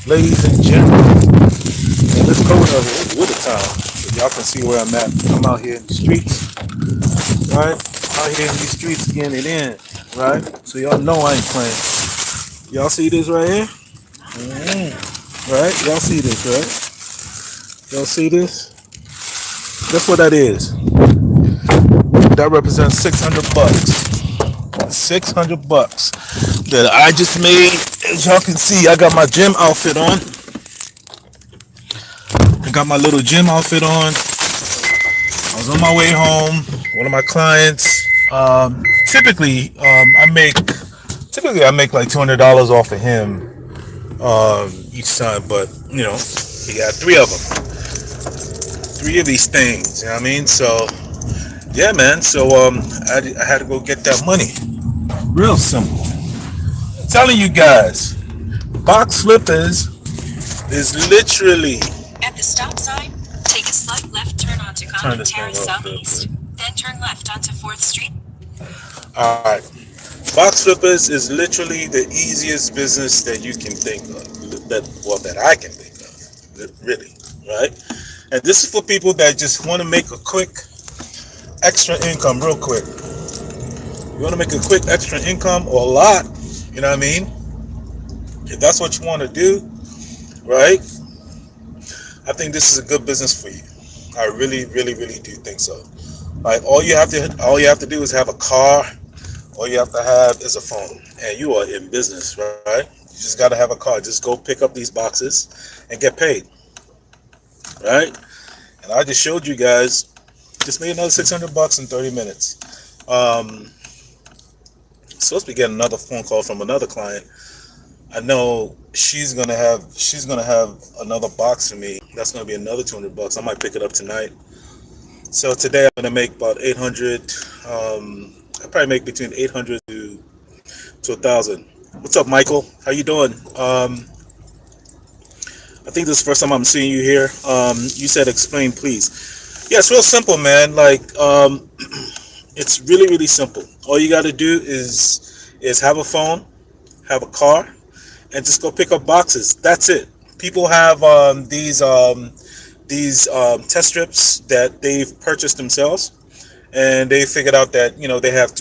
ladies and gentlemen. Man, it's cold out here. It's winter time. So y'all can see where I'm at. I'm out here in the streets, right? Out here in these streets getting it in, right? So y'all know I ain't playing. Y'all see this right here? Right? Y'all see this, right? Y'all see this? That's what that is. That represents 600 bucks. 600 bucks that I just made. As y'all can see, I got my gym outfit on. I got my little gym outfit on. I was on my way home. One of my clients. Typically, I make like $200 off of him each time, but he got three of them, three of these things. You know what I mean? So yeah, man. So I had to go get that money. Real simple. I'm telling you guys, box flippers is literally. At the stop sign, take a slight left turn onto Condon Terrace Southeast, then turn left onto 4th Street. All right. Box flippers is literally the easiest business that you can think of. That I can think of. Really, right? And this is for people that just want to make a quick extra income real quick. You want to make a quick extra income or a lot, you know what I mean? If that's what you want to do, right? I think this is a good business for you. I really, really, really do think so. Like all you have to do is have a car. All you have to have is a phone, and you are in business, right? You just got to have a car. Just go pick up these boxes and get paid, right? And I just showed you guys. Just made another 600 bucks in 30 minutes. Supposed to be getting another phone call from another client. I know she's gonna have another box for me. That's gonna be another 200 bucks. I might pick it up tonight. So today I'm gonna make about 800. I probably make between 800 to 1,000. What's up, Michael? How you doing? I think this is the first time I'm seeing you here. You said explain, please. Yeah, it's real simple, man. Like, it's really, really simple. All you got to do is have a phone, have a car, and just go pick up boxes. That's it. People have these test strips that they've purchased themselves, and they figured out that they have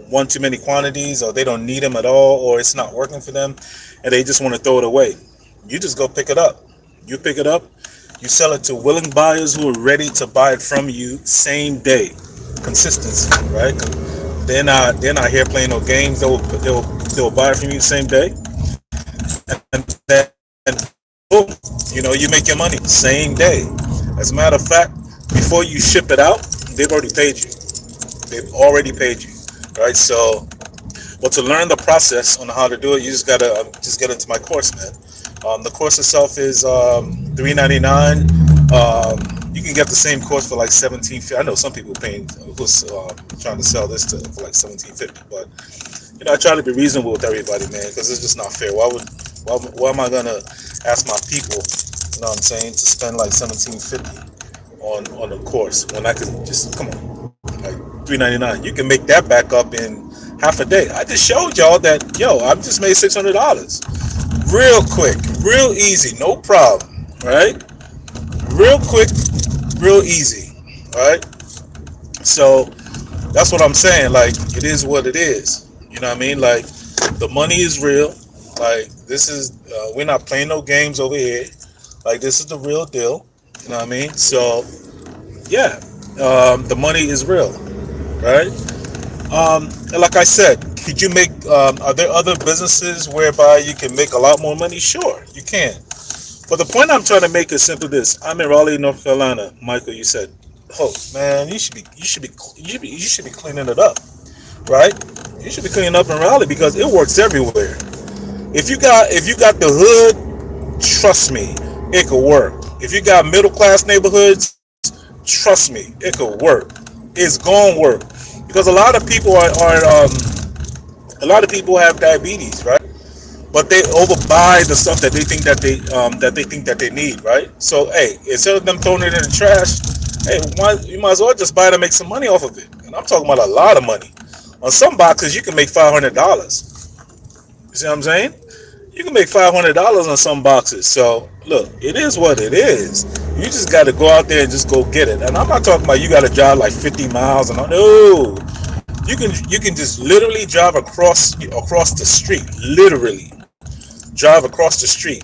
one too many quantities, or they don't need them at all, or it's not working for them, and they just want to throw it away. You just go pick it up. You pick it up. You sell it to willing buyers who are ready to buy it from you same day. Consistency, right? They're not here playing no games. They'll buy it from you same day, and then boom, you make your money same day. As a matter of fact, before you ship it out, they've already paid you. They've already paid you, right? So, but to learn the process on how to do it, you just gotta just get into my course, man. The course itself is $399. You can get the same course for like $17.50. I know some people paying who's trying to sell this for like $17.50, but I try to be reasonable with everybody, man, because it's just not fair. Why am I gonna ask my people, what I'm saying, to spend like $17.50 on a course when I can just come on, like $399. You can make that back up in half a day. I just showed y'all that I've just made $600 real quick, real easy, no problem, right? Real quick, real easy, right? So that's what I'm saying. Like, it is what it is. You know what I mean? Like, the money is real. Like, this is we're not playing no games over here. Like, this is the real deal. You know what I mean? So yeah, the money is real, right? And like I said, could you make? Are there other businesses whereby you can make a lot more money? Sure, you can. But the point I'm trying to make is simply this: I'm in Raleigh, North Carolina. Michael, you said, "Oh man, you should be cleaning it up, right? You should be cleaning up in Raleigh because it works everywhere. If you got the hood, trust me, it could work. If you got middle class neighborhoods, trust me, it could work. It's gonna work because a lot of people a lot of people have diabetes, right? But they overbuy the stuff that they think that they need, right? So hey, instead of them throwing it in the trash, hey, you might as well just buy it and make some money off of it. And I'm talking about a lot of money. On some boxes, you can make $500. You see what I'm saying? You can make $500 on some boxes. So look, it is what it is. You just got to go out there and just go get it. And I'm not talking about you got to drive like 50 miles and all. No, you can just literally drive across the street. Literally drive across the street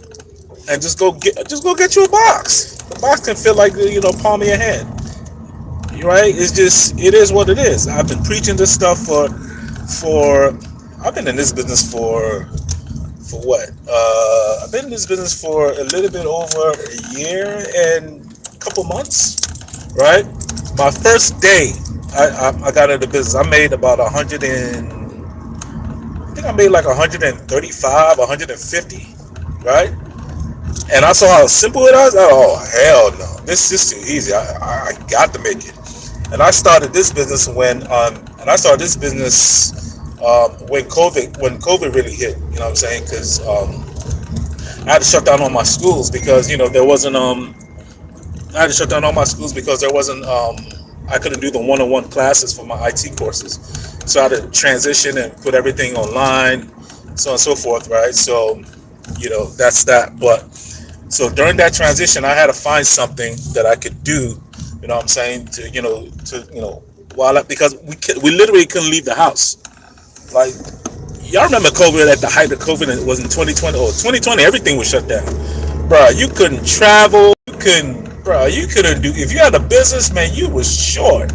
and just go get you a box. The box can fit like palm of your hand. Right? It's just it is what it is. I've been preaching this stuff for I've been in this business for what? I've been in this business for a little bit over a year and a couple months, right? My first day, I got into business. I made about 100 and I think I made like 135, 150, right? And I saw how simple it was. Oh hell no, this is too easy. I got to make it. And I started this business when COVID really hit. You know what I'm saying? Because I had to shut down all my schools because there wasn't I had to shut down all my schools because there wasn't I couldn't do the one-on-one classes for my IT courses. So I had to transition and put everything online, so on and so forth, right? So that's that. But so during that transition, I had to find something that I could do. You know what I'm saying? Because we literally couldn't leave the house. Like, y'all remember COVID at the height of COVID? It was in 2020 or 2020. Everything was shut down, bro. You couldn't travel. You couldn't do. If you had a business, man, you was short.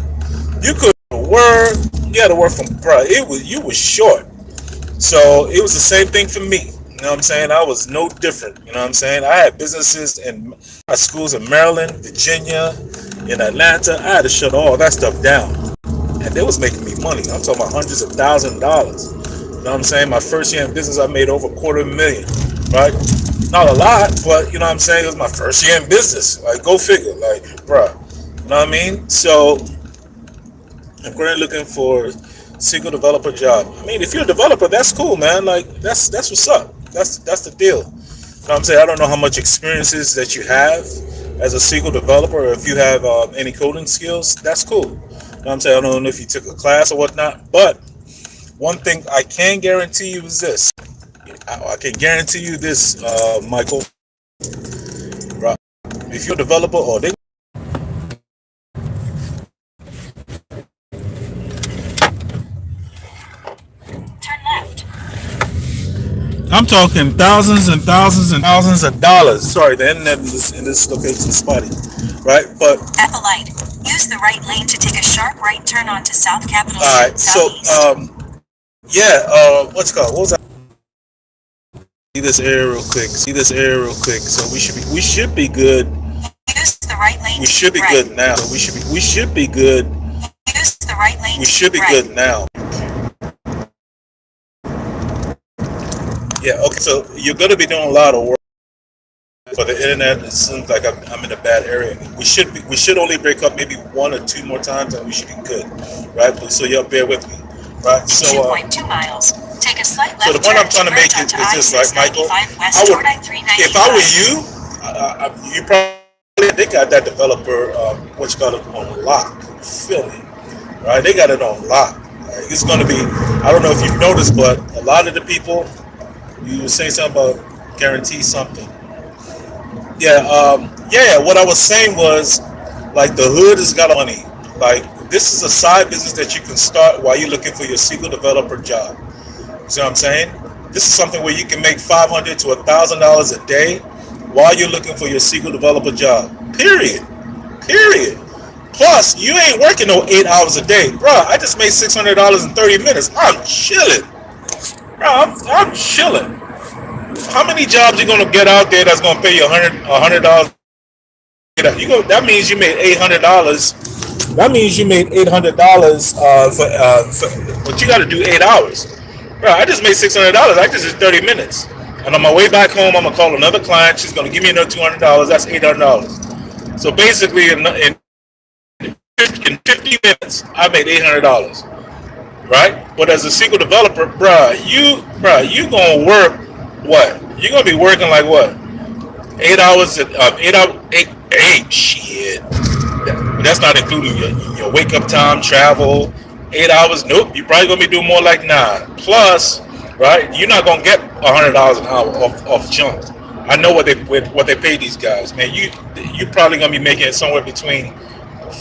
You couldn't work. You had to work from, bro. You was short. So it was the same thing for me. You know what I'm saying? I was no different. You know what I'm saying? I had businesses and schools in Maryland, Virginia, in Atlanta. I had to shut all that stuff down. And they was making me money. I'm talking about hundreds of thousands of dollars. You know what I'm saying? My first year in business, I made over $250,000, right? Not a lot, but you know what I'm saying? It was my first year in business. Like, go figure. Like, bruh. You know what I mean? So, I'm currently looking for single developer job. I mean, if you're a developer, that's cool, man. Like, that's what's up. That's the deal. You know what I'm saying? I don't know how much experiences that you have as a single developer, or if you have any coding skills. That's cool. You know what I'm saying? I don't know if you took a class or whatnot, but one thing I can guarantee you is this. I can guarantee you this, Michael. Right? If you're a developer, or they turn left. I'm talking thousands and thousands and thousands of dollars. Sorry, the internet in this location is spotty, right? But at the light, use the right lane to take a sharp right turn onto South Capitol all right, Street so Southeast. what's it called? What was that? See this area real quick. So we should be good. Use the right lane We to should be right. good now. We should be good. Use the right lane We to should be right. good now. Yeah. Okay. So you're gonna be doing a lot of work for the internet. It seems like I'm in a bad area. We should only break up maybe one or two more times, and we should be good, right? So y'all bear with me, right? In So 2.2 miles, take a slight left so the point turn I'm trying to make onto is this, right, Michael? I-695 west I would, toward I-395. if I were you, you probably they got that developer, what you call it, on lock. You feel me, right? They got it on lock. Right? It's gonna be. I don't know if you've noticed, but a lot of the people, you were saying something about guarantee something. Yeah, yeah. What I was saying was, like, the hood has got money. Like, this is a side business that you can start while you're looking for your single developer job. You see what I'm saying? This is something where you can make $500 to $1,000 a day while you're looking for your single developer job. Period. Period. Plus, you ain't working no 8 hours a day, bro. I just made $600 in 30 minutes. I'm chilling, bro. I'm chilling. How many jobs you gonna get out there that's gonna pay you $100? That means you made $800. That means you made $800 but you got to do 8 hours. Bro, I just made $600. I just did 30 minutes. And on my way back home, I'm gonna call another client. She's gonna give me another $200. That's $800. So basically, in 50 minutes, I made $800. Right? But as a single developer, you gonna work what? You gonna be working like what? 8 hours, 8 hours, eight, shit. That's not including your wake up time, travel. 8 hours, nope. You're probably gonna be doing more like 9. Plus, right? You're not gonna get $100 an hour off jump. I know what they pay these guys, man. You probably gonna be making somewhere between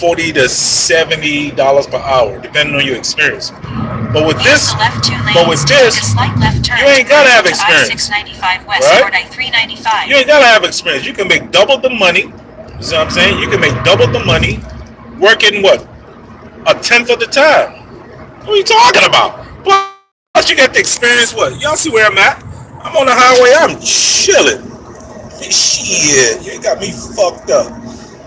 $40 to $70 per hour, depending on your experience. But with Use this, the left two but lanes with to take a this, slight left turn you ain't gotta have to experience, I-695 west right? toward I-395. You ain't gotta have experience. You can make double the money. You see what I'm saying? You can make double the money working what, a tenth of the time. What are you talking about? Plus, you got the experience. What? Y'all see where I'm at? I'm on the highway. I'm chilling. Shit, you got me fucked up.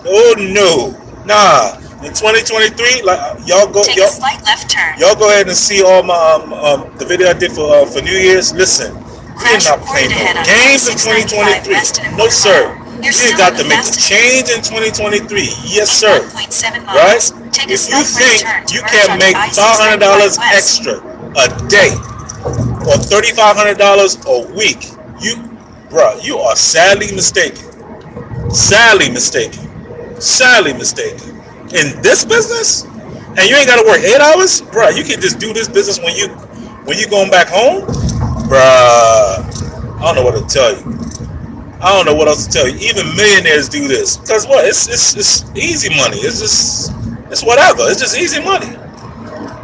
Oh no, nah. In 2023, like Take a slight left turn. y'all go ahead and see all my the video I did for New Year's. Listen, we ain't Crash not reported playing ahead no on games in I-695 west and 2023. a No quarter sir. mile. You're You ain't still got on to the make a fastest change in 2023. Yes in sir. 1.7 Right? miles. Take a If you slight right think turn to you merge can onto make $500 I-695 west. extra a day or $3,500 a week, you are sadly mistaken. Sadly mistaken. Sadly mistaken. In this business, and you ain't gotta work 8 hours, bruh. You can just do this business when you going back home, bruh. I don't know what to tell you. I don't know what else to tell you. Even millionaires do this. Cause what? It's easy money. It's whatever. It's just easy money.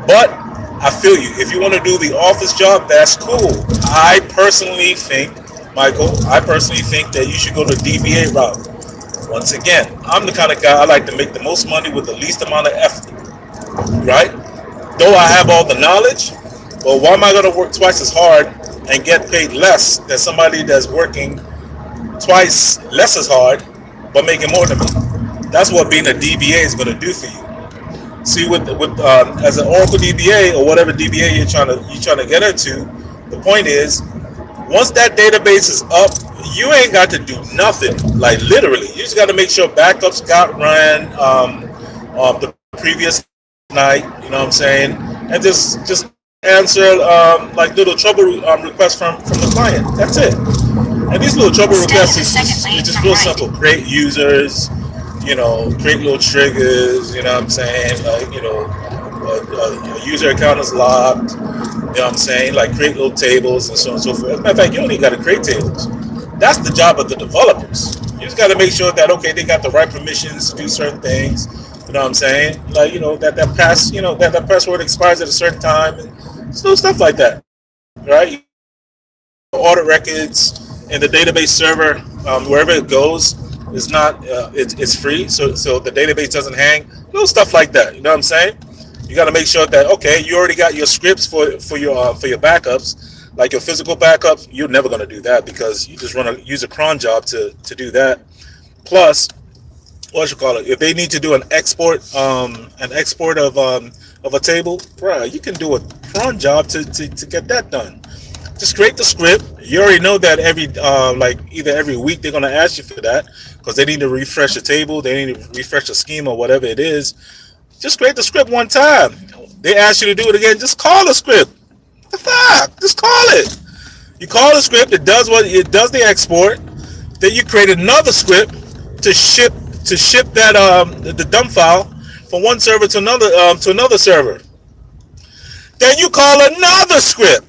But I feel you. If you want to do the office job, that's cool. I personally think, Michael, I personally think that you should go the DBA route. Once again, I'm the kind of guy I like to make the most money with the least amount of effort, right? Though I have all the knowledge, well, why am I going to work twice as hard and get paid less than somebody that's working twice less as hard but making more than me? That's what being a DBA is going to do for you. See, with as an Oracle DBA or whatever DBA you're trying to get into, the point is once that database is up, you ain't got to do nothing. Like literally, you just got to make sure backups got run the previous night. You know what I'm saying? And just answer like little trouble requests from the client. That's it. And these little trouble Stay requests in the second lane is just from real right. simple. Create users, create little triggers. You know what I'm saying? Like a user account is locked. You know what I'm saying? Like create little tables and so on and so forth. As a matter of fact, you don't even got to create tables. That's the job of the developers. You just got to make sure that okay, they got the right permissions to do certain things. You know what I'm saying? Like that password expires at a certain time and just little stuff like that, right? Audit records in the database server, wherever it goes, is not it's free, so the database doesn't hang. Little stuff like that. You know what I'm saying? You got to make sure that okay, you already got your scripts for your backups, like your physical backups. You're never gonna do that because you just use a cron job to do that. Plus, what you call it? If they need to do an export of a table, bruh, you can do a cron job to get that done. Just create the script. You already know that like either every week they're gonna ask you for that because they need to refresh the table, they need to refresh the schema, whatever it is. Just create the script one time. They ask you to do it again. Just call the script. What the fuck? Just call it. You call the script. It does the export. Then you create another script to ship that the dump file from one server to another server. Then you call another script.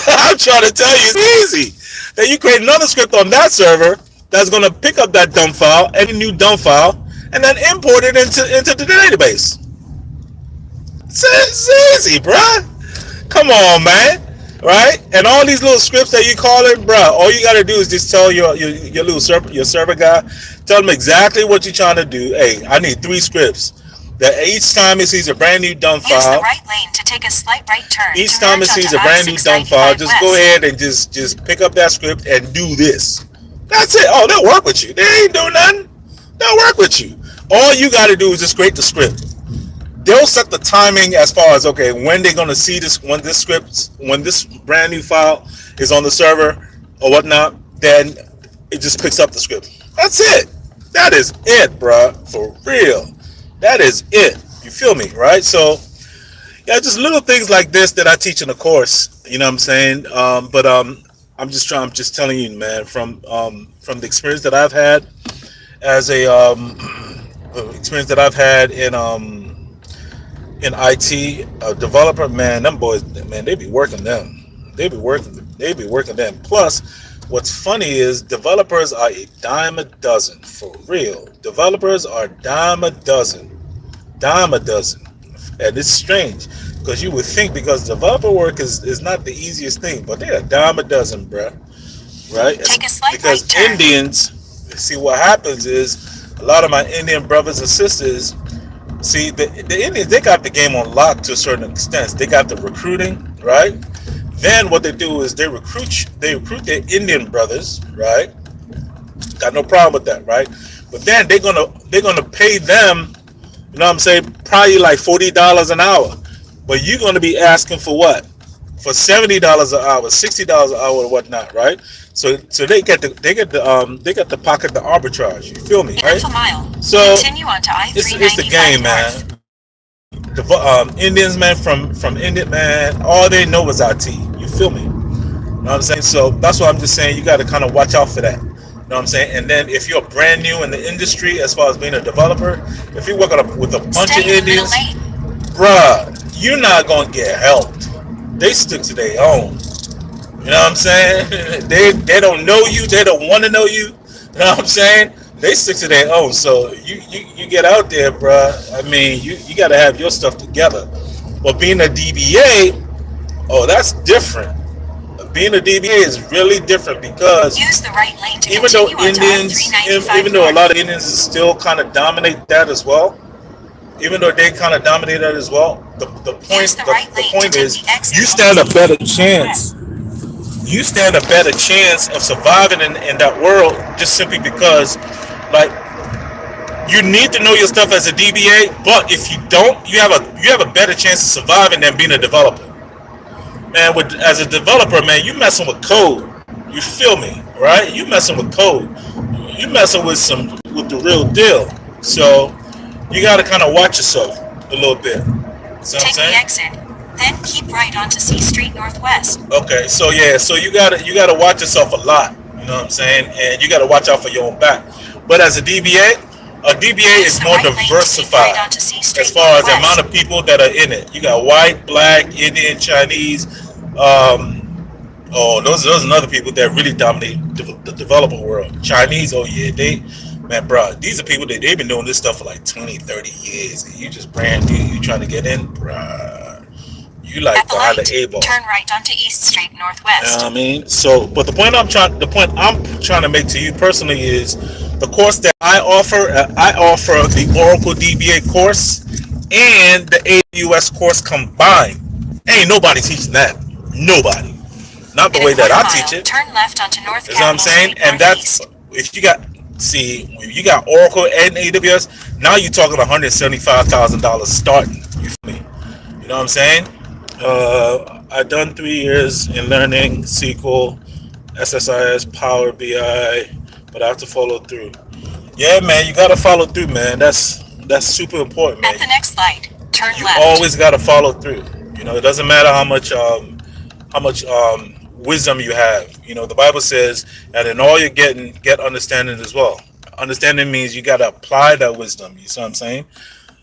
I'm trying to tell you, it's easy. Then you create another script on that server that's going to pick up that dump file, any new dump file, and then import it into the database. It's easy, bruh. Come on, man. Right? And all these little scripts that you call it, bruh, all you got to do is just tell your little server guy, tell him exactly what you're trying to do. Hey, I need 3 scripts. That each time it sees a brand new dump file. Use the right lane to take a slight right turn. Each time it sees a brand new dump file, just go ahead and just pick up that script and do this. That's it. Oh, they'll work with you. They ain't doing nothing. They'll work with you. All you got to do is just create the script. They'll set the timing as far as okay when they're gonna see this when this brand new file is on the server or whatnot. Then it just picks up the script. That's it. That is it, bruh. For real. That is it. You feel me, right? So yeah, just little things like this that I teach in the course. You know what I'm saying? I'm just telling you, man, from the experience that I've had as a experience that I've had in IT, developer, man, them boys, man, they be working them. They be working They be working them. Plus, what's funny is developers are a dime a dozen for real. Developers are dime a dozen, and it's strange because you would think because developer work is not the easiest thing, but they're a dime a dozen, bruh. Right? Take a slight Because right turn. Indians, see what happens is a lot of my Indian brothers and sisters. See, the Indians, they got the game on lock to a certain extent. They got the recruiting, right? Then what they do is they recruit their Indian brothers, right? Got no problem with that, right? But then they're gonna pay them, you know what I'm saying, probably like $40 an hour. But you're gonna be asking for what? For $70 an hour, $60 an hour, or whatnot, right? So they get the pocket the arbitrage. You feel me, In right? half a mile, So continue on to it's the I-395 game, North. man. Indians, man, from India, man, all they know is IT. You feel me? You know what I'm saying? So that's why I'm just saying you got to kind of watch out for that. You know what I'm saying? And then if you're brand new in the industry, as far as being a developer, if you're working with a bunch of Stay in the middle Indians, lane. bruh, you're not gonna get helped. They stick to their own. You know what I'm saying? They don't know you. They don't want to know you. You know what I'm saying? They stick to their own. So you get out there, bruh. I mean, you got to have your stuff together. But being a DBA, oh, that's different. Being a DBA is really different because Use the right lane to even though continue on to I-395 even though a North. lot of Indians still kind of dominate that as well, even though they kind of dominate that as well, the point Use the right the lane to point take is the exit you onto stand a C better Street chance Northwest. you stand a better chance of surviving in that world just simply because like you need to know your stuff as a DBA, but if you don't, you have a better chance of surviving than being a developer. Man, with as a developer, man, you messing with code. You feel me, right? You messing with code. You messing with the real deal. So you got to kind of watch yourself a little bit. See what I'm Take the saying? exit, then keep right onto C Street Northwest. Okay, so yeah, so you gotta watch yourself a lot. You know what I'm saying? And you gotta watch out for your own back. But as a DBA Use is the more right lane to keep right diversified onto C as Street far as the amount Northwest. of people that are in it. You got white, black, Indian, Chinese. Oh, those are other people that really dominate the developer world. Chinese, oh yeah, man, bro, these are people that they've been doing this stuff for like 20, 30 years. And you just brand new, you trying to get in, bruh. You At like the behind the light, A ball. turn right onto East Street You know what Northwest. I mean? So, but the point I'm trying to make to you personally is the course that I offer. I offer the Oracle DBA course and the AWS course combined. Ain't nobody teaching that. Nobody. Not the In a way that quarter I teach mile, it. turn left onto North You know what I'm Capitol saying? Street And that's Northeast. if you got Oracle and AWS. Now you're talking $175,000 starting. You feel me? You know what I'm saying? I done 3 years in learning SQL, SSIS, Power BI, but I have to follow through. Yeah, man, you gotta follow through, man. That's super important, At man. the next light, turn You left. always gotta follow through. You know, it doesn't matter how much wisdom you have. You know, the Bible says, and in all you're getting, get understanding as well. Understanding means you gotta apply that wisdom. You see what I'm saying?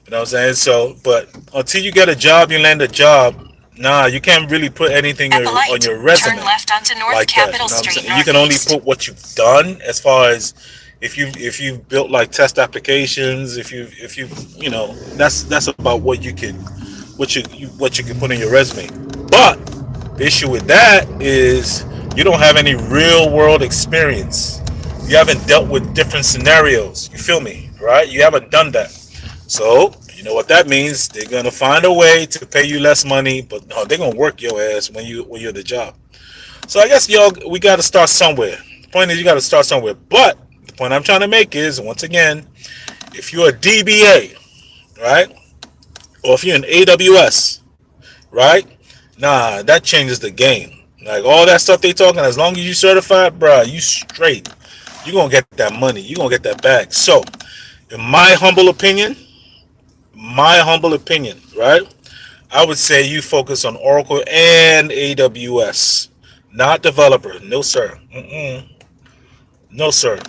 You know what I'm saying? So, but until you get a job, you land a job. Nah, you can't really put anything At the on light, your turn resume left onto North like that. You Capitol know what I'm Street saying? You can only Northeast. put what you've done as far as if you've built like test applications. If you that's about what you can put in your resume. But the issue with that is you don't have any real world experience. You haven't dealt with different scenarios. You feel me, right? You haven't done that. So you know what that means? They're gonna find a way to pay you less money, but no, they're gonna work your ass when you're the job. So I guess y'all we got to start somewhere. The point is you got to start somewhere. But the point I'm trying to make is once again, if you're a DBA, right, or if you're an AWS, right, nah, that changes the game. Like all that stuff they talking, as long as you certified, bruh, you straight. You gonna get that money. You gonna get that bag. So, in my humble opinion, right, I would say you focus on Oracle and AWS, not developer. No sir. No sir.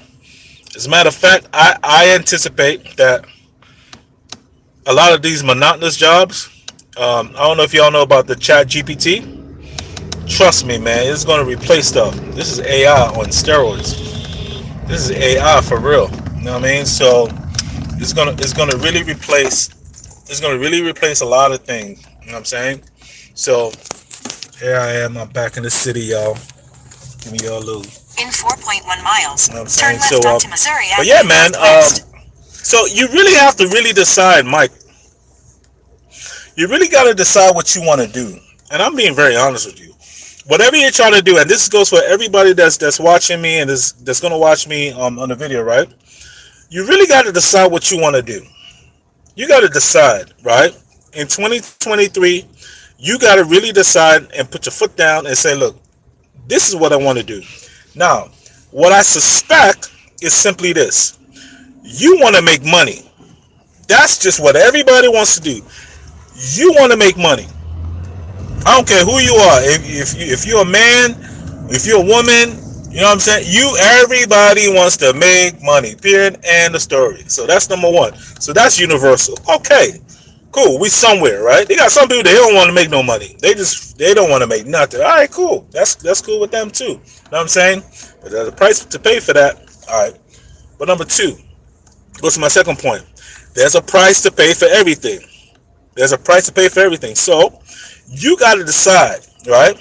As a matter of fact, I anticipate that a lot of these monotonous jobs. I don't know if y'all know about the Chat GPT. Trust me, man, it's gonna replace stuff. This is AI on steroids. This is AI for real. You know what I mean? So it's gonna really replace a lot of things. You know what I'm saying? So here I am. I'm back in the city, y'all. Give me y'all a little. In 4.1 miles, You know what I'm turn saying? left So onto Missouri but Avenue yeah, man. Northwest. So you really have to really decide, Mike. You really got to decide what you want to do. And I'm being very honest with you. Whatever you're trying to do, and this goes for everybody that's watching me and that's gonna watch me on the video, right? You really got to decide what you want to do. You got to decide, right? In 2023, you got to really decide and put your foot down and say, look, this is what I want to do. Now, what I suspect is simply this: you want to make money. That's just what everybody wants to do. You want to make money. I don't care who you are. If you're a man, if you're a woman, you know what I'm saying? Everybody wants to make money. Period. And the story. So that's number one. So that's universal. Okay, cool. We somewhere, right? They got some people, they don't want to make no money. They don't want to make nothing. All right, cool. That's cool with them too. You know what I'm saying? But there's a price to pay for that. All right. But number two, goes to my second point. There's a price to pay for everything. There's a price to pay for everything. So you got to decide, right?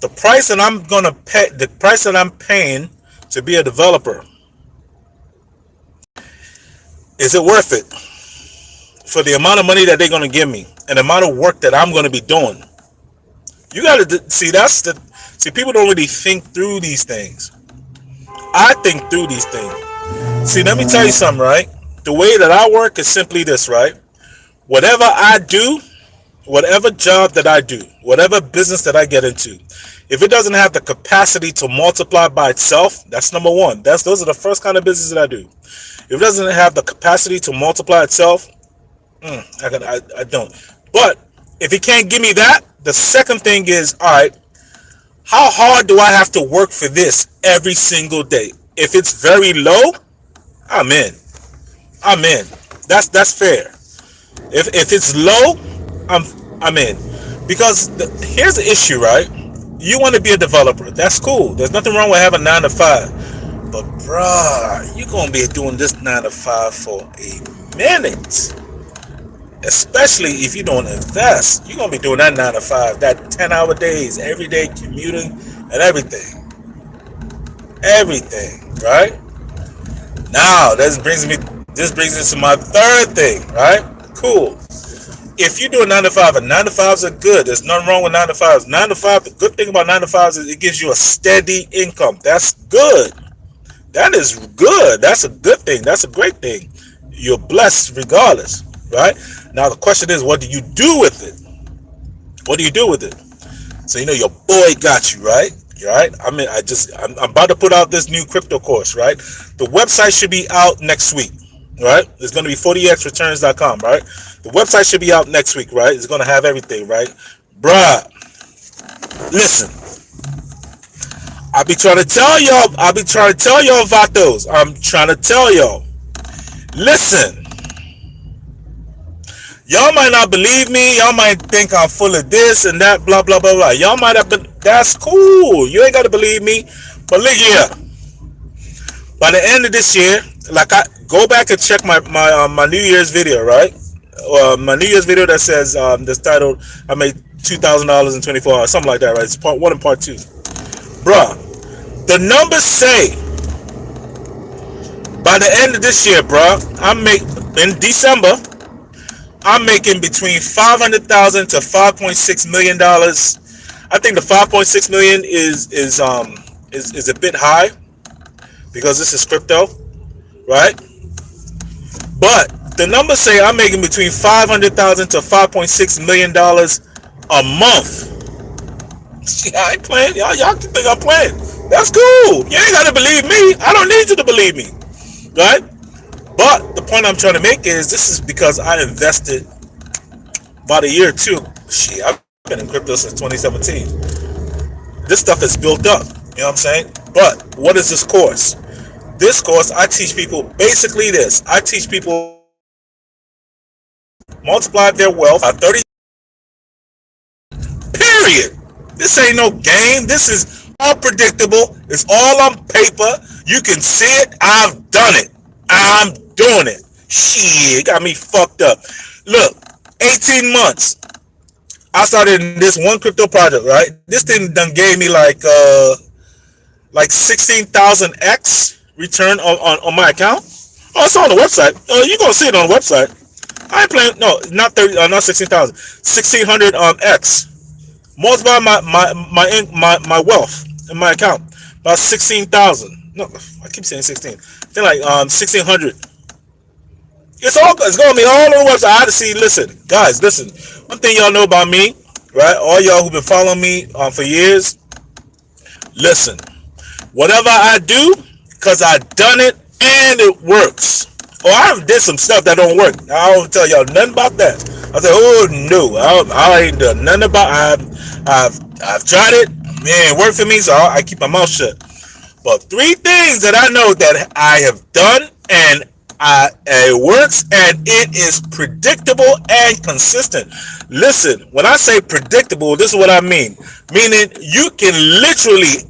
The price that I'm gonna pay, the price that I'm paying to be a developer, is it worth it for the amount of money that they're gonna give me and the amount of work that I'm gonna be doing? You got to see. People don't really think through these things. I think through these things. See, let me tell you something, right? The way that I work is simply this, right? Whatever I do, whatever job that I do, whatever business that I get into, if it doesn't have the capacity to multiply by itself, that's number one. Those are the first kind of business that I do. If it doesn't have the capacity to multiply itself, I don't. But if it can't give me that, the second thing is, all right, how hard do I have to work for this every single day? If it's very low, I'm in. I'm in. That's fair. If it's low, I'm in. Because here's the issue, right? You want to be a developer. That's cool. There's nothing wrong with having 9 to 5. But bruh, you're gonna be doing this 9 to 5 for a minute. Especially if you don't invest. You're gonna be doing that 9 to 5, that 10-hour days, every day commuting and everything. Everything, right? Now this brings me to my third thing, right? Cool. If you do a 9 to 5, and 9 to 5s are good, there's nothing wrong with 9 to 5s. 9 to 5, the good thing about 9 to 5s is it gives you a steady income. That's good. That is good. That's a good thing. That's a great thing. You're blessed regardless, right? Now the question is, what do you do with it? What do you do with it? So your boy got you, right? You're right. I'm about to put out this new crypto course, right? The website should be out next week, right? It's going to be 40xreturns.com, right? The website should be out next week, right? It's going to have everything, right? Bruh, listen. I'll be trying to tell y'all vatos. I'm trying to tell y'all. Listen. Y'all might not believe me. Y'all might think I'm full of this and that, blah, blah, blah, blah. Y'all might have been, that's cool. You ain't got to believe me. But look here. By the end of this year, go back and check my New Year's video, right? My New Year's video that says, this titled, I made $2,000 in 24 hours, something like that, right? It's part 1 and part 2. Bruh, the numbers say, by the end of this year, bruh, in December, I'm making between $500,000 to $5.6 million. I think the $5.6 million is a bit high because this is crypto, right? But the numbers say I'm making between $500,000 to $5.6 million a month. I ain't playing. Y'all can think I'm playing. That's cool. You ain't gotta believe me. I don't need you to believe me, right? But the point I'm trying to make is this is because I invested about a year or two. Shit, I've been in crypto since 2017. This stuff is built up. You know what I'm saying? But what is this course? This course, I teach people basically this. I teach people multiply their wealth by 30. Period. This ain't no game. This is all predictable. It's all on paper. You can see it. I've done it. I'm doing it. Shit, got me fucked up. Look, 18 months. I started in this one crypto project, right? This thing done gave me like 16,000x return on my account. Oh, it's on the website. Oh, you gonna see it on the website. I ain't playing. No, not 30. Not 16,000. 1,600 x. Multiply my wealth in my account by 16,000. No, I keep saying 16. Then like 1,600. It's gonna be all on the website. I had to see. Listen, guys, listen. One thing y'all know about me, right? All y'all who've been following me for years. Listen, whatever I do, cause I done it and it works. Oh, I did some stuff that don't work. I don't tell y'all nothing about that. I said, oh no, I ain't done nothing about. I've tried it. Man, it worked for me, so I keep my mouth shut. But 3 things that I know that I have done and it works and it is predictable and consistent. Listen, when I say predictable, this is what I mean. Meaning you can literally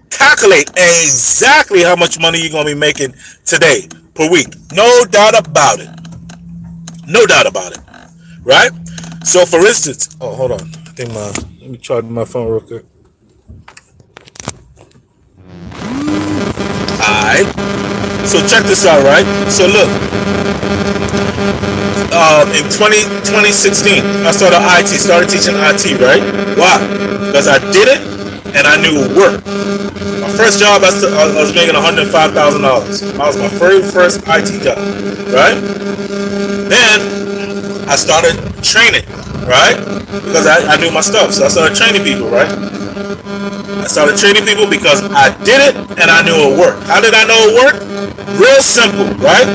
calculate exactly how much money you're going to be making today per week. No doubt about it. No doubt about it. Right? So for instance, oh, hold on. I think let me charge my phone real quick. Alright. So check this out, right? So look, in 2016, I started teaching IT, right? Why? Because I did it and I knew it worked. My first job, I was making $105,000. That was my very first IT job, right? Then I started training, right? Because I knew my stuff, so I started training people, right? I started training people because I did it and I knew it worked. How did I know it worked? Real simple, right?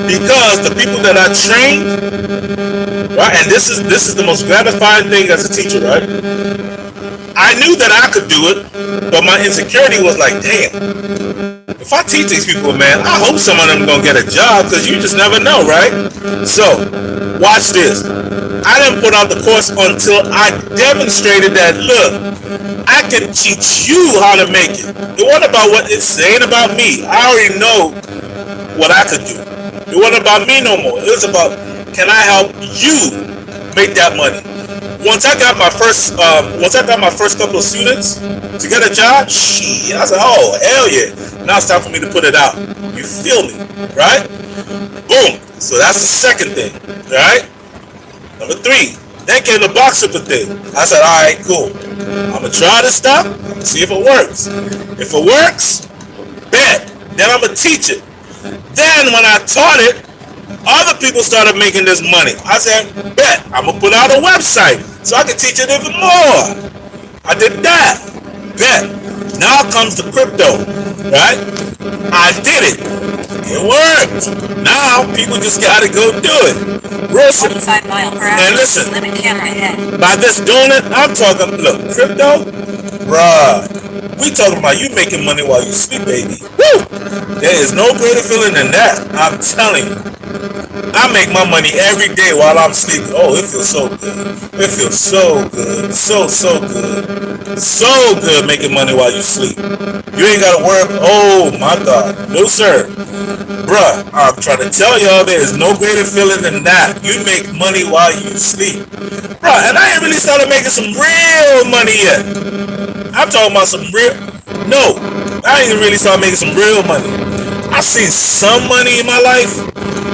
Because the people that I trained, right, and this is the most gratifying thing as a teacher, right? I knew that I could do it, but my insecurity was like, damn, if I teach these people, man, I hope some of them gonna get a job, because you just never know, right? So, watch this. I didn't put out the course until I demonstrated that, look, I can teach you how to make it. It wasn't about what it's saying about me. I already know what I could do. It wasn't about me no more. It was about, can I help you make that money? Once I got my first couple of students to get a job, shit, I said, oh hell yeah! Now it's time for me to put it out. You feel me, right? Boom. So that's the second thing, right? Number 3. Then came the box zipper thing. I said, all right, cool. I'm gonna try this stuff. I'm gonna see if it works. If it works, bet. Then I'm gonna teach it. Then when I taught it, other people started making this money. I said, bet. I'm gonna put out a website so I can teach it even more. I did that. Bet. Now comes the crypto, right? I did it. It worked. Now people just gotta go do it. Real simple. 25 mile per hour. And listen, Limit camera ahead. by this doing it, I'm talking, look, crypto, bruh. We talking about you making money while you sleep, baby. Woo! There is no greater feeling than that. I'm telling you. I make my money every day while I'm sleeping. Oh, it feels so good. It feels so good. So good. So good making money while you sleep. You ain't gotta work. Oh my God. No sir. Bruh, I'm trying to tell y'all there is no greater feeling than that. You make money while you sleep. Bruh, and I ain't really started making some real money yet. I'm talking about some real. No, I ain't really started making some real money. I've seen some money in my life,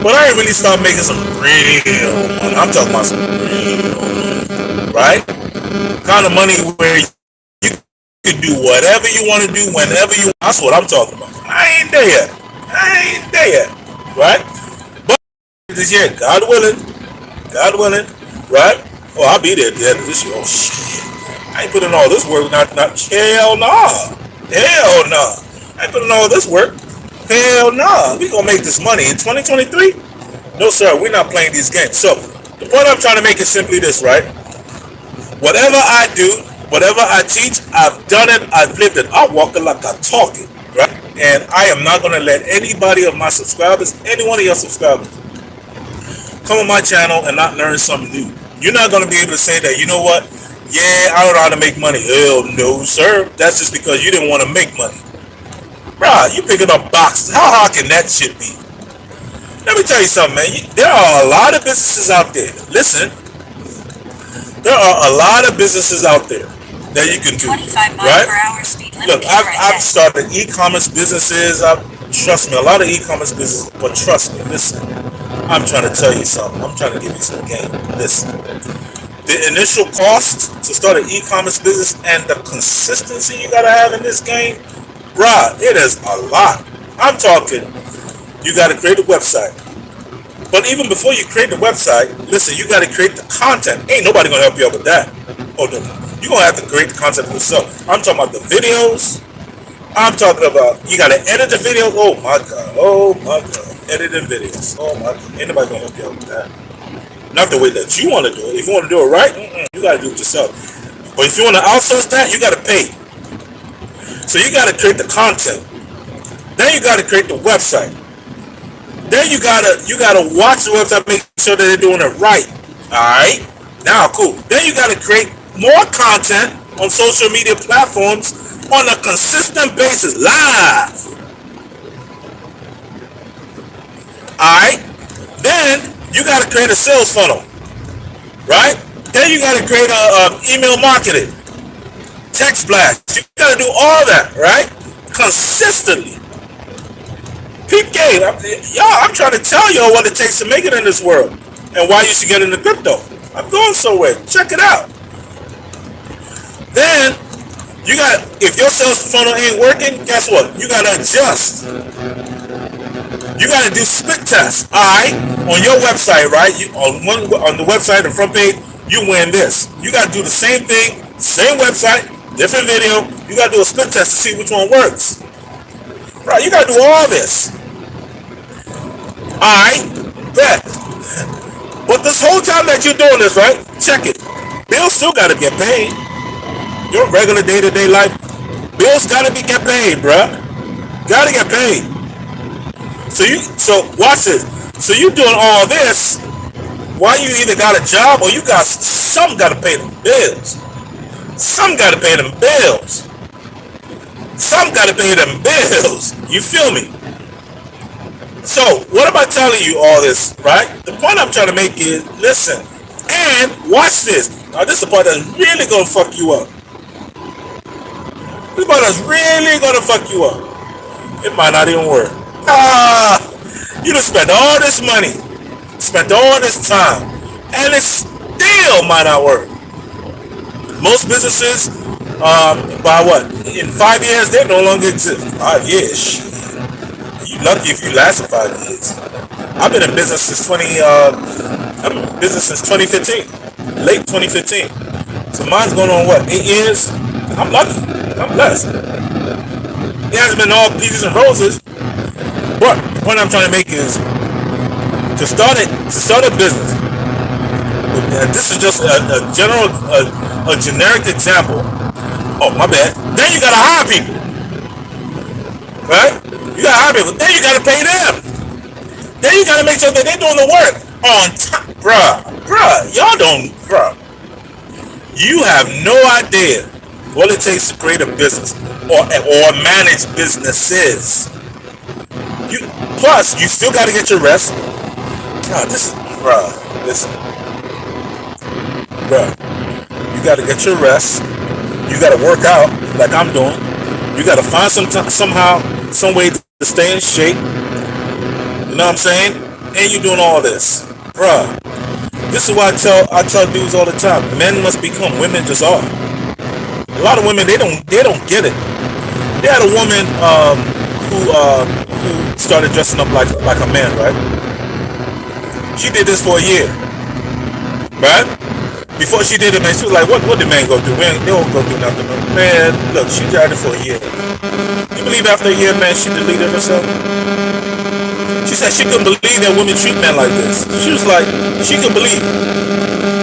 but I ain't really started making some real money. I'm talking about some real money, right? Kind of money where you can do whatever you want to do whenever you want. That's what I'm talking about. I ain't there yet, right? But this year, God willing, right? Oh, I'll be there at the end of this year. Oh shit, I ain't putting all this work. Not hell nah, hell nah. I ain't putting all this work. Hell nah. We gonna make this money in 2023. No sir, we're not playing these games. So the point I'm trying to make is simply this, right? Whatever I do, whatever I teach, I've done it, I've lived it. I walk it like I talk it, right? And I am not gonna let anybody of my subscribers, any one of your subscribers, come on my channel and not learn something new. You're not gonna be able to say that, you know what? Yeah, I don't know how to make money. Hell no, sir. That's just because you didn't want to make money. Bruh, you picking up boxes. How hard can that shit be? Let me tell you something, man. There are a lot of businesses out there. Listen, there are a lot of businesses out there that you can do, 25 mile right? per hour speed Look, limit I've ahead. started e-commerce businesses. Trust me, a lot of e-commerce businesses. But trust me, listen. I'm trying to tell you something. I'm trying to give you some game. Listen, the initial cost to start an e-commerce business and the consistency you gotta have in this game, bruh, it is a lot. I'm talking. You gotta create a website. But even before you create the website, listen, you got to create the content. Ain't nobody going to help you out with that. Oh, no, no. You're going to have to create the content yourself. I'm talking about the videos. I'm talking about, you got to edit the videos. Oh, my God. Oh, my God. Editing videos. Oh, my God. Ain't nobody going to help you out with that. Not the way that you want to do it. If you want to do it right, you got to do it yourself. But if you want to outsource that, you got to pay. So you got to create the content. Then you got to create the website. Then you gotta watch the website, make sure that they're doing it right. Alright? Now cool. Then you gotta create more content on social media platforms on a consistent basis. Live. Alright? Then you gotta create a sales funnel. Right? Then you gotta create a email marketing. Text blast. You gotta do all that, right? Consistently. Peep game. I'm trying to tell y'all what it takes to make it in this world and why you should get into crypto. I'm going somewhere. Check it out. Then if your sales funnel ain't working, guess what? You got to adjust. You got to do split tests. All right, on your website, right? On the website, the front page, you win this. You got to do the same thing, same website, different video. You got to do a split test to see which one works. Right? You got to do all this. Alright, bet. But this whole time that you're doing this, right? Check it. Bills still gotta get paid. Your regular day-to-day life, bills gotta get paid, bruh. Gotta get paid. So watch this. So you doing all this while you either got a job or you got some gotta pay them bills. Some gotta pay them bills. Some gotta pay them bills. You feel me? So, what am I telling you all this, right? The point I'm trying to make is, listen, and watch this. Now, this is the part that's really going to fuck you up. This part that's really going to fuck you up. It might not even work. You done spent all this money, spent all this time, and it still might not work. Most businesses, by what? In 5 years, they no longer exist. 5 years. You lucky if you last 5 years. I've been in business since 2015, late 2015. So mine's going on what, 8 years? I'm lucky. I'm blessed. It hasn't been all peaches and roses, but the point I'm trying to make is to start a business. And this is just a generic example. Oh, my bad. Then you gotta hire people, right? You gotta hire people. Then you gotta pay them. Then you gotta make sure that they're doing the work on time. Bruh, y'all don't, bruh. You have no idea what it takes to create a business or manage businesses. Plus, you still gotta get your rest. Listen. Bruh, you gotta get your rest. You gotta work out like I'm doing. You gotta find some way to stay in shape. You know what I'm saying? And you're doing all this, bruh. This is why I tell dudes all the time: men must become, women just are. A lot of women they don't get it. They had a woman who started dressing up like a man, right? She did this for a year, right? Before she did it, man, she was like, what did man go do? Man, they won't go do nothing. Man, look, she tried it for a year. You believe after a year, man, she deleted herself? She said she couldn't believe that women treat men like this. She was like, she couldn't believe.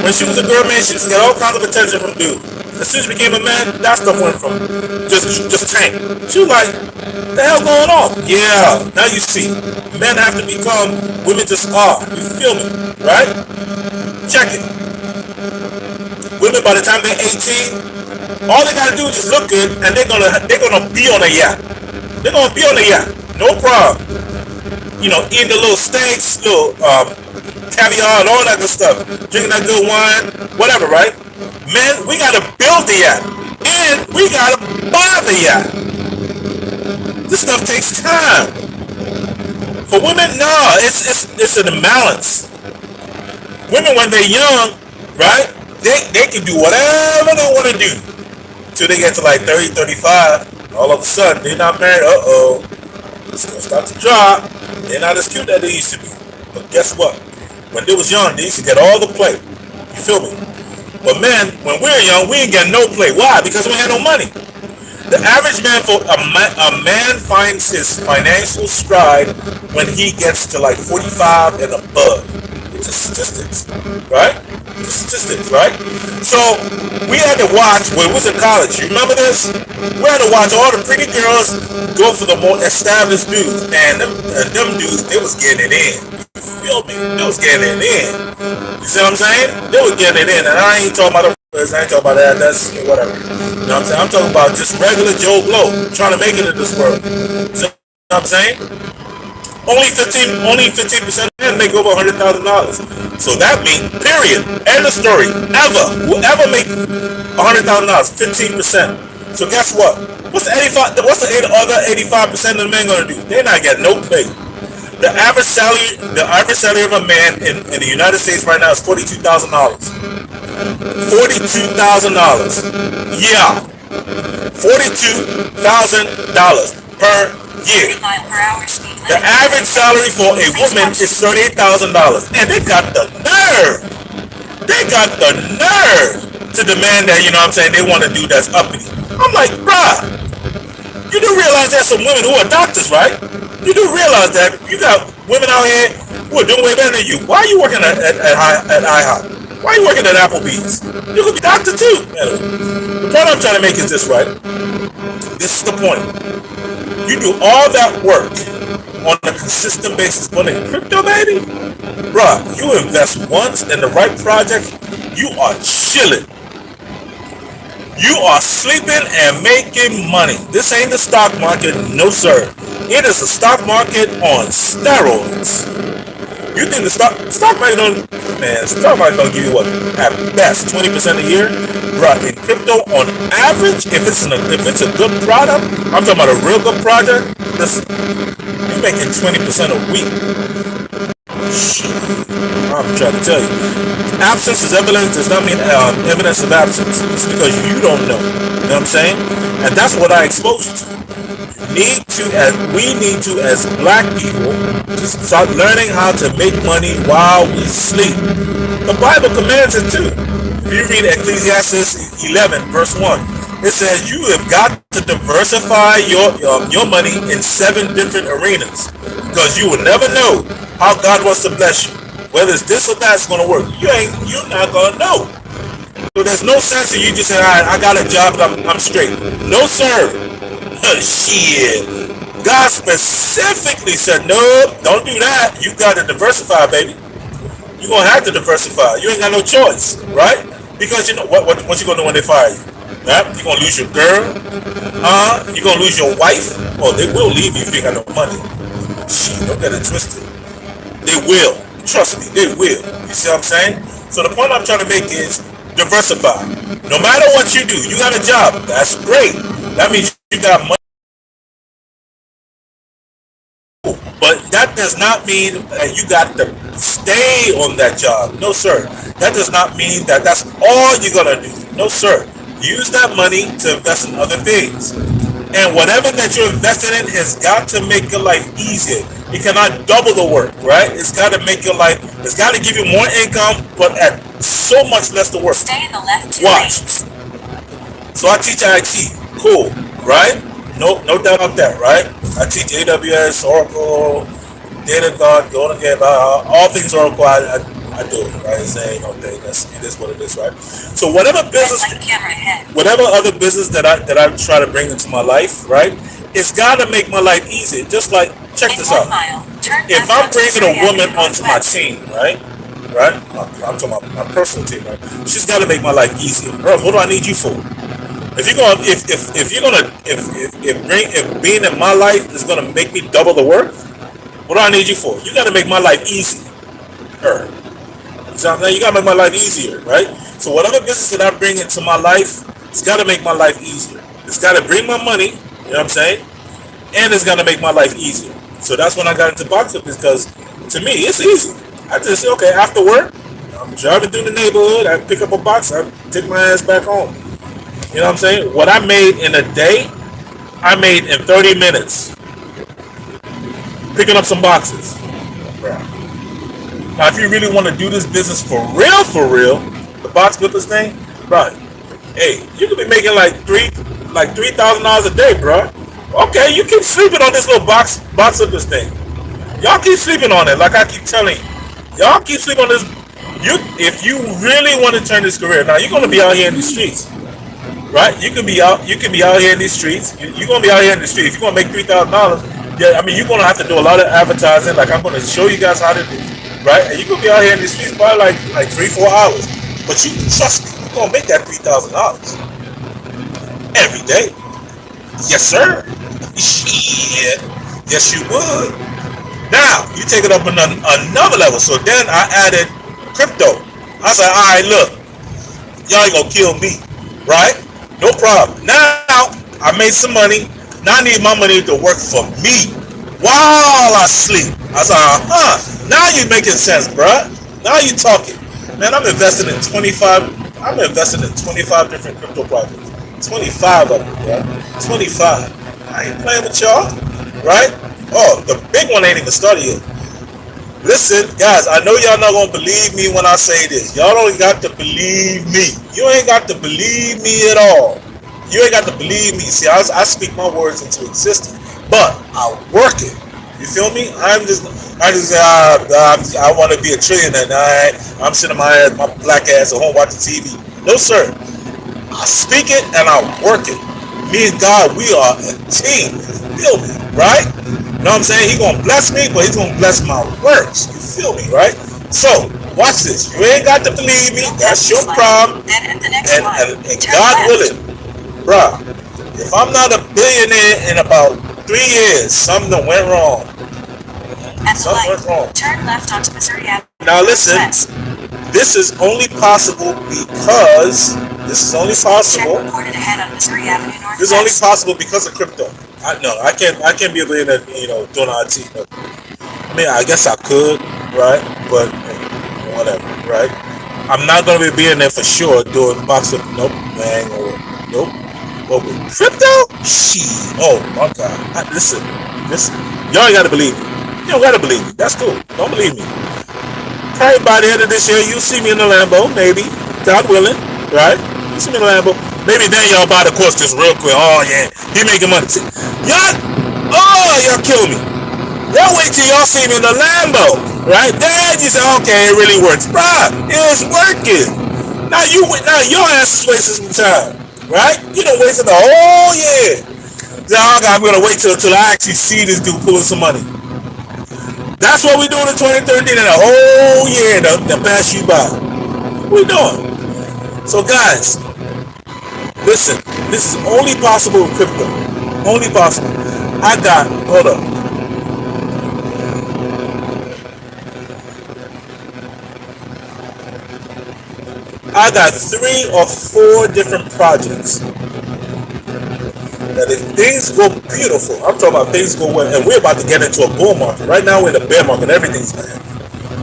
When she was a girl, man, she used to get all kinds of attention from dudes. As soon as she became a man, that stuff went from just tank. She was like, the hell going on? Yeah, now you see. Men have to become, women just are. You feel me? Right? Check it. women by the time they're 18, all they gotta do is just look good, and they're gonna be on a yacht. They're gonna be on a yacht, no problem. Eating the little steaks, little caviar, and all that good stuff, drinking that good wine, whatever, right? Men, we gotta build the yacht, and we gotta buy the yacht. This stuff takes time. For women, no, it's an imbalance. Women, when they're young, right, they can do whatever they want to do till they get to like 30, 35. All of a sudden, they're not married. Uh-oh. It's going to start to drop. They're not as cute as they used to be. But guess what? When they was young, they used to get all the play. You feel me? But men, when we were young, we ain't get no play. Why? Because we had no money. The average man, a man finds his financial stride when he gets to like 45 and above. It's just statistics, right? Just statistics, right? So we had to watch when we was in college. You remember this? We had to watch all the pretty girls go for the more established dudes, and them dudes, they was getting it in. You feel me? They was getting it in. You see what I'm saying? They was getting it in, and I ain't talking about I ain't talking about that. That's whatever. You know what I'm saying? I'm talking about just regular Joe Blow trying to make it in this world. You know what I'm saying? Only 15% of men make over $100,000. So that means, period, end of story. Whoever make $100,000, 15%. So guess what? What's the other 85% of the men gonna do? They're not getting no pay. The average salary of a man in the United States right now is $42,000. $42,000. Yeah, $42,000 per year. 30 mile per hour speed The limit. average salary for a woman is $38,000, and they got the nerve. They got the nerve to demand that. You know what I'm saying? They want to do that's uppity. I'm like, bruh, you do realize there's some women who are doctors, right? You do realize that you got women out here who are doing way better than you. Why are you working at IHOP? Why are you working at Applebee's? You could be doctor too. Anyway, the point I'm trying to make is this, right? This is the point. You do all that work on a consistent basis, but in crypto, baby, bruh, you invest once in the right project, you are chilling. You are sleeping and making money. This ain't the stock market, no sir. It is the stock market on steroids. You think the stock market stock market gonna give you what at best 20% a year, bruh? In crypto, on average, if it's a good product, I'm talking about a real good project. Listen, you're making 20% a week. I'm trying to tell you, absence is evidence does not mean evidence of absence. It's because you don't know. You know what I'm saying? And that's what I expose you to. We need to, as black people, just start learning how to make money while we sleep. The Bible commands it too. If you read Ecclesiastes 11, verse 1, it says you have got to diversify your money in 7 different arenas, because you will never know how God wants to bless you. Whether it's this or that's going to work, you're not going to know. So there's no sense in you just saying, all right, I got a job, I'm straight. No, sir. Shit. God specifically said, nope, don't do that. You got to diversify, baby. You're going to have to diversify. You ain't got no choice, right? Because you know what you going to do when they fire you? Right? You're going to lose your girl. You're going to lose your wife. Oh, they will leave you if you ain't got no money. Shit, don't get it twisted. They will. Trust me, they will. You see what I'm saying? So the point I'm trying to make is diversify. No matter what you do, you got a job. That's great. That means you got money. But that does not mean that you got to stay on that job. No, sir. That does not mean that that's all you're going to do. No, sir. Use that money to invest in other things. And whatever that you're investing in has got to make your life easier. It cannot double the work, right? It's got to make your life, it's got to give you more income, but at so much less the work. Stay in the left 2 Watch. lanes. So I teach IT. Cool, right? No doubt about that, right? I teach AWS, Oracle, Data God, Golden Gate, all things Oracle. I do it, right? It's ain't no thing. It is what it is, right? So whatever business, Light camera ahead. whatever other business that I try to bring into my life, right? It's got to make my life easy. Just like, check In this 1 out. mile, turn If left I'm onto bringing a Surrey woman Avenue onto my Northwest. team, right? right? I'm talking about my personal team, right? She's got to make my life easier. Bro, what do I need you for? If you're gonna, if you're gonna, if being in my life is gonna make me double the work, what do I need you for? You got to make my life easier. So you got to make my life easier, right? So whatever business that I bring into my life, it's got to make my life easier. It's got to bring my money. You know what I'm saying? And it's got to make my life easier. So that's when I got into boxing because to me it's easy. I just say, okay, after work, I'm driving through the neighborhood. I pick up a box. I take my ass back home. You know what I'm saying? What I made in a day, I made in 30 minutes picking up some boxes. Right. Now, if you really want to do this business for real, the box flippers thing, right? Hey, you could be making like $3,000 a day, bro. Okay, you keep sleeping on this little box flippers thing. Y'all keep sleeping on it, like I keep telling you. Y'all keep sleeping on this. If you really want to turn this career, now you're gonna be out here in the streets, right? You can be out here in these streets. You're gonna be out here in the street. If you're gonna make $3,000, yeah, I mean you're gonna have to do a lot of advertising. Like I'm gonna show you guys how to do, right? And you're gonna be out here in the streets probably like 3-4 hours. But you trust me, you're gonna make that $3,000 every day. Yes, sir. Shit. Yes, you would. Now you take it up another level. So then I added crypto. I said, all right, look, y'all ain't gonna kill me, right? No problem. Now I made some money. Now I need my money to work for me while I sleep. I said, now you making sense, bruh. Now you talking. Man, I'm investing in 25 different crypto projects. 25 of them, bro. 25. I ain't playing with y'all, right? Oh, the big one ain't even started yet. Listen, guys, I know y'all not gonna believe me when I say this. Y'all don't got to believe me. You ain't got to believe me at all. You ain't got to believe me. See, I speak my words into existence, but I work it. You feel me? I want to be a trillionaire. I'm sitting my black ass at home watching TV. No, sir. I speak it and I work it. Me and God, we are a team. You feel me, right? You know what I'm saying? He's gonna bless me, but he's gonna bless my works. You feel me, right? So, watch this. You ain't got to believe me. That's your problem. And God willing, bruh, if I'm not a billionaire in about 3 years, something went wrong. At the light, turn left onto Missouri Avenue. Now listen, this is only possible because Check reported ahead on Missouri Avenue Northwest. this is only possible because of crypto. I can't be a billionaire, doing IT. I mean, I guess I could, right? But hey, whatever, right? I'm not gonna be a billionaire for sure doing box of nope, man, nope. But with crypto, shit. Oh my God! Listen, y'all ain't gotta believe me. You don't gotta believe me. That's cool. Don't believe me. Probably by the end of this year, you'll see me in the Lambo, maybe. God willing, right? You see me in the Lambo. Maybe then y'all buy the course just real quick. Oh yeah, he making money. Y'all kill me. Y'all wait till y'all see me in the Lambo, right? Then you say, okay, it really works, bruh. It's working. Now your ass is wasting some time, right? You done wasted the whole year. Now I'm gonna wait till I actually see this dude pulling some money. That's what we're doing in 2013 and a whole year to pass you by. What we doing? So guys, listen, this is only possible with crypto. Only possible. Hold up. I got 3 or 4 different projects that if things go beautiful, I'm talking about things go well, and we're about to get into a bull market. Right now we're in a bear market, everything's bad.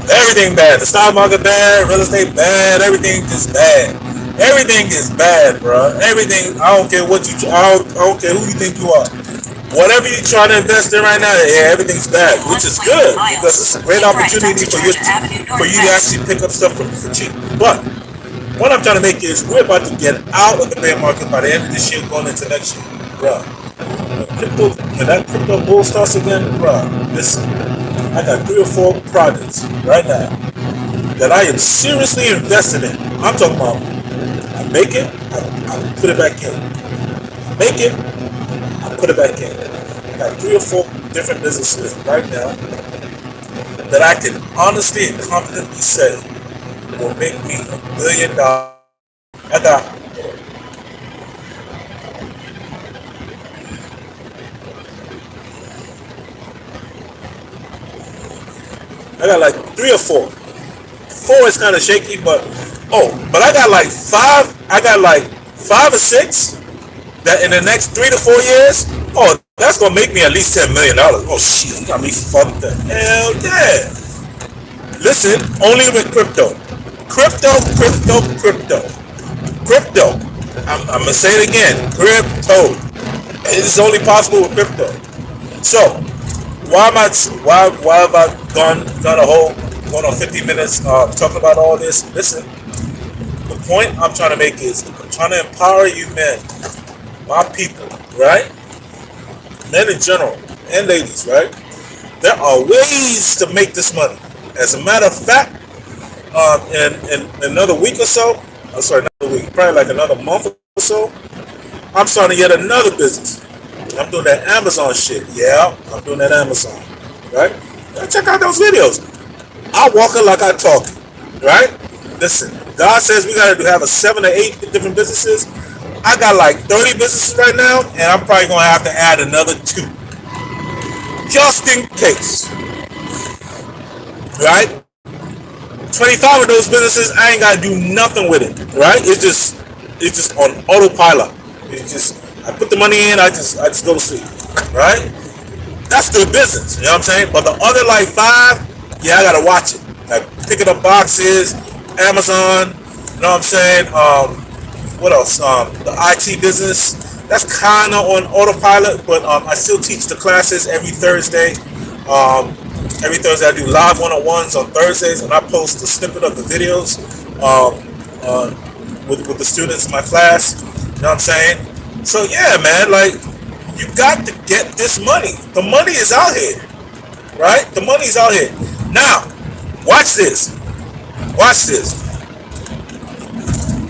Everything bad. The stock market bad, real estate bad, everything is bad. Everything is bad, bro. Everything, I don't care I don't care who you think you are. Whatever you're trying to invest in right now, yeah, everything's bad, which is good because it's a great opportunity for you to actually pick up stuff for cheap. But what I'm trying to make is we're about to get out of the bear market by the end of this year, going into next year, bro. When that crypto bull starts again, bro, listen, I got 3 or 4 projects right now that I am seriously invested in. I'm talking about I make it, I put it back in. Make it, I put it back in. I got 3 or 4 different businesses right now that I can honestly and confidently say will make me $1 billion. I got like three or four. Four is kind of shaky, but but I got like five. I got like 5 or 6 that in the next 3 to 4 years. That's gonna make me at least $10 million. Oh shit, you got me fucked up. Hell yeah. Listen, only with crypto. Crypto. I'm gonna say it again. Crypto. It is only possible with crypto. So why have I gone a whole going on 50 minutes talking about all this? Listen, the point I'm trying to make is I'm trying to empower you men, my people, right? Men in general and ladies, right? There are ways to make this money. As a matter of fact, in another week or so, I'm sorry, not a week, probably like another month or so, I'm starting yet another business. I'm doing that Amazon shit. Yeah, I'm doing that Amazon, right? Now check out those videos. I walk it like I talk it, right? Listen, God says we gotta have 7 or 8 different businesses. I got like 30 businesses right now, and I'm probably gonna have to add another 2, just in case, right? 25 of those businesses, I ain't gotta do nothing with it, right? It's just on autopilot. It's just I put the money in, I just go to sleep, right? That's good business, you know what I'm saying? But the other like 5, yeah, I gotta watch it. Like picking up boxes, Amazon, you know what I'm saying? What else? The IT business, that's kind of on autopilot, but I still teach the classes every Thursday. Every Thursday I do live one-on-ones on Thursdays, and I post a snippet of the videos with the students in my class. You know what I'm saying? So yeah, man, like you got to get this money. The money is out here, right? The money is out here. Now, watch this. Watch this.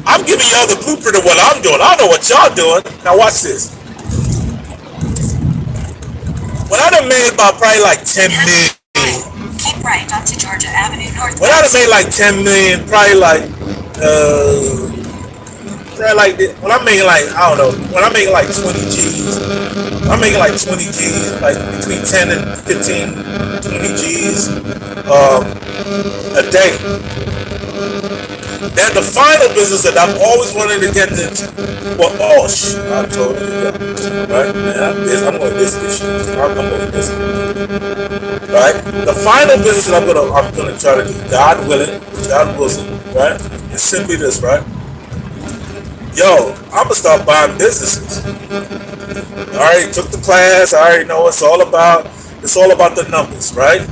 I'm giving y'all the blueprint of what I'm doing. I don't know what y'all doing. Now watch this. When I done made about probably like 10 million. Keep right onto Georgia Avenue Northwest. When I done made like 10 million, probably like when I'm making like, I don't know, when I'm making like 20 G's, I'm making like 20 G's, like between 10 and 15, 20 G's a day. Then the final business that I've always wanted to get into, I told you that, right? Man, I'm going to visit this shit. I'm going to visit it, right? The final business that I'm gonna try to do, God willing, right? It's simply this, right? Yo, I'm gonna start buying businesses. I already took the class. I already know it's all about the numbers, right?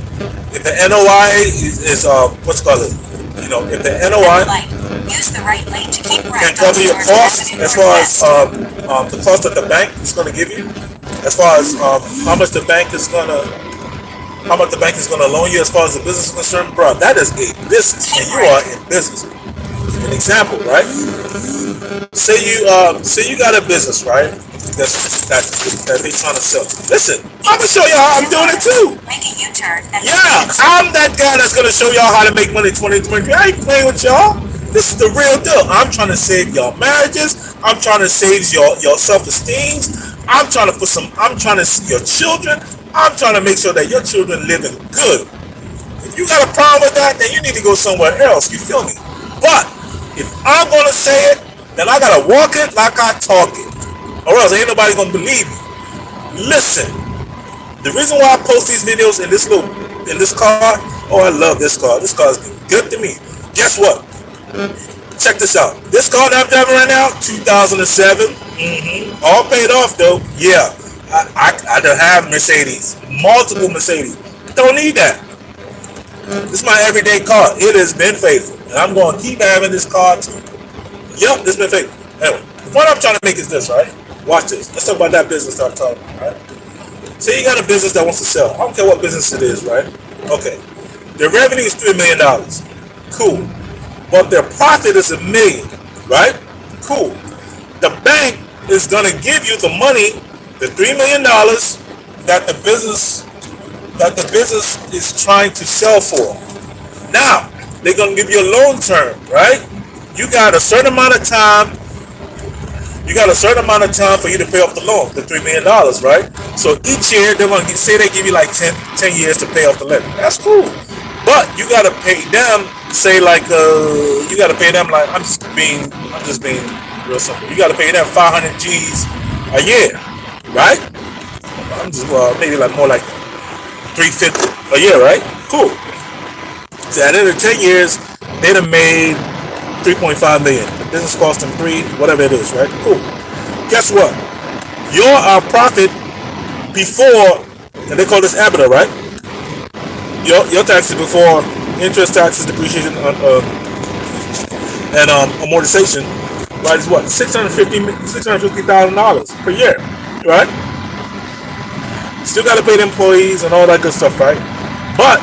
If the NOI is what's called it, you know, if the NOI use the right lane to keep right can cover your cost as far as the cost that the bank is gonna give you, as far as how much the bank is gonna loan you as far as the business is concerned, bro, that is a business, and you are in business. An example, right? Say you got a business, right? That they trying to sell. Listen, I'm gonna show y'all how I'm doing it too. Make a U-turn. Yeah, I'm that guy that's gonna show y'all how to make money 2023. I ain't playing with y'all. This is the real deal. I'm trying to save y'all marriages. I'm trying to save your self-esteem. I'm trying to see your children. I'm trying to make sure that your children living good. If you got a problem with that, then you need to go somewhere else. You feel me? But if I'm gonna say it, then I gotta walk it like I talk it, or else ain't nobody gonna believe me. Listen, the reason why I post these videos in this car, I love this car. This car has been good to me. Guess what? Check this out. This car that I'm driving right now, 2007. All paid off though. Yeah, I don't have Mercedes, multiple Mercedes. Don't need that. This is my everyday car. It has been faithful, and I'm going to keep having this car too. Yep, this has been faithful. Anyway, the point I'm trying to make is this, right? Watch this. Let's talk about that business that I'm talking about, right? Say you got a business that wants to sell. I don't care what business it is, right? Okay. Their revenue is $3 million. Cool. But their profit is $1 million, right? Cool. The bank is going to give you the money, the $3 million that the business that the business is trying to sell for. Now, they're gonna give you a loan term, right? You got a certain amount of time. You got a certain amount of time for you to pay off the loan, the $3 million, right? So each year they're gonna say they give you like 10 years to pay off the lender. That's cool, but you gotta pay them. Say like you gotta pay them like I'm just being real simple. You gotta pay them 500 G's a year, right? I'm just maybe like more like 350 a year, right? Cool. So at the end of 10 years, they'd have made 3.5 million. The business cost them three, whatever it is, right? Cool. Guess what? Your profit before, and they call this EBITDA, right? Your taxes before interest, taxes, depreciation, and amortization, right? Is what $650,000 per year, right? Still got to pay the employees and all that good stuff, right? But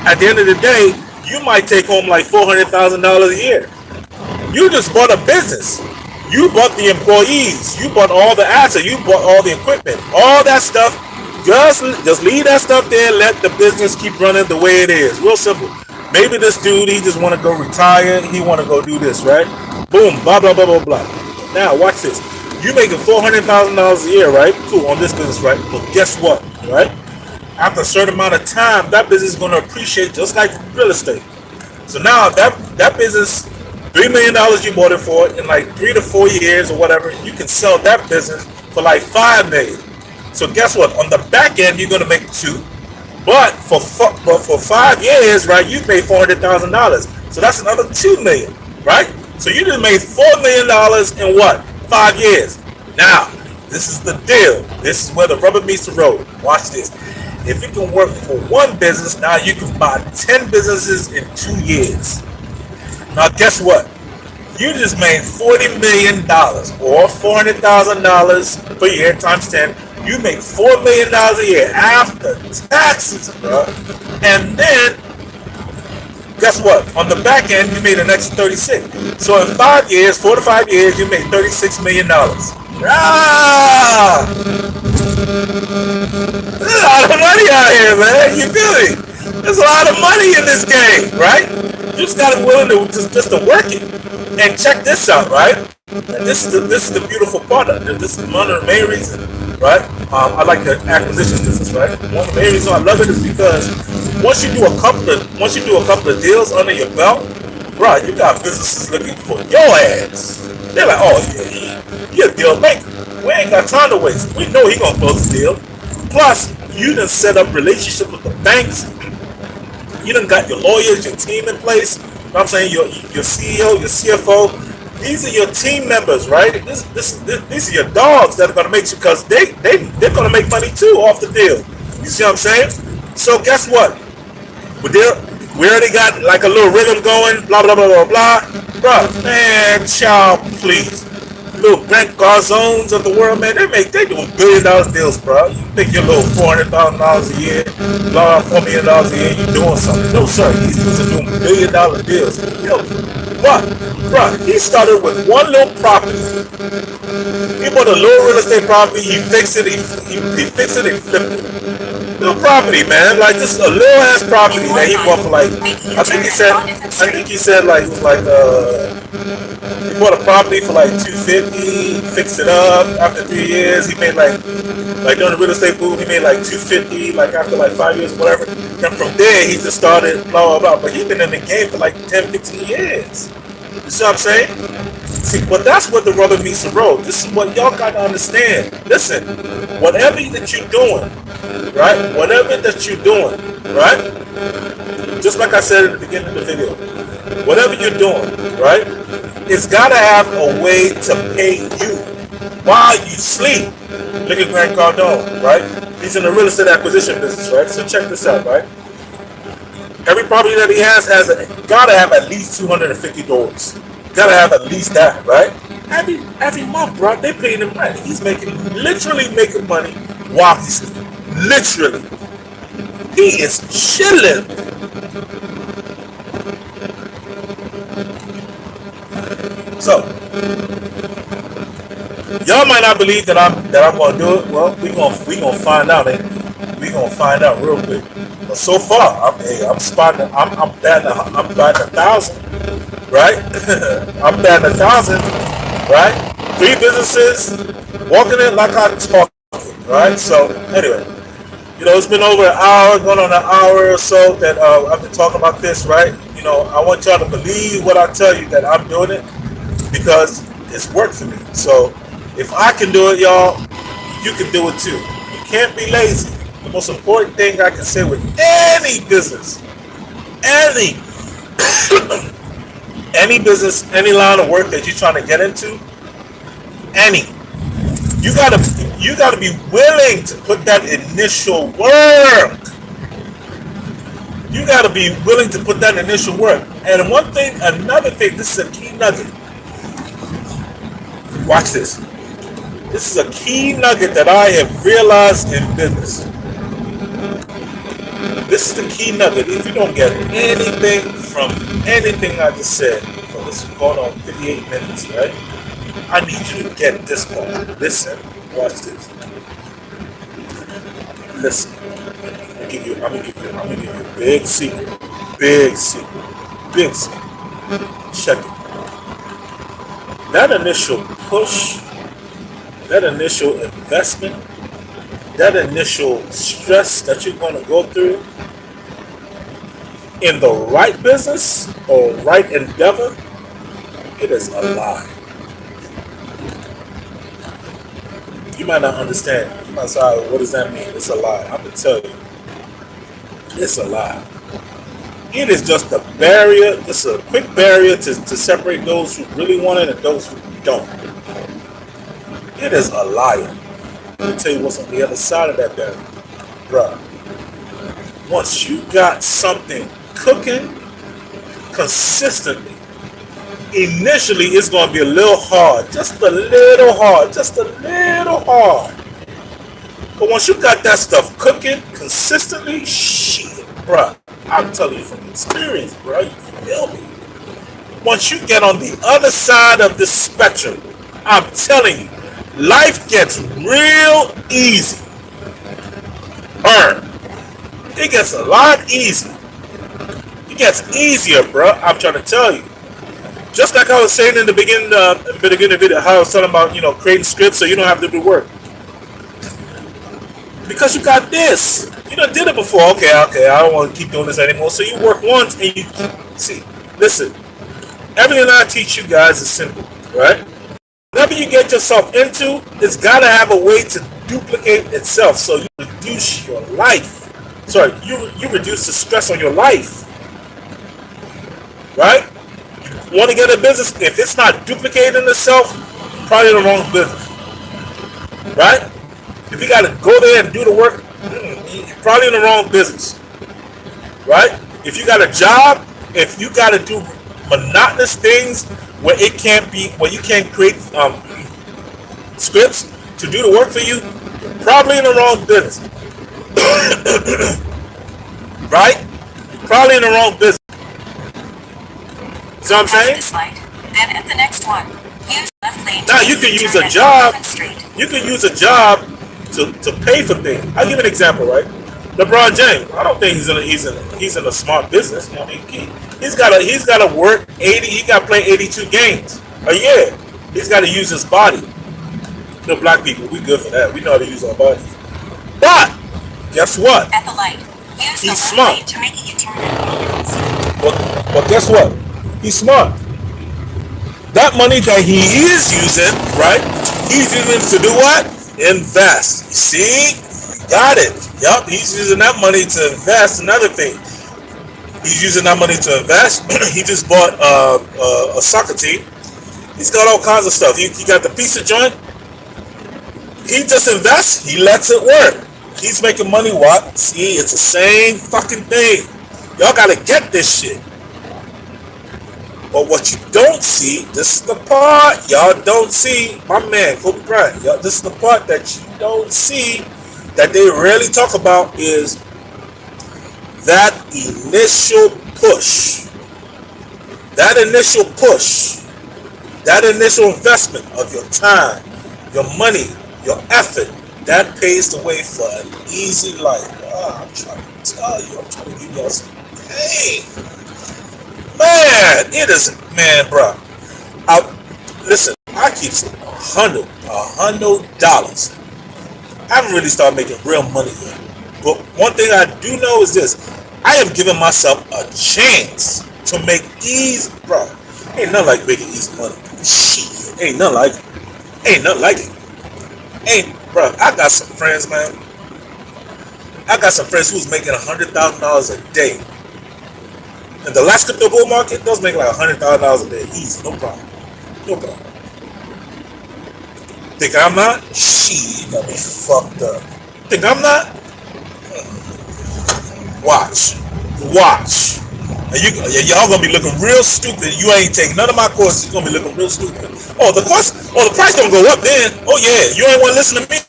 at the end of the day, you might take home like $400,000 a year. You just bought a business. You bought the employees. You bought all the assets. You bought all the equipment. All that stuff. Just leave that stuff there. Let the business keep running the way it is. Real simple. Maybe this dude, he just want to go retire. He want to go do this, right? Boom. Blah, blah, blah, blah, blah. Now, watch this. You making $400,000 a year, right? Cool, on this business, right? But guess what, right? After a certain amount of time, that business is going to appreciate just like real estate. So now that business, $3 million you bought it for in like 3 to 4 years or whatever, you can sell that business for like $5 million. So guess what? On the back end, you're going to make $2 million. But for 5 years, right, you've made $400,000. So that's another $2 million, right? So you just made $4 million in what? 5 years. Now, this is the deal. This is where the rubber meets the road. Watch this. If you can work for one business, now you can buy 10 businesses in 2 years. Now, guess what? You just made $40 million or $400,000 per year times 10. You make $4 million a year after taxes, bro. And then, guess what? On the back end, you made an extra 36. So in 5 years, 4 to 5 years, you made $36 million. Ah! There's a lot of money out here, man. You feel me? There's a lot of money in this game, right? You just gotta be willing to just to work it. And check this out, right? And this is the beautiful part of it. This is one of the main reasons, right? I like the acquisition business, right? One of the main reasons I love it is because once you do a couple of deals under your belt, bro, you got businesses looking for your ass. They're like, oh yeah, you're a deal maker. We ain't got time to waste. We know he gonna close the deal. Plus, you done set up relationships with the banks. You done got your lawyers, your team in place. You know what I'm saying? Your CEO, your CFO. These are your team members, right? These are your dogs that are gonna make you, because they're gonna make money too off the deal. You see what I'm saying? So guess what? We already got like a little rhythm going, blah blah blah blah blah. Bro, man, child, please. Little Brent Garzones of the world, man, they doing $1 billion deals, bro. You think your little $400,000 a year, blah, $4 million a year, you doing something? No, sir. These dudes are doing $1 billion deals. What? Bro, he started with one little property. He bought a little real estate property. He fixed it. He fixed it. He flipped it. Little property, man. Like this, a little ass property that he bought for like. I think he said like it was like he bought a property for like $250. Fixed it up. After 3 years, he made like during the real estate boom, he made like $250. Like after like 5 years, or whatever. Then from there, he just started blah blah blah. But he's been in the game for like 10, 15 years. You see what I'm saying? See, but that's what the rubber meets the road. This is what y'all got to understand. Listen, whatever that you're doing, right? Whatever that you're doing, right? Just like I said at the beginning of the video, whatever you're doing, right? It's got to have a way to pay you while you sleep. Look at Grant Cardone, right? He's in the real estate acquisition business, right? So check this out, right? Every property that he has gotta have at least 250 doors. Gotta have at least that, right? Every month, bro, they paying him money. He's literally making money while he's sleeping. Literally. He is chilling. So, y'all might not believe that I'm gonna do it. Well, we gonna find out, eh? We gonna find out real quick. But so far, I'm spotting. I'm batting 1,000, right? I'm batting 1,000, right? 3 businesses, walking it like I'm talking, right? So anyway, it's been over an hour, going on an hour or so that I've been talking about this, right? I want y'all to believe what I tell you, that I'm doing it because it's worked for me. So if I can do it, y'all, you can do it too. You can't be lazy. The most important thing I can say with any business, any any business, any line of work that you're trying to get into, any, you gotta be willing to put that initial work. You gotta be willing to put that initial work. And another thing, this is a key nugget. Watch this. This is a key nugget that I have realized in business. This is the key nugget. If you don't get anything from anything I just said, for this going on 58 minutes, right? I need you to get this part. Listen, watch this. Listen. I'm gonna give you a big secret. Big secret. Big secret. Check it. That initial push, that initial investment, that initial stress that you're going to go through in the right business or right endeavor, it is a lie. You might not understand. You might say, what does that mean? It's a lie. I'm going to tell you. It's a lie. It is just a barrier. It's a quick barrier to separate those who really want it and those who don't. It is a liar. Let me tell you what's on the other side of that barrier. Bruh. Once you got something cooking consistently, initially it's going to be a little hard. Just a little hard. Just a little hard. But once you got that stuff cooking consistently, shit, bruh. I'm telling you from experience, bro. You feel me? Once you get on the other side of the spectrum, I'm telling you, life gets real easy. It gets a lot easier. It gets easier, bro. I'm trying to tell you. Just like I was saying in the beginning of the video, how I was talking about, creating scripts so you don't have to do work. Because you got this. You done did it before. Okay, I don't want to keep doing this anymore. So you work once and you see. Listen, everything I teach you guys is simple, right? Whatever you get yourself into, it's got to have a way to duplicate itself. So you reduce your life. Sorry, you reduce the stress on your life, right? You want to get a business, if it's not duplicating itself, probably the wrong business, right? If you got to go there and do the work, you're probably in the wrong business, right? If you got a job, if you got to do monotonous things where you can't create scripts to do the work for you, you're probably in the wrong business, right? You're probably in the wrong business. See what I'm saying? This light, then at the next one. Use left lane. Now you can use a job. You can use a job to pay for things. I'll give you an example, right? LeBron James. I don't think he's in a smart business. I mean, he's got to work 80. He got to play 82 games a year. He's got to use his body. Black people, we good for that. We know how to use our bodies. But guess what? At the light, use the left smart. lane to make a U-turn. But guess what? He's smart. That money that he is using, right? He's using to do what? Invest. You see? You got it. Yup. He's using that money to invest. Another thing. He's using that money to invest. He just bought a soccer team. He's got all kinds of stuff. He got the pizza joint. He just invests. He lets it work. He's making money. What? See? It's the same fucking thing. Y'all gotta get this shit. But what you don't see, this is the part y'all don't see, my man, Kobe Bryant. This is the part that you don't see, that they rarely talk about, is that initial push. That initial push. That initial investment of your time, your money, your effort, that pays the way for an easy life. I'm trying. tell you. I'm trying to give y'all some pain. Man, it is, man, bro. Listen, I keep saying $100. I haven't really started making real money yet. But one thing I do know is this. I am giving myself a chance to make easy, bro. Ain't nothing like making easy money. Shit, ain't nothing like it. Ain't nothing like it. Bro, I got some friends, man. I got some friends who's making $100,000 a day. In the last crypto bull market, those make like $100,000 a day. Easy, no problem. No problem. Think I'm not? Shit, you got me fucked up. Think I'm not? Watch. And y'all gonna be looking real stupid. You ain't taking none of my courses. You're gonna be looking real stupid. The price don't go up then. Oh yeah, you ain't want to listen to me.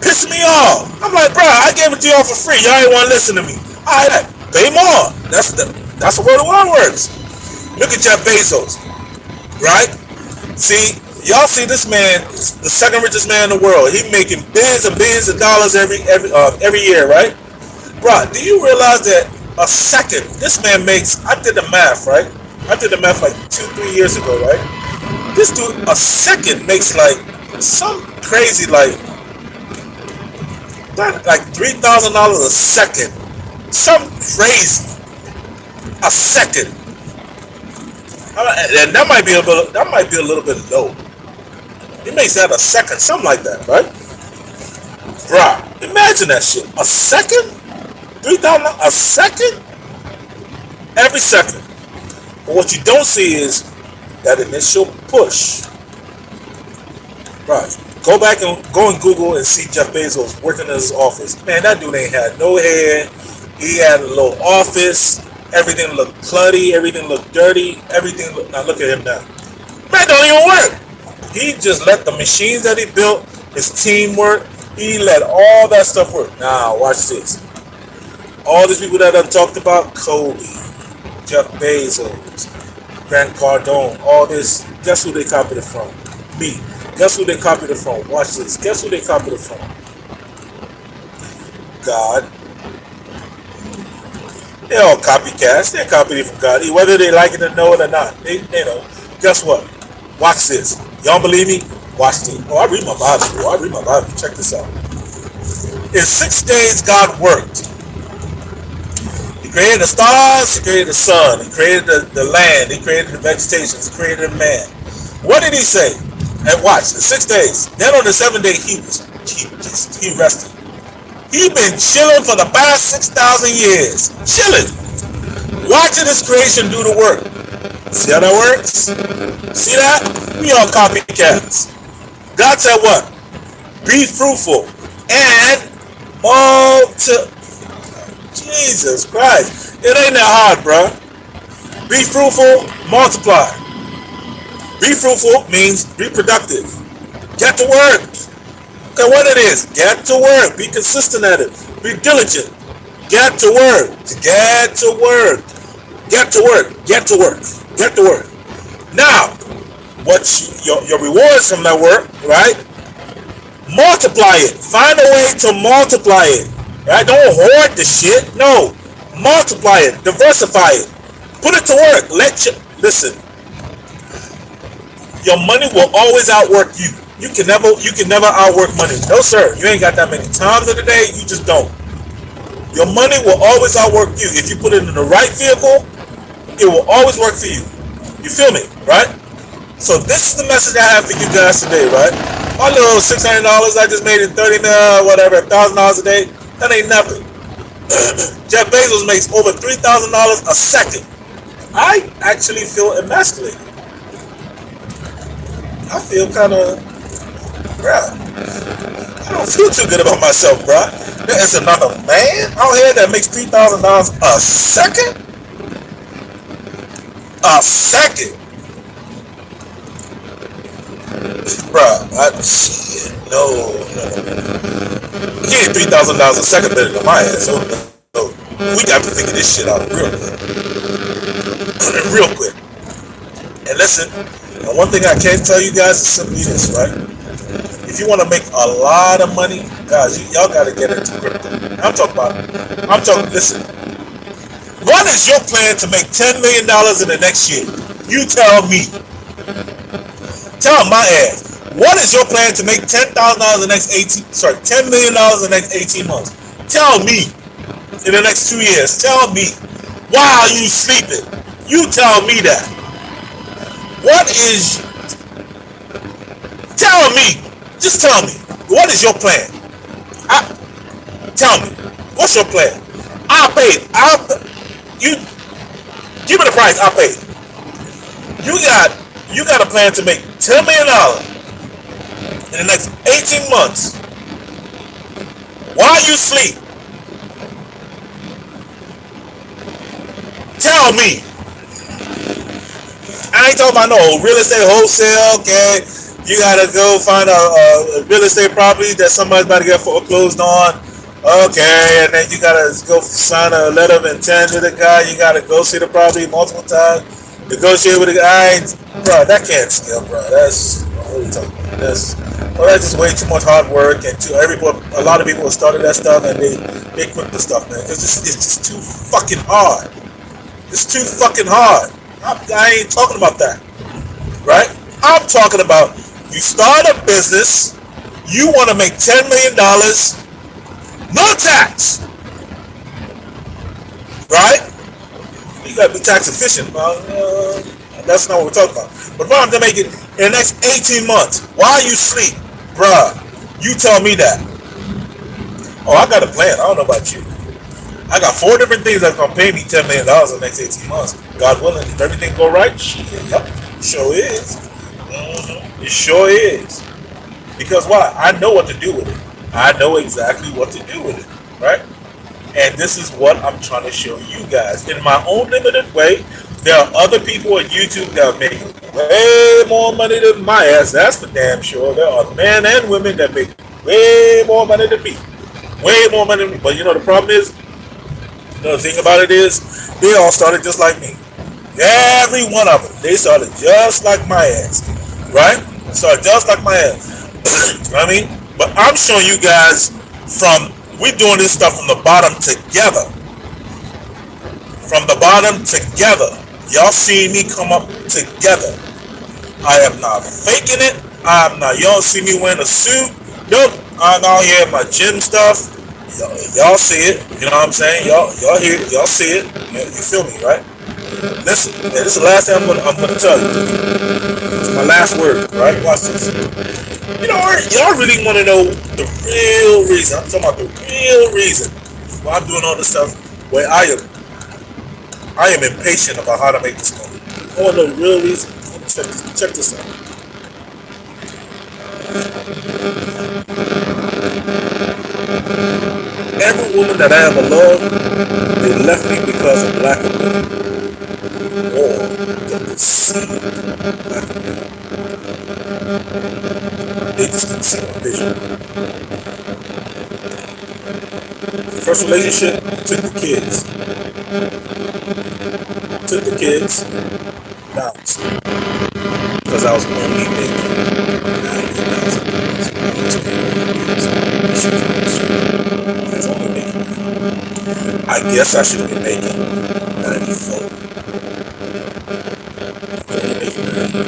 Pissing me off. I'm like, bro, I gave it to y'all for free. Y'all ain't want to listen to me. All right, pay more. That's the way the world works. Look at Jeff Bezos, right? See, y'all see this man, the second richest man in the world. He making billions and billions of dollars every year, right? Bro, do you realize that a second, this man makes, I did the math, right? I did the math like 2-3 years ago, right? This dude, a second makes like some crazy, like $3,000 a second. Some crazy. A second. And that might be a little bit low. He makes that a second, something like that, right? Bruh, imagine that shit. A second? $3,000 a second? Every second. But what you don't see is that initial push. Right. Go in Google and see Jeff Bezos working in his office. Man, that dude ain't had no hair. He had a little office. Everything looked clutty. Everything looked dirty. Now look at him now. Man, don't even work. He just let the machines that he built, his team work. He let all that stuff work. Now, watch this. All these people that I've talked about, Kobe, Jeff Bezos, Grant Cardone, all this, guess who they copied it from? Me. Guess who they copied it from? Watch this. Guess who they copied it from? God. They're all copycats. They're copied it from God. Whether they like it or know it or not. They know. Guess what? Watch this. Y'all believe me? Watch this. I read my Bible. Check this out. In 6 days, God worked. He created the stars. He created the sun. He created the land. He created the vegetation. He created man. What did he say? And watch, in 6 days. Then on the 7th day, he rested. He been chilling for the past 6,000 years. Chilling. Watching his creation do the work. See how that works? See that? We all copycats. God said what? Be fruitful and Jesus Christ. It ain't that hard, bruh. Be fruitful, multiply. Be fruitful means be productive. Get to work. Okay, what it is? Get to work. Be consistent at it. Be diligent. Get to work. Get to work. Get to work. Get to work. Get to work. Now, what your rewards from that work, right? Multiply it. Find a way to multiply it. Right? Don't hoard the shit. No. Multiply it. Diversify it. Put it to work. Listen. Your money will always outwork you. You can never outwork money. No sir, you ain't got that many times of the day. You just don't. Your money will always outwork you. If you put it in the right vehicle, it will always work for you. You feel me, right? So this is the message I have for you guys today, right? My little $600 I just made in $1,000 a day. That ain't nothing. Jeff Bezos makes over $3,000 a second. I actually feel emasculated. I feel kind of, bruh, I don't feel too good about myself, bruh. There is another man out here that makes $3,000 a second? A second? Bruh, no. He ain't $3,000 a second better than my ass, so no. We got to figure this shit out real quick. And listen, and one thing I can tell you guys is simply this, right? If you want to make a lot of money, guys, y'all got to get into crypto. Listen. What is your plan to make $10 million in the next year? You tell me. Tell my ass. What is your plan to make $10,000 in the next $10 million in the next 18 months? Tell me. In the next 2 years. Tell me. Why are you sleeping? You tell me that. What is... Tell me. Just tell me. What is your plan? Tell me. What's your plan? I'll pay it. You give me the price. I'll pay it. You got a plan to make $10 million in the next 18 months. While you sleep. Tell me. I ain't talking about no real estate wholesale. Okay, you gotta go find a real estate property that somebody's about to get foreclosed on. Okay, and then you gotta go sign a letter of intent to the guy. You gotta go see the property multiple times, negotiate with the guy. Bro, that can't scale, bro. That's what are you talking about? That's just way too much hard work, and a lot of people have started that stuff and they quit the stuff, man, because it's just too fucking hard. It's too fucking hard. I ain't talking about that, right? I'm talking about you start a business, you want to make $10 million, no tax, right? You got to be tax efficient. That's not what we're talking about. But if I'm to make it in the next 18 months, while you sleep, bruh, you tell me that. Oh, I got a plan. I don't know about you. I got 4 different things that's gonna pay me $10 million in the next 18 months. God willing, if everything go right, yep, sure is. It sure is. Because why? I know what to do with it. I know exactly what to do with it, right? And this is what I'm trying to show you guys. In my own limited way, there are other people on YouTube that are making way more money than my ass. That's for damn sure. There are men and women that make way more money than me. Way more money than me. But you know the problem is, the thing about it is, they all started just like me. Every one of them. They started just like my ass. Right? Started just like my ass. I mean, but I'm showing you guys we're doing this stuff from the bottom together. From the bottom together. Y'all see me come up together. I am not faking it. You don't see me wearing a suit. Nope. I'm out here in my gym stuff. Y'all see it, you know what I'm saying? Y'all hear it, y'all see it. You feel me, right? Listen, this is the last thing I'm gonna tell you. It's my last word, right? Watch this. You know what? Y'all really want to know the real reason. I'm talking about the real reason why I'm doing all this stuff. Where I am impatient about how to make this money. I want to know the real reason. Check this out. Every woman that I ever loved, they left me because of lack of money, or the perceived lack of money. They just didn't see my vision. The first relationship took the kids. Now, because I was only making $90,000. I guess I should have been making 94.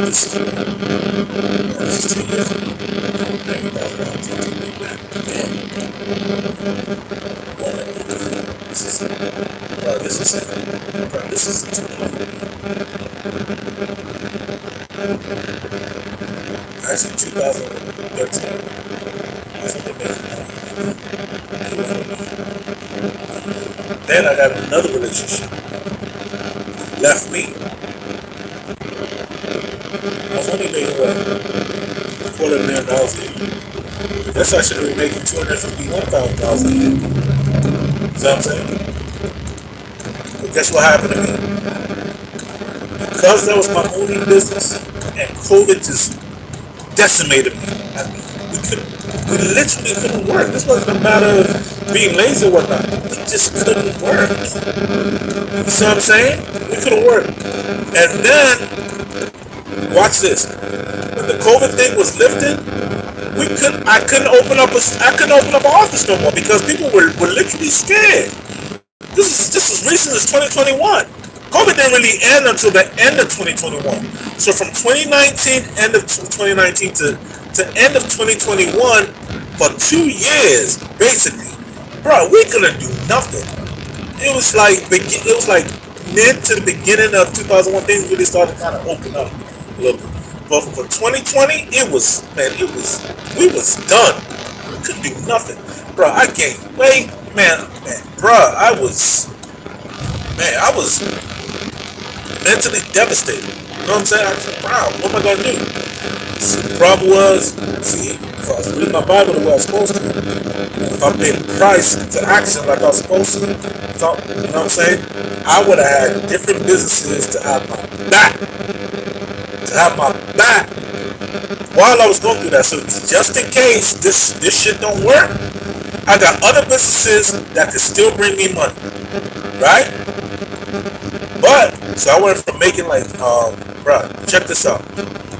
This is 10 years ago. $90,000 to make back. This is too long. Actually, 2013. Then I got another relationship. Left me. I was only making what? $250,000 a year. Guess I should have been making $251,000 a year. You know what I'm saying? But guess what happened to me? Because that was my only business, and COVID just decimated me. We literally couldn't work. This wasn't a matter of being lazy or whatnot. We just couldn't work. You see what I'm saying? We couldn't work. And then, watch this. When the COVID thing was lifted, I couldn't open up an office no more because people were literally scared. This was recent as 2021. COVID didn't really end until the end of 2021. So from 2019, end of 2019 to end of 2021, for 2 years, basically, bro, we couldn't do nothing. It was like mid to the beginning of 2001, things really started kind of open up a little bit. But for 2020, we was done. We couldn't do nothing, bro. I gained weight, bro. I was mentally devastated. You know what I'm saying? I was proud. What am I gonna do? See, the problem was, if I was reading my Bible the way I was supposed to, if I paid the price to action like I was supposed to, you know what I'm saying? I would have had different businesses to have my back. While I was going through that. So just in case this shit don't work, I got other businesses that could still bring me money. Right? But so I went from making bro, check this out.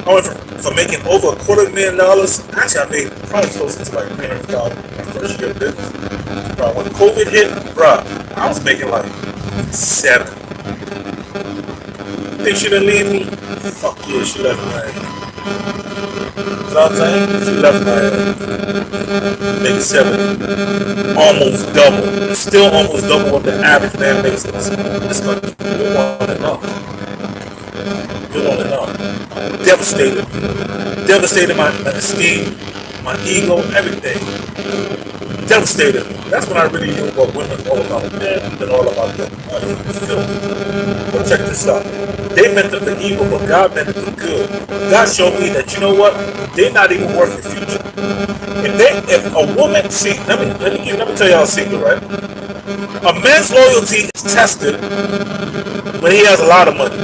I went from making over $250,000. Actually, I made probably close to like $300,000 my first year of business. Bro, when COVID hit, bro, I was making like $7. Think she didn't leave me? Fuck yeah, she left my ass. You know what I'm saying? She left my ass. Making 70. Almost double. Still almost double what the average man makes in this country. You want to know. Devastated. Devastated my esteem, my ego, everything. Devastated. That's when I really knew what women are all about. Men and all about them. But check this out. They meant it for evil, but God meant it for good. God showed me that, you know what? They're not even worth the future. If a woman, see, let me tell y'all a secret, right? A man's loyalty is tested when he has a lot of money.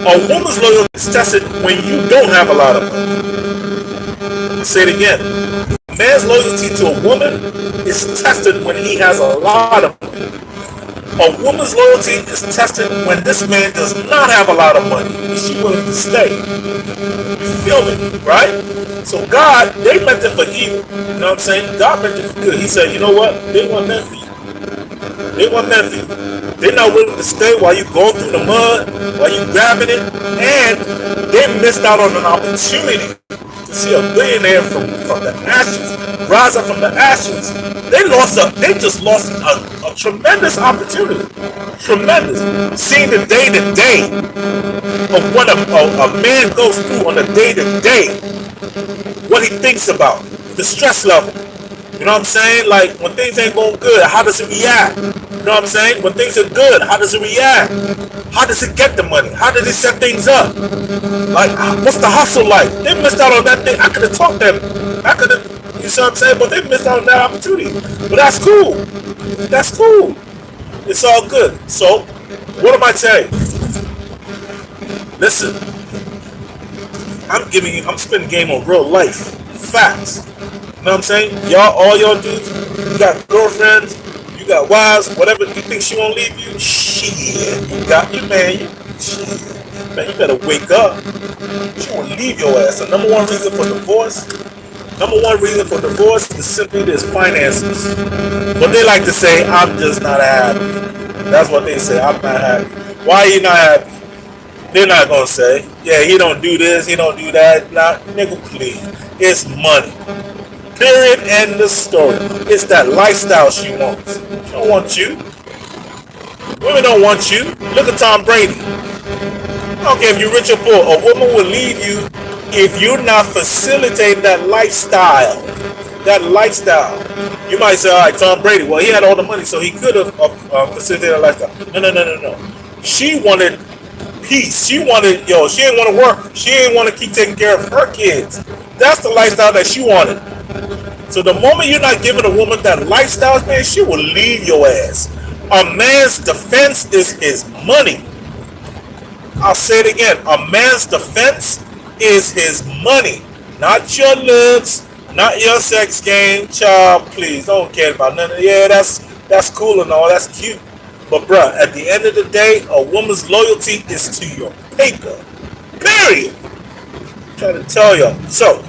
A woman's loyalty is tested when you don't have a lot of money. I'll say it again. A man's loyalty to a woman is tested when he has a lot of money. A woman's loyalty is tested when this man does not have a lot of money. Is she willing to stay? You feel me, right? So God, they meant it for evil. You know what I'm saying? God meant it for good. He said, you know what? They weren't meant for you. They weren't meant for you. They're not willing to stay while you going through the mud, while you grabbing it, and they missed out on an opportunity to see a billionaire from the ashes rise up from the ashes. They just lost a tremendous opportunity. Tremendous. Seeing the day-to-day of what a man goes through on a day-to-day, what he thinks about, the stress level. You know what I'm saying? Like, when things ain't going good, how does it react? You know what I'm saying? When things are good, how does it react? How does it get the money? How does it set things up? Like, what's the hustle like? They missed out on that thing. I could have taught them. You see what I'm saying? But they missed out on that opportunity. But that's cool. That's cool. It's all good. So, what am I saying? Listen, I'm spinning game on real life. Facts. You know what I'm saying? All y'all dudes, you got girlfriends, you got wives, whatever, you think she won't leave you? Shit, you got you, man. Man, you better wake up. She won't leave your ass. The number one reason for divorce is simply this: finances. But they like to say, I'm just not happy. That's what they say, I'm not happy. Why are you not happy? They're not gonna say, yeah, he don't do this, he don't do that. Nah, nigga, please. It's money. Period. End the story. It's that lifestyle she wants. She don't want you. Women don't want you. Look at Tom Brady. I don't care if you're rich or poor. A woman will leave you if you're not facilitating that lifestyle. That lifestyle. You might say, all right, Tom Brady, well, he had all the money, so he could have facilitated a lifestyle. No. She wanted peace. She wanted, she didn't want to work. She didn't want to keep taking care of her kids. That's the lifestyle that she wanted. So the moment you're not giving a woman that lifestyle, man, she will leave your ass. A man's defense is his money. I'll say it again. A man's defense is his money. Not your looks, not your sex game. Child, please, don't care about none of that. Yeah, that's cool and all. That's cute. But bruh, at the end of the day, a woman's loyalty is to your paper. Period. I'm trying to tell y'all. So,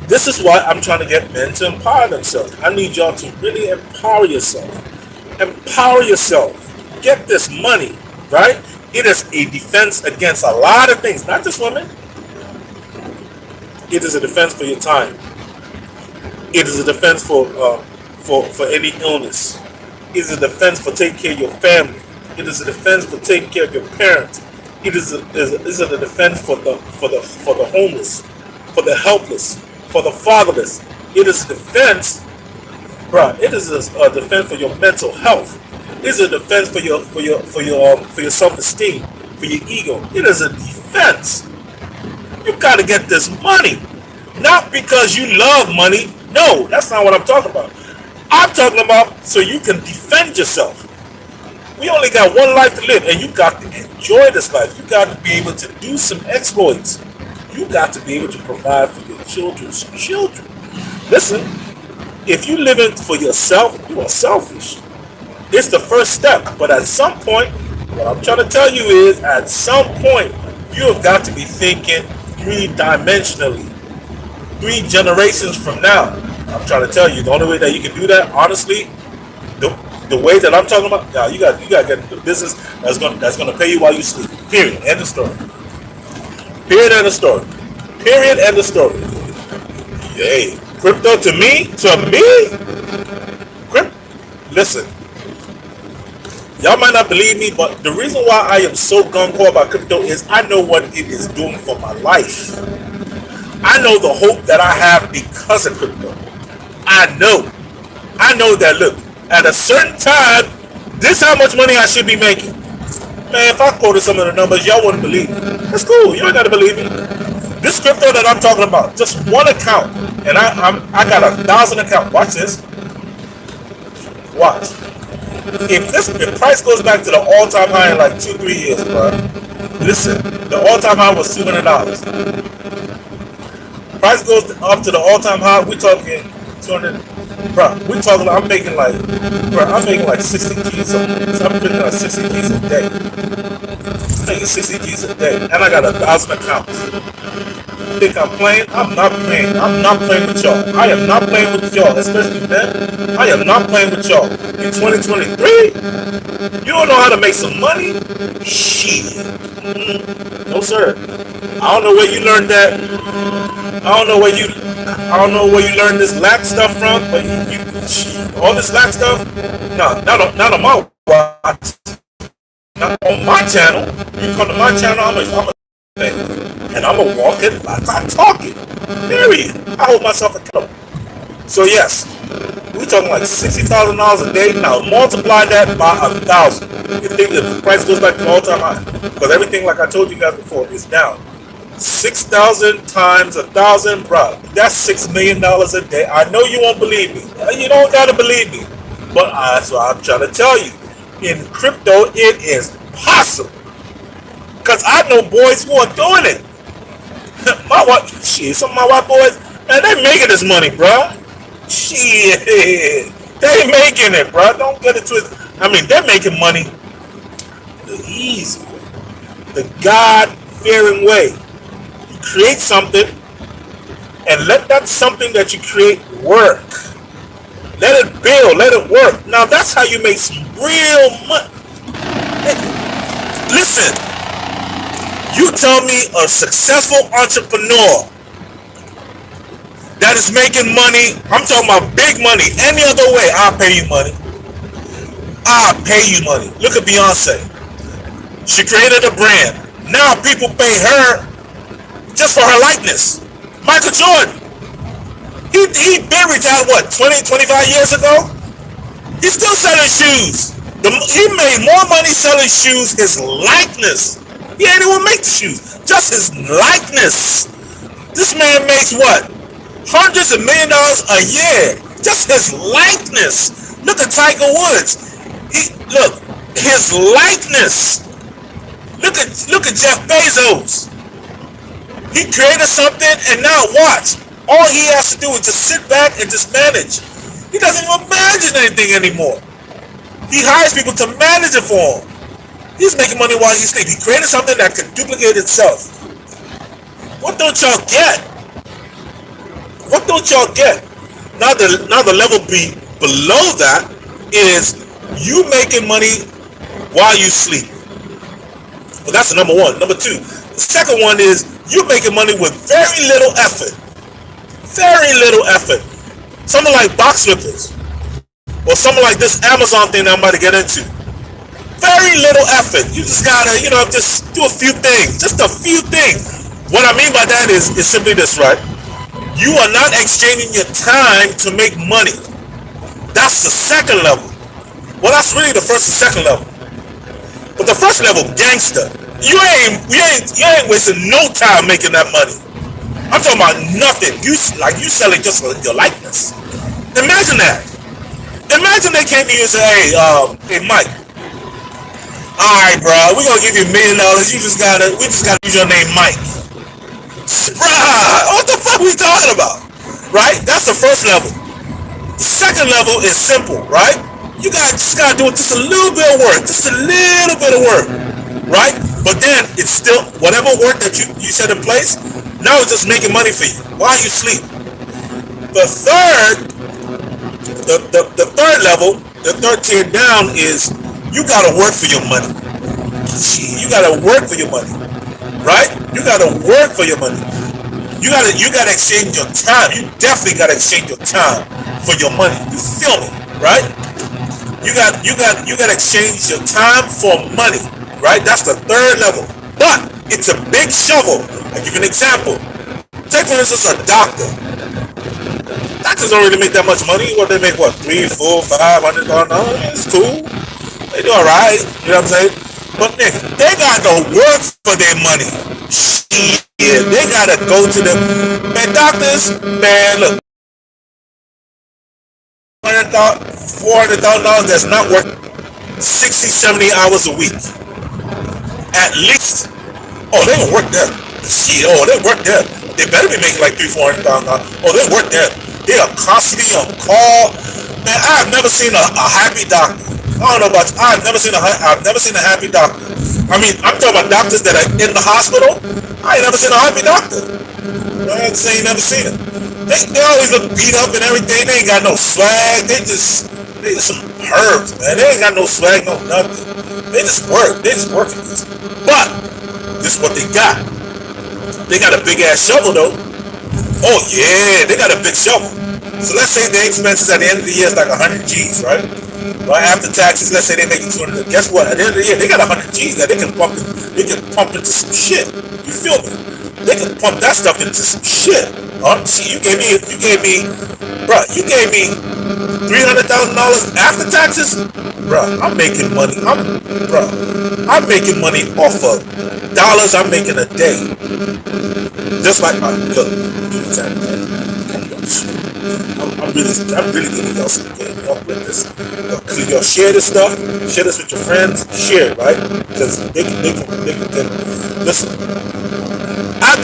This is why I'm trying to get men to empower themselves. I need y'all to really empower yourself. Empower yourself. Get this money, right? It is a defense against a lot of things, not just women. It is a defense for your time. It is a defense for any illness. It is a defense for taking care of your family. It is a defense for taking care of your parents. It is a defense for the homeless, for the helpless, for the fatherless. It is a defense, bruh. It is a defense for your mental health. It is a defense for your self-esteem, for your ego. It is a defense. You gotta get this money, not because you love money. No, that's not what I'm talking about. I'm talking about so you can defend yourself. We only got one life to live, and you got to enjoy this life. You got to be able to do some exploits. You got to be able to provide for your children's children. Listen, if you live it for yourself, you are selfish. It's the first step, but at some point, what I'm trying to tell you is, at some point, you have got to be thinking three-dimensionally, 3 generations from now. I'm trying to tell you, the only way that you can do that, honestly, the way that I'm talking about, now you got to get into the business that's gonna pay you while you sleep. Period. End of story. Period. End of story. Period. End of story. Hey, crypto to me, listen. Y'all might not believe me, but the reason why I am so gung-ho about crypto is I know what it is doing for my life. I know the hope that I have because of crypto. I know that, look, at a certain time, this how much money I should be making. Man, if I quoted some of the numbers, y'all wouldn't believe me. That's cool. You ain't got to believe me. This crypto that I'm talking about, just one account, and I got 1,000 accounts. Watch this. Watch. If price goes back to the all-time high in like 2-3 years, bro. Listen, the all-time high was $200. Price goes up to the all-time high. We're talking 200. Bro, we're talking. I'm making like 60 G's. I'm making like 60 G's a day. I'm making 60 G's a day, and I got 1,000 accounts. Think I'm playing? I'm not playing. I'm not playing with y'all. I am not playing with y'all, especially men. I am not playing with y'all. In 2023, you don't know how to make some money? Shit. No sir. I don't know where you learned that. I don't know where you learned this lack stuff from, but all this lack stuff, no, not on my watch. Not on my channel. You come to my channel, I'm a and I'm gonna walk it like I'm talking. Period. I hold myself accountable. So yes, we're talking like $60,000 a day. Now multiply that by 1,000. If the price goes back to the all-time high, because everything, like I told you guys before, is down. 6,000 times 1,000, bro. That's $6 million a day. I know you won't believe me. You don't gotta believe me, but that's what I'm trying to tell you. In crypto, it is possible. Cause I know boys who are doing it. My wife, some of my white boys, man, they making this money, bro. Shit, they making it, bro. Don't get it twisted. I mean, they're making money the easy way, the God-fearing way. You create something, and let that something that you create work. Let it build, let it work. Now that's how you make some real money. Listen. You tell me a successful entrepreneur that is making money, I'm talking about big money, any other way, I'll pay you money. I'll pay you money. Look at Beyonce. She created a brand. Now people pay her just for her likeness. Michael Jordan. He been retired, what, 20, 25 years ago? He's still selling shoes. He made more money selling shoes, his likeness. He ain't even make the shoes. Just his likeness. This man makes what? Hundreds of $1 million a year. Just his likeness. Look at Tiger Woods. Look, his likeness. Look at Jeff Bezos. He created something, and now watch. All he has to do is just sit back and just manage. He doesn't even manage anything anymore. He hires people to manage it for him. He's making money while he's asleep. He created something that can duplicate itself. What don't y'all get? What don't y'all get? Now the level below that is you making money while you sleep. Well, that's the number one. Number two, the second one is you making money with very little effort. Very little effort. Something like box flippers, or something like this Amazon thing that I'm about to get into. Very little effort. You just gotta, just do a few things. Just a few things. What I mean by that is simply this, right? You are not exchanging your time to make money. That's the second level. Well, that's really the first and second level. But the first level, gangster. You ain't wasting no time making that money. I'm talking about nothing. You selling just for your likeness. Imagine that. Imagine they came to you and said, hey Mike, alright bro, we're gonna give you $1 million. We just gotta use your name Mike. Bruh, what the fuck we talking about? Right? That's the first level. The second level is simple, right? You just gotta do just a little bit of work. Just a little bit of work. Right? But then it's still whatever work that you set in place, now it's just making money for you while you sleep. The third level, the third tier down is you gotta work for your money. You gotta work for your money. Right? You gotta work for your money. You gotta exchange your time. You definitely gotta exchange your time for your money. You feel me? Right? You gotta exchange your time for money. Right? That's the third level. But it's a big shovel. I'll give you an example. Take for instance a doctor. Doctors don't really make that much money. What they make, what, $300, $400, $500? It's cool. They do alright. You know what I'm saying? But nigga, they gotta work for their money. Shit, they gotta go to the doctors. Man, look, $400,000 that's not working 60, 70 hours a week, at least. Oh, they don't work there. Shit, they work there. They better be making like $300,000, $400,000. Oh, they work there. They are constantly on call. Man, I've never seen a happy doctor. I don't know about you. I've never seen a happy doctor. I mean, I'm talking about doctors that are in the hospital. I ain't never seen a happy doctor. I ain't saying never seen it. They always look beat up and everything. They ain't got no swag. They just some herbs, man. They ain't got no swag, no nothing. They just work. They just working this. But this is what they got. They got a big ass shovel though. Oh yeah, they got a big shovel. So let's say the expenses at the end of the year is like 100 G's, right? Well, after taxes, let's say they make 200. Guess what? At the end of the year, they got 100 G's that they can pump into some shit. You feel me? They can pump that stuff into some shit. See, you gave me $300,000 after taxes, bro. I'm making money. I'm making money off of dollars I'm making a day. Just like look, I'm really giving y'all some game. Y'all with this. Y'all share this stuff. Share this with your friends. Share it, right? Because they can listen. I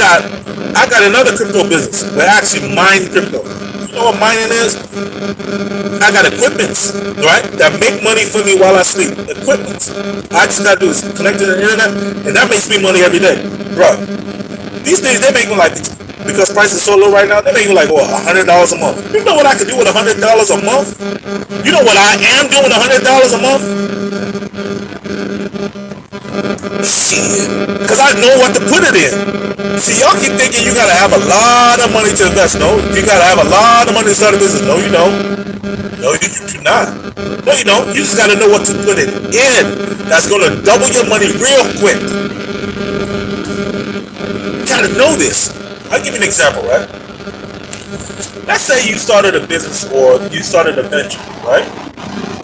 got another crypto business where I actually mine crypto. You know what mining is? I got equipments, right? That make money for me while I sleep. Equipments. I just gotta do is connect to the internet, and that makes me money every day, bro. These days they make me like, because prices are so low right now, they make me like $100 a month. You know what I could do with $100 a month? You know what I am doing with $100 a month? Shit, because I know what to put it in. See, y'all keep thinking you gotta have a lot of money to invest. No, you gotta have a lot of money to start a business. No, you don't. No, you do not. No, you don't. You just gotta know what to put it in. That's gonna double your money real quick. You gotta know this. I'll give you an example, right? Let's say you started a business or you started a venture, right?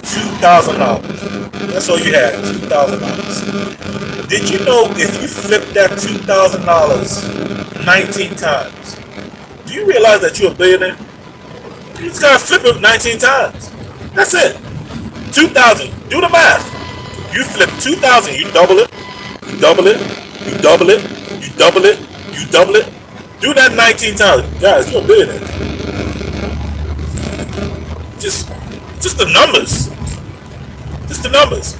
$2,000. That's all you had, $2,000. Did you know if you flip that $2,000 19 times, do you realize that you're a billionaire? You just gotta flip it 19 times. That's it. 2,000. Do the math. You flip 2,000, you double it, you double it, you double it, you double it, you double it. Do that 19 times. Guys, you're a billionaire. Just the numbers. Just the numbers.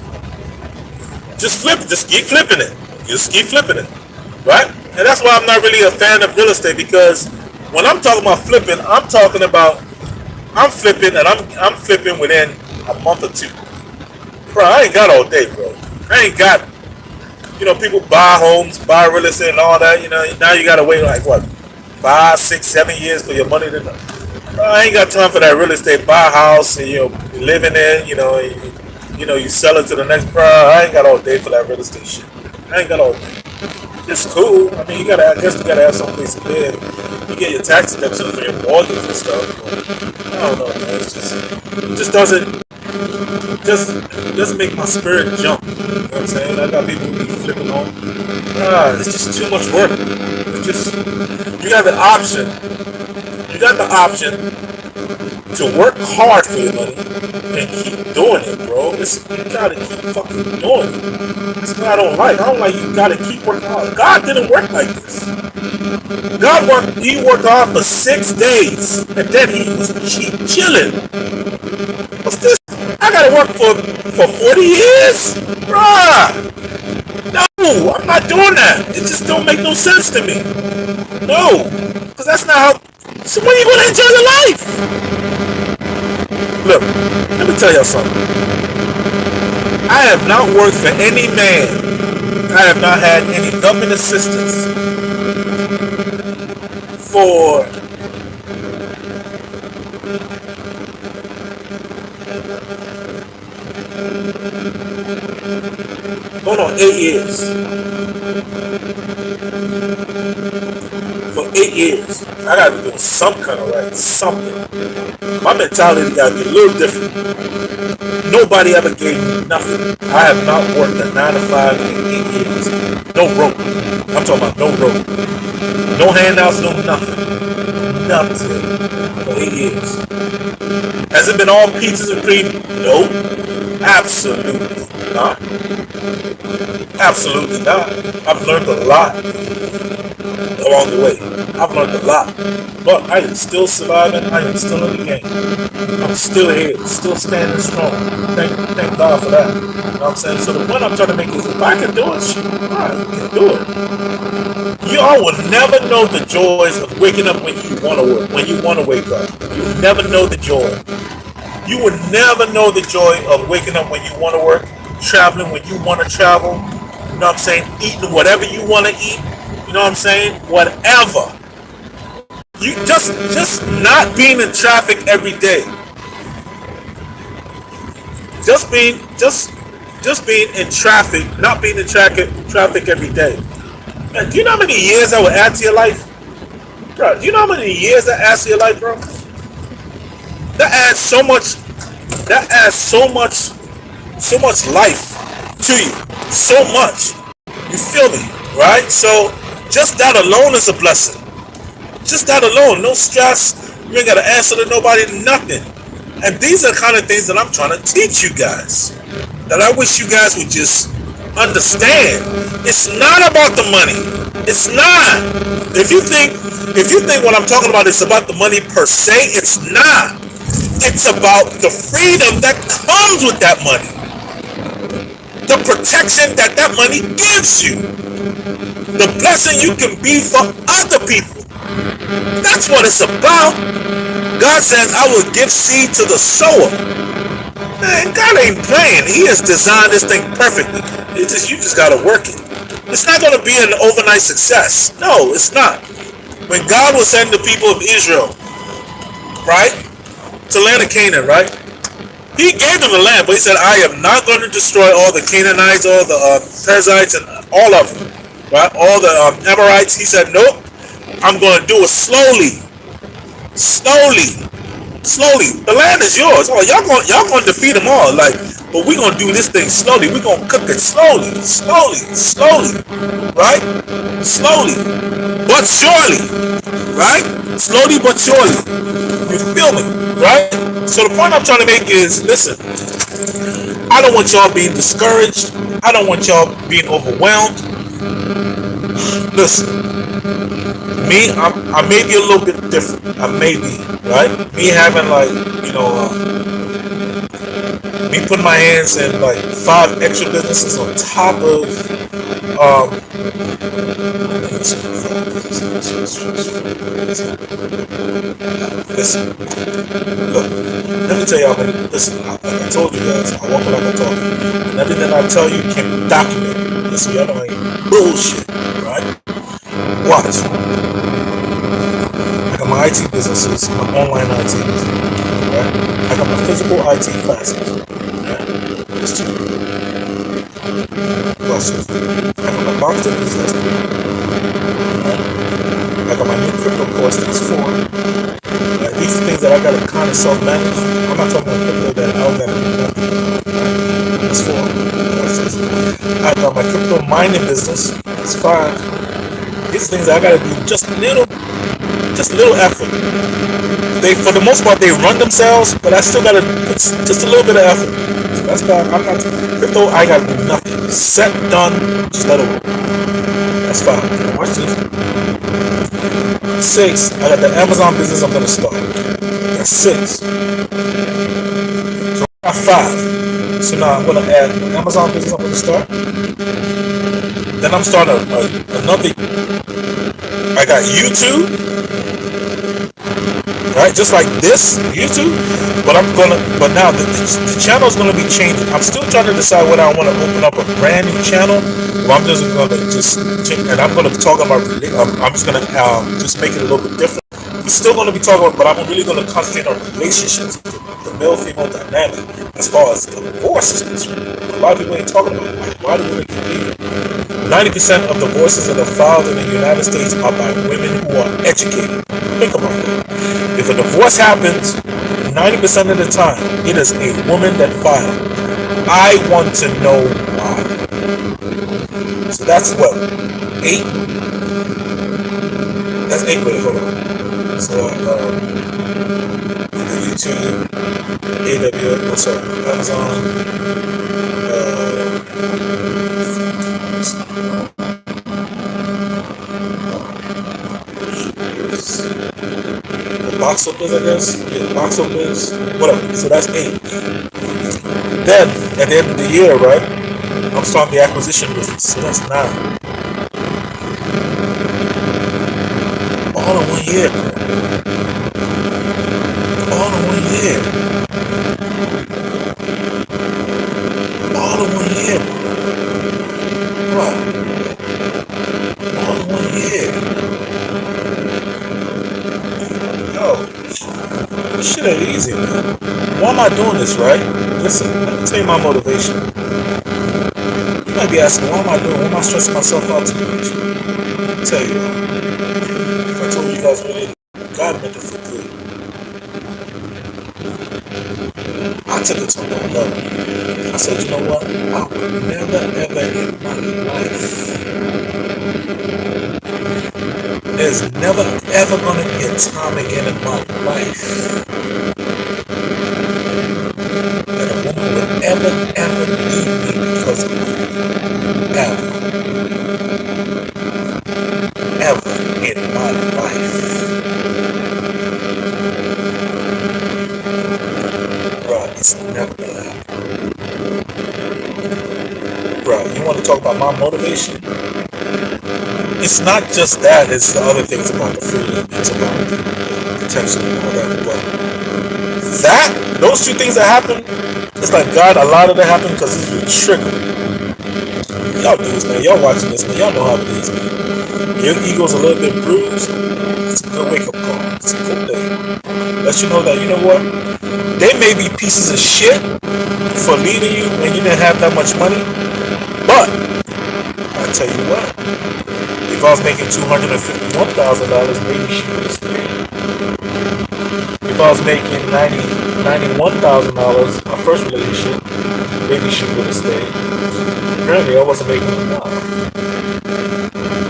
Just flip it. Just keep flipping it. Just keep flipping it. Right? And that's why I'm not really a fan of real estate, because When I'm talking about flipping, I'm flipping and I'm flipping within a month or two. Bro, I ain't got all day, bro. I ain't got, people buy homes, buy real estate and all that. Now you gotta wait like what, 5, 6, 7 years for your money to. Bro, I ain't got time for that real estate. Buy a house and live in it. You sell it to the next. Bro, I ain't got all day for that real estate shit. I ain't got all day. It's cool. I mean, I guess you gotta have some place to live. You get your tax deduction for your mortgage and stuff. But I don't know, man. It just doesn't just make my spirit jump. You know what I'm saying? I got people who be flipping on. It's just too much work. It's just you got the option. You got the option to work hard for your money and keep doing it, bro. You gotta keep fucking doing it. That's what I don't like. I don't like you gotta keep working hard. God didn't work like this. He worked hard for 6 days and then he was chilling. What's this? I gotta work for 40 years? Bruh! No, I'm not doing that. It just don't make no sense to me. No, because that's not how. So when are you gonna enjoy your life? Look, let me tell y'all something. I have not worked for any man. I have not had any government assistance for going on 8 years. For 8 years. I gotta be doing some kind of right, something. My mentality gotta be a little different. Nobody ever gave me nothing. I have not worked a 9 to 5 in 8 years. No rope. I'm talking about no rope. No handouts, no nothing. Nothing. For 8 years. Has it been all peaches and cream? No. Absolutely not. Absolutely not. I've learned a lot along the way. I've learned a lot. But I am still surviving. I am still in the game. I'm still here. Still standing strong. Thank God for that. You know what I'm saying? So the point I'm trying to make is if I can do it, I can do it. You all will never know the joys of waking up when you want to work, when you want to wake up. You will never know the joy. You would never know the joy of waking up when you want to work, traveling when you want to travel, you know what I'm saying, eating whatever you want to eat, you know what I'm saying, whatever. You just not being in traffic every day. Just being in traffic, not being in traffic every day. Man, do you know how many years that would add to your life? Bro, do you know how many years that adds to your life, bro? That adds so much life to you. So much. You feel me? Right? So just that alone is a blessing. Just that alone. No stress. You ain't gotta answer to nobody, nothing. And these are the kind of things that I'm trying to teach you guys. That I wish you guys would just understand. It's not about the money. It's not. If you think what I'm talking about is about the money per se, it's not. It's about the freedom that comes with that money. The protection that money gives you. The blessing you can be for other people. That's what it's about. God says, I will give seed to the sower. Man, God ain't playing. He has designed this thing perfectly. You just gotta work it. It's not gonna be an overnight success. No, it's not. When God was sending the people of Israel, right, to land of Canaan, right? He gave them the land, but he said, I am not going to destroy all the Canaanites, all the Perizzites, and all of them, right? All the Amorites. He said, nope, I'm going to do it slowly. Slowly. The land is yours. Oh, y'all going to defeat them all. But we're going to do this thing slowly. We're going to cook it slowly. Right? Slowly. But surely. Right? Slowly but surely. You feel me? Right? So the point I'm trying to make is, listen, I don't want y'all being discouraged. I don't want y'all being overwhelmed. Listen, me, I may be a little bit different. I may be, right? Me having me putting my hands in like 5 extra businesses on top of listen, look, let me tell y'all, man, listen, I told you guys, I walk like I talk, and everything I tell you can be documented. Listen, y'all know I ain't bullshit, right? Watch. I got my IT businesses, my online IT business, right? I got my physical IT classes, right? There's 2. Watch this. I got my box business, right? I got my new crypto course, that's 4. Like, these are things that I gotta kind of self-manage. I'm not talking about crypto that I gotta do nothing. That's 4. Watch this. I got my crypto mining business, that's 5. These are things that I gotta do just little effort. They, for the most part, they run themselves, but I still gotta put just a little bit of effort. So that's why I'm not crypto. I gotta do nothing. Set, done, just let it work. That's 5. Watch this. 6. I got the Amazon business I'm gonna start. That's 6. So I got 5. So now I'm gonna add the Amazon business I'm gonna start. Then I'm starting another. I got YouTube, right? Just like this YouTube, but now the channel is gonna be changing. I'm still trying to decide whether I want to open up a brand new channel, or I'm just gonna and I'm gonna talk about. I'm just gonna just make it a little bit different. We're still gonna be talking about, but I'm really gonna concentrate on relationships, the male-female dynamic, as far as divorce is concerned. A lot of people ain't talking about it. Like, why do women get leave? 90% of divorces that are filed in the United States are by women who are educated. Think about that. If a divorce happens, 90% of the time, it is a woman that filed. I want to know why. So that's what? 8? That's 8, wait, hold on. So, YouTube, AWS, sorry, Amazon, the box office, I guess. Yeah, the box office, whatever. So that's 8. Then, at the end of the year, right, I'm starting the acquisition business. So that's 9. All in 1 year, bro. All in 1 year. All in 1 year, bro. All in 1 year. Yo, this shit ain't easy, man. Why am I doing this, right? Listen, let me tell you my motivation. You might be asking, what am I doing? Why am I stressing myself out too much? I'll tell you why. If I told you guys really, God meant it for good. I took it to another level. I said, you know what? I would never, ever in my life. There's never, ever gonna be a time again in my life that a woman would ever leave me because of me. Ever in my life. Bruh, it's never gonna happen. Bruh, you want to talk about my motivation? It's not just that, it's the other things about the freedom, it's about the protection and all that, but those 2 things that happen, it's like God allowed it to happen because it's a trigger. Y'all do this, man, y'all watching this, man, y'all know how it is, man. Your ego's a little bit bruised, it's a good wake-up call, it's a good day. Let you know that, you know what, they may be pieces of shit for leading you when you didn't have that much money, but I tell you what, if I was making $251,000, maybe she would have stayed. If I was making $91,000, my first relationship, maybe she would have stayed. Apparently, I wasn't making enough.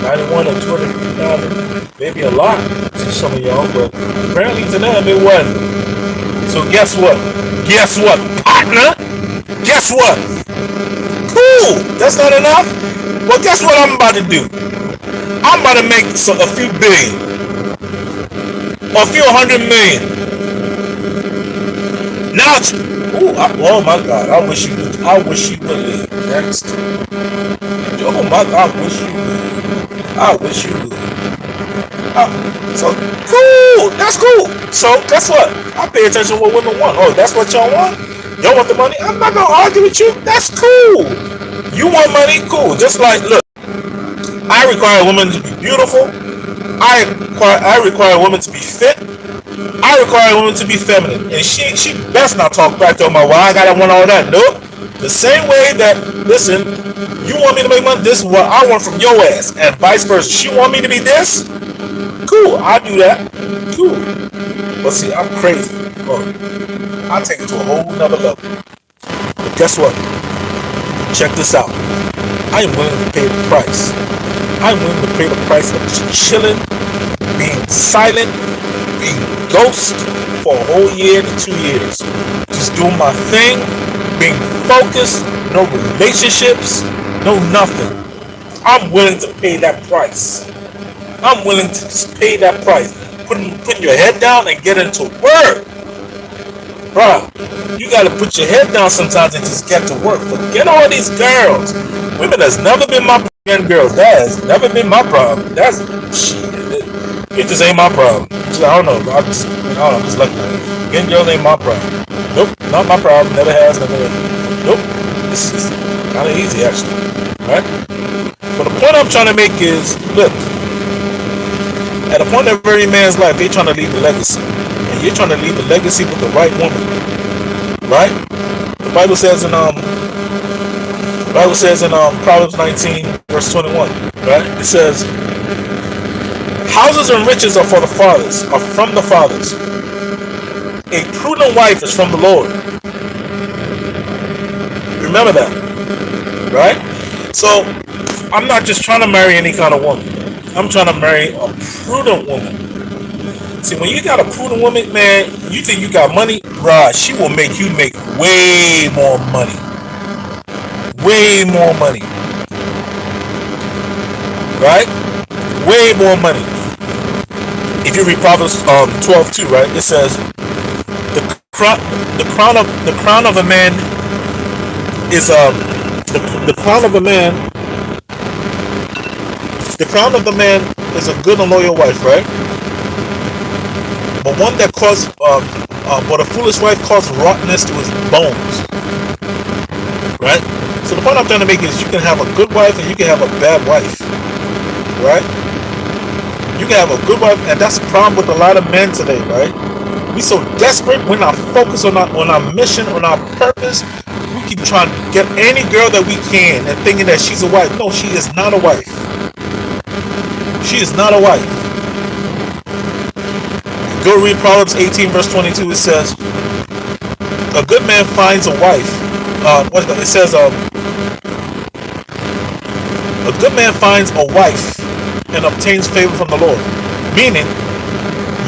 91 or 250,000, maybe a lot to some of y'all, but apparently to them it wasn't. So guess what? Guess what, partner? Guess what? Cool. That's not enough. Well, guess what I'm about to do? I'm about to make a few billion, or a few 100 million. Now Ooh, oh my God! I wish you would. I wish you would leave. Next. Oh my God! I wish you would. I wish you would. So cool. That's cool. So guess what? I pay attention to what women want. Oh, that's what y'all want? Y'all want the money? I'm not gonna argue with you. That's cool. You want money? Cool. Just like, look, I require a woman to be beautiful. I require a woman to be fit. I require a woman to be feminine. And she best not talk back to my, well, I gotta want all that. Nope. The same way that, listen, you want me to make money, this is what I want from your ass. And vice versa. She want me to be this? Cool, I do that. Cool. But see, I'm crazy. Oh, I take it to a whole nother level. But guess what? Check this out. I am willing to pay the price. I'm willing to pay the price of chilling, being silent, being ghost for a whole year to 2 years. Just doing my thing, being focused, no relationships, no nothing. I'm willing to pay that price. I'm willing to just pay that price. Putting your head down and get into work. Bruh, you gotta put your head down sometimes and just get to work. Forget all these girls. Women has never been my problem. Girls, that has never been my problem. That's shit. It just ain't my problem. I don't know. I'm just lucky. Getting girls ain't my problem. Nope, not my problem. Never has, never will. Nope. This is kind of easy actually. Alright? But the point I'm trying to make is, look, at a point in every man's life, they're trying to leave a legacy. And you're trying to leave a legacy with the right woman. Right? The Bible says in Proverbs 19, verse 21, right? It says, houses and riches are for the fathers, are from the fathers. A prudent wife is from the Lord. Remember that. Right? So, I'm not just trying to marry any kind of woman. I'm trying to marry a prudent woman. See, when you got a prudent woman, man, you think you got money? Bruh, she will make you make way more money. Way more money. Right? Way more money. If you read Proverbs 12:2, right? It says, the crown of a man is the crown of a man. The crown of the man is a good and loyal wife, right? But one that but a foolish wife causes rottenness to his bones, right? So the point I'm trying to make is, you can have a good wife and you can have a bad wife, right? You can have a good wife, and that's the problem with a lot of men today, right? We so desperate, we're not focused on our mission, on our purpose. We keep trying to get any girl that we can and thinking that she's a wife. No, she is not a wife. She is not a wife. Go read Proverbs 18, verse 22. It says, a good man finds a wife. It says, a good man finds a wife and obtains favor from the Lord. Meaning,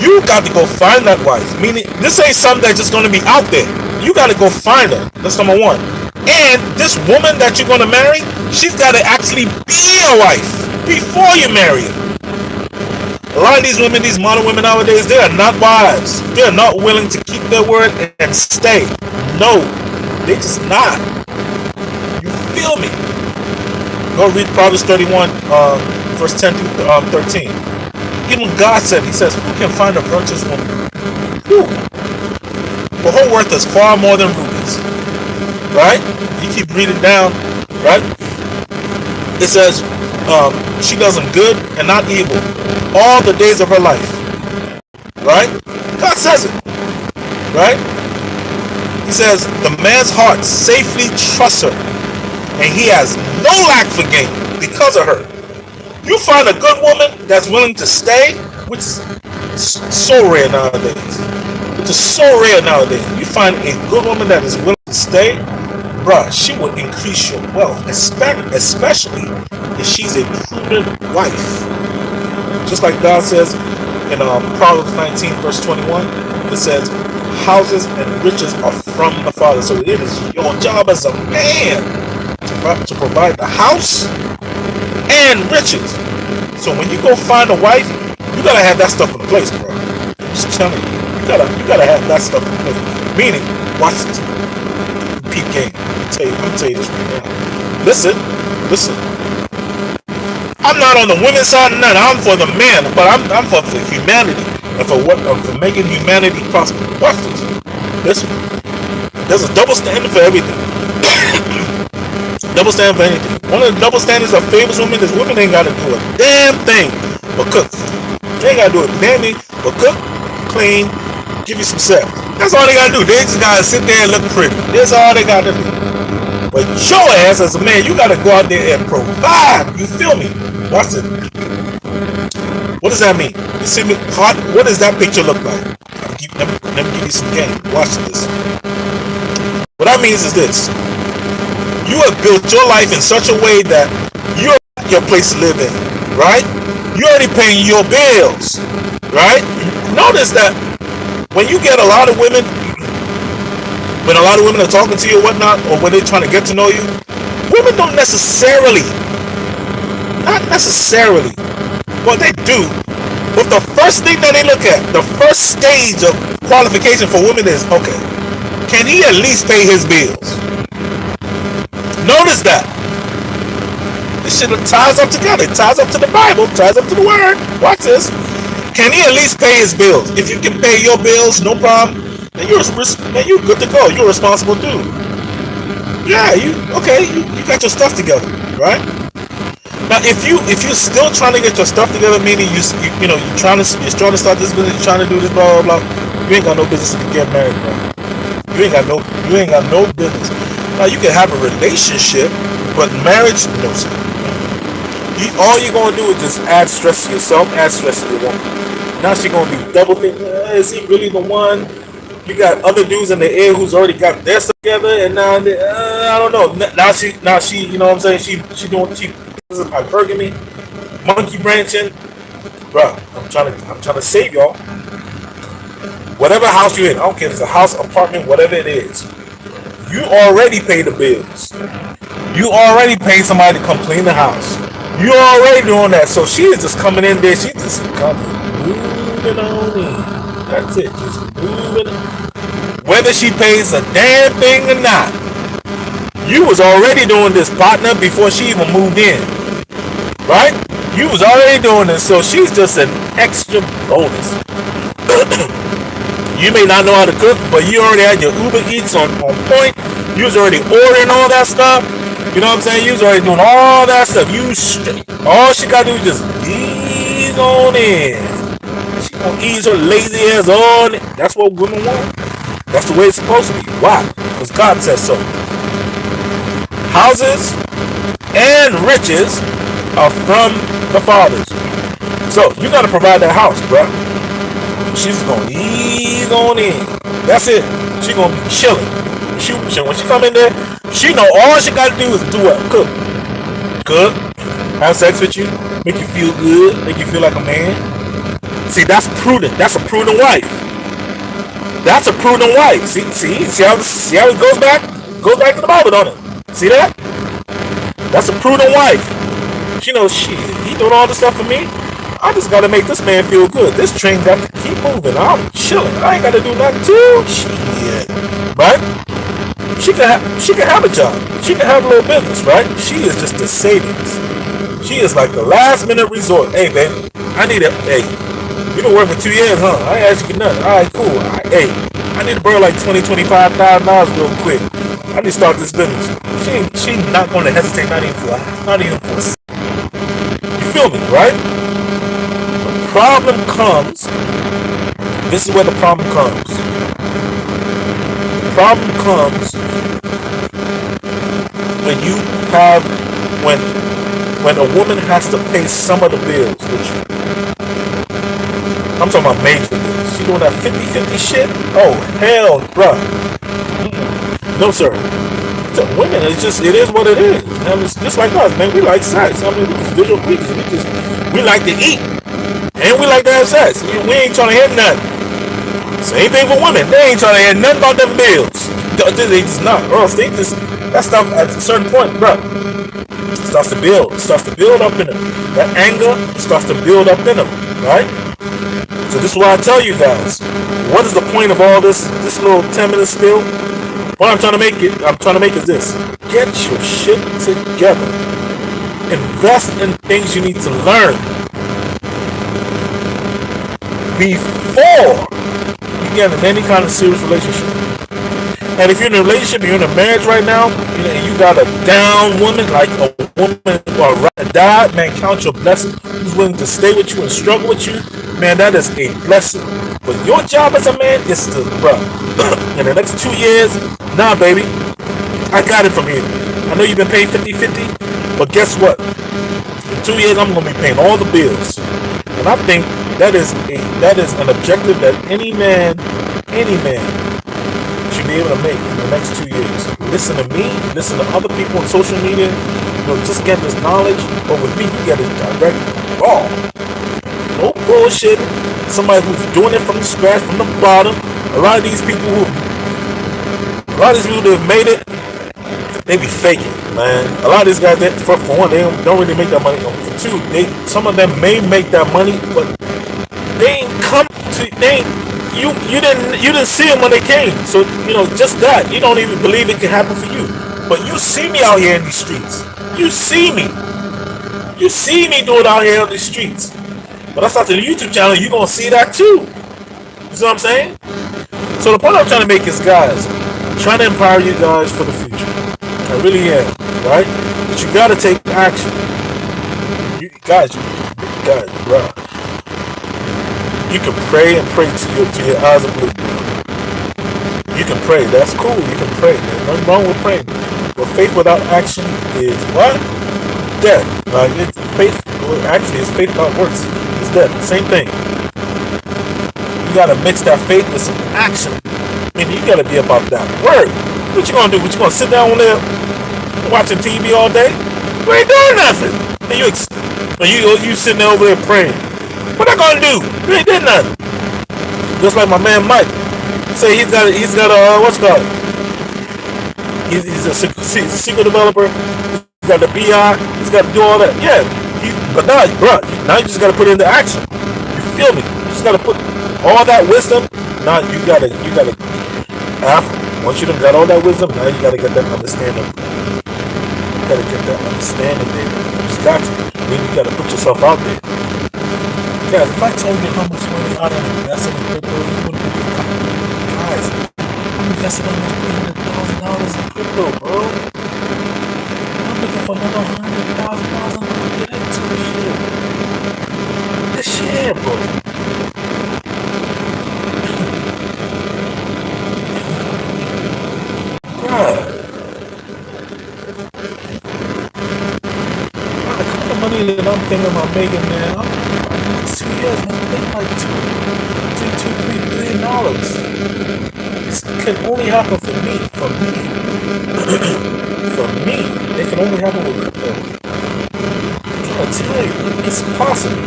you got to go find that wife. Meaning, this ain't something that's just going to be out there. You got to go find her. That's number one. And this woman that you're going to marry, she's got to actually be a wife before you marry her. A lot of these women, these modern women nowadays, they are not wives. They are not willing to keep their word and stay. No, they just not. You feel me? Go read Proverbs 31, verse 10 through 13. Even God said, he says, who can find a virtuous woman? Who? For her worth is far more than rubies. Right? You keep reading down, right? It says, she does them good and not evil all the days of her life. Right? God says it. Right? He says, the man's heart safely trusts her, and he has no lack for gain because of her. You find a good woman that's willing to stay, which is so rare nowadays. You find a good woman that is willing to stay, bruh, she will increase your wealth, especially if she's a prudent wife. Just like God says in Proverbs 19, verse 21, it says, houses and riches are from the Father. So it is your job as a man to provide the house and riches. So when you go find a wife, you gotta have that stuff in place, bro. I'm just telling you, you gotta have that stuff in place. Meaning, watch this. Peep game. I'm tell you this right now. Listen. I'm not on the women's side of none. I'm for the man, but I'm for humanity and for making humanity prosper. Watch this. Listen. There's a double standard for everything. Double standard for anything. One of the double standards of famous women is women ain't gotta do a damn thing but cook. They ain't gotta do a damn thing but cook, clean, give you some sex. That's all they gotta do. They just gotta sit there and look pretty. That's all they gotta do. But your ass as a man, you gotta go out there and provide. You feel me? Watch it. What does that mean? You see me? What does that picture look like? Let me give you some game. Watch this. What that means is this. You have built your life in such a way that you're your place to live in, right? You're already paying your bills, right? Notice that when you get a lot of women, when a lot of women are talking to you or whatnot, or when they're trying to get to know you, women don't necessarily, not necessarily, well they do, but the first thing that they look at, the first stage of qualification for women is, okay, can he at least pay his bills? Notice that. This shit ties up together. It ties up to the Bible, ties up to the Word. Watch this. Can he at least pay his bills? If you can pay your bills, no problem, then you're good to go. You're a responsible dude. Yeah, you got your stuff together, right? Now, if you're still trying to get your stuff together, meaning you're trying to start this business, you're trying to do this, blah blah blah, you ain't got no business to get married, bro. You ain't got no business. Now you can have a relationship, but marriage, no sir. All you're gonna do is just add stress to yourself, add stress to your woman. Now she's gonna be double thinking, is he really the one? You got other dudes in the air who's already got their stuff together, and now I don't know. Now she, you know what I'm saying? She this is hypergamy, monkey branching, bro. I'm trying to save y'all. Whatever house you're in, I don't care if it's a house, apartment, whatever it is. You already pay the bills. You already pay somebody to come clean the house. You already doing that. So she is just coming in there. She just coming, moving on in. That's it. Just moving on. Whether she pays a damn thing or not, you was already doing this, partner, before she even moved in. Right? You was already doing this. So she's just an extra bonus. You may not know how to cook, but you already had your Uber Eats on point. You was already ordering all that stuff. You know what I'm saying? You was already doing all that stuff. All she gotta do is just ease on in. She gonna ease her lazy ass on in. That's what women want. That's the way it's supposed to be. Why? Because God says so. Houses and riches are from the fathers. So you gotta provide that house, bro. She's gonna ease on in. That's it. She gonna be chilling. When she come in there, she know all she gotta do is do what? Cook, have sex with you, make you feel good, make you feel like a man. See, that's prudent. That's a prudent wife. That's a prudent wife. See how it goes back? Goes back to the Bible, don't it? See that? That's a prudent wife. She knows shit. He doing all this stuff for me. I just gotta make this man feel good. This train got to keep moving. I'm chilling. I ain't gotta do nothing too. Shit. Right? She can have a job. She can have a little business, right? She is just the savings. She is like the last minute resort. Hey, baby, I need a. Hey, you been working for 2 years, huh? I ain't asked you nothing. All right, cool. Hey, I need to borrow like $20,000-$25,000 real quick. I need to start this business. She not going to hesitate, not even for a second. You feel me, right? Problem comes. This is where the problem comes. The problem comes when a woman has to pay some of the bills with you. I'm talking about major bills. She doing that 50-50 shit? Oh hell, bruh. No sir. So women, it is what it is. I mean, it's just like us, man. We like sex. I mean, we just visual creatures. We like to eat. And we like to have sex. We ain't trying to hear nothing. Same thing for women. They ain't trying to hear nothing about them bills. They just not. Or else they just, that stuff at a certain point, bro, it starts to build. It starts to build up in them. That anger starts to build up in them, right? So this is why I tell you guys, what is the point of all this little 10-minute spiel? What I'm trying to make is this: get your shit together. Invest in things you need to learn before you get in any kind of serious relationship. And if you're in a relationship, you're in a marriage right now, and you got a down woman, like a woman who are right to die, man, count your blessing. Who's willing to stay with you and struggle with you, man, that is a blessing. But your job as a man is to, bro, in the next 2 years, nah, baby, I got it from here. I know you've been paid 50-50, but guess what? In 2 years, I'm going to be paying all the bills. And I think that is an objective that any man should be able to make in the next 2 years. Listen to me, listen to other people on social media, just get this knowledge, but with me, you get it direct, raw. No bullshit. Somebody who's doing it from the scratch, from the bottom. A lot of these people that have made it, they be faking, man. A lot of these guys, for one, they don't really make that money. For two, some of them may make that money, but you didn't see them when they came. So just that, you don't even believe it can happen for you. But you see me out here in these streets. You see me do it out here on these streets. But that's not the YouTube channel. You're gonna see that too. You see what I'm saying? So the point I'm trying to make is, guys, I'm trying to empower you guys for the future. I really am, right? But you gotta take action. You guys, bro. You can pray and pray till your eyes are blue. You can pray. That's cool. You can pray. There's nothing wrong with praying. But faith without action is what? Dead. Like it's faith. Actually, it's faith without works. It's dead. Same thing. You gotta mix that faith with some action. I mean, you gotta be about that word. What you gonna do? What you gonna sit down there watching TV all day? You ain't doing nothing. And you sitting there over there praying. What I gonna do? You ain't did nothing. Just like my man Mike. Say he's got what's it called? He's a secret developer. He's got the BI. He's got to do all that. Yeah. But now, bro, now you just got to put it into action. You feel me? You just got to put all that wisdom. Now you gotta. Once you done got all that wisdom, now you gotta get that understanding. You gotta get that understanding, baby. You just got to. Then you gotta put yourself out there. Guys, if I told you how much money I done invested in crypto, you wouldn't believe it. Guys, I'm investing almost $300,000 in crypto, bro. I'm looking for another $100,000 to get into this shit. This year, bro. The kind of money that I'm thinking about making, man, 2 years, man, they like $2-3 billion. This can only happen for me. For me, it can only happen with crypto. I'm trying to tell you, it's possible.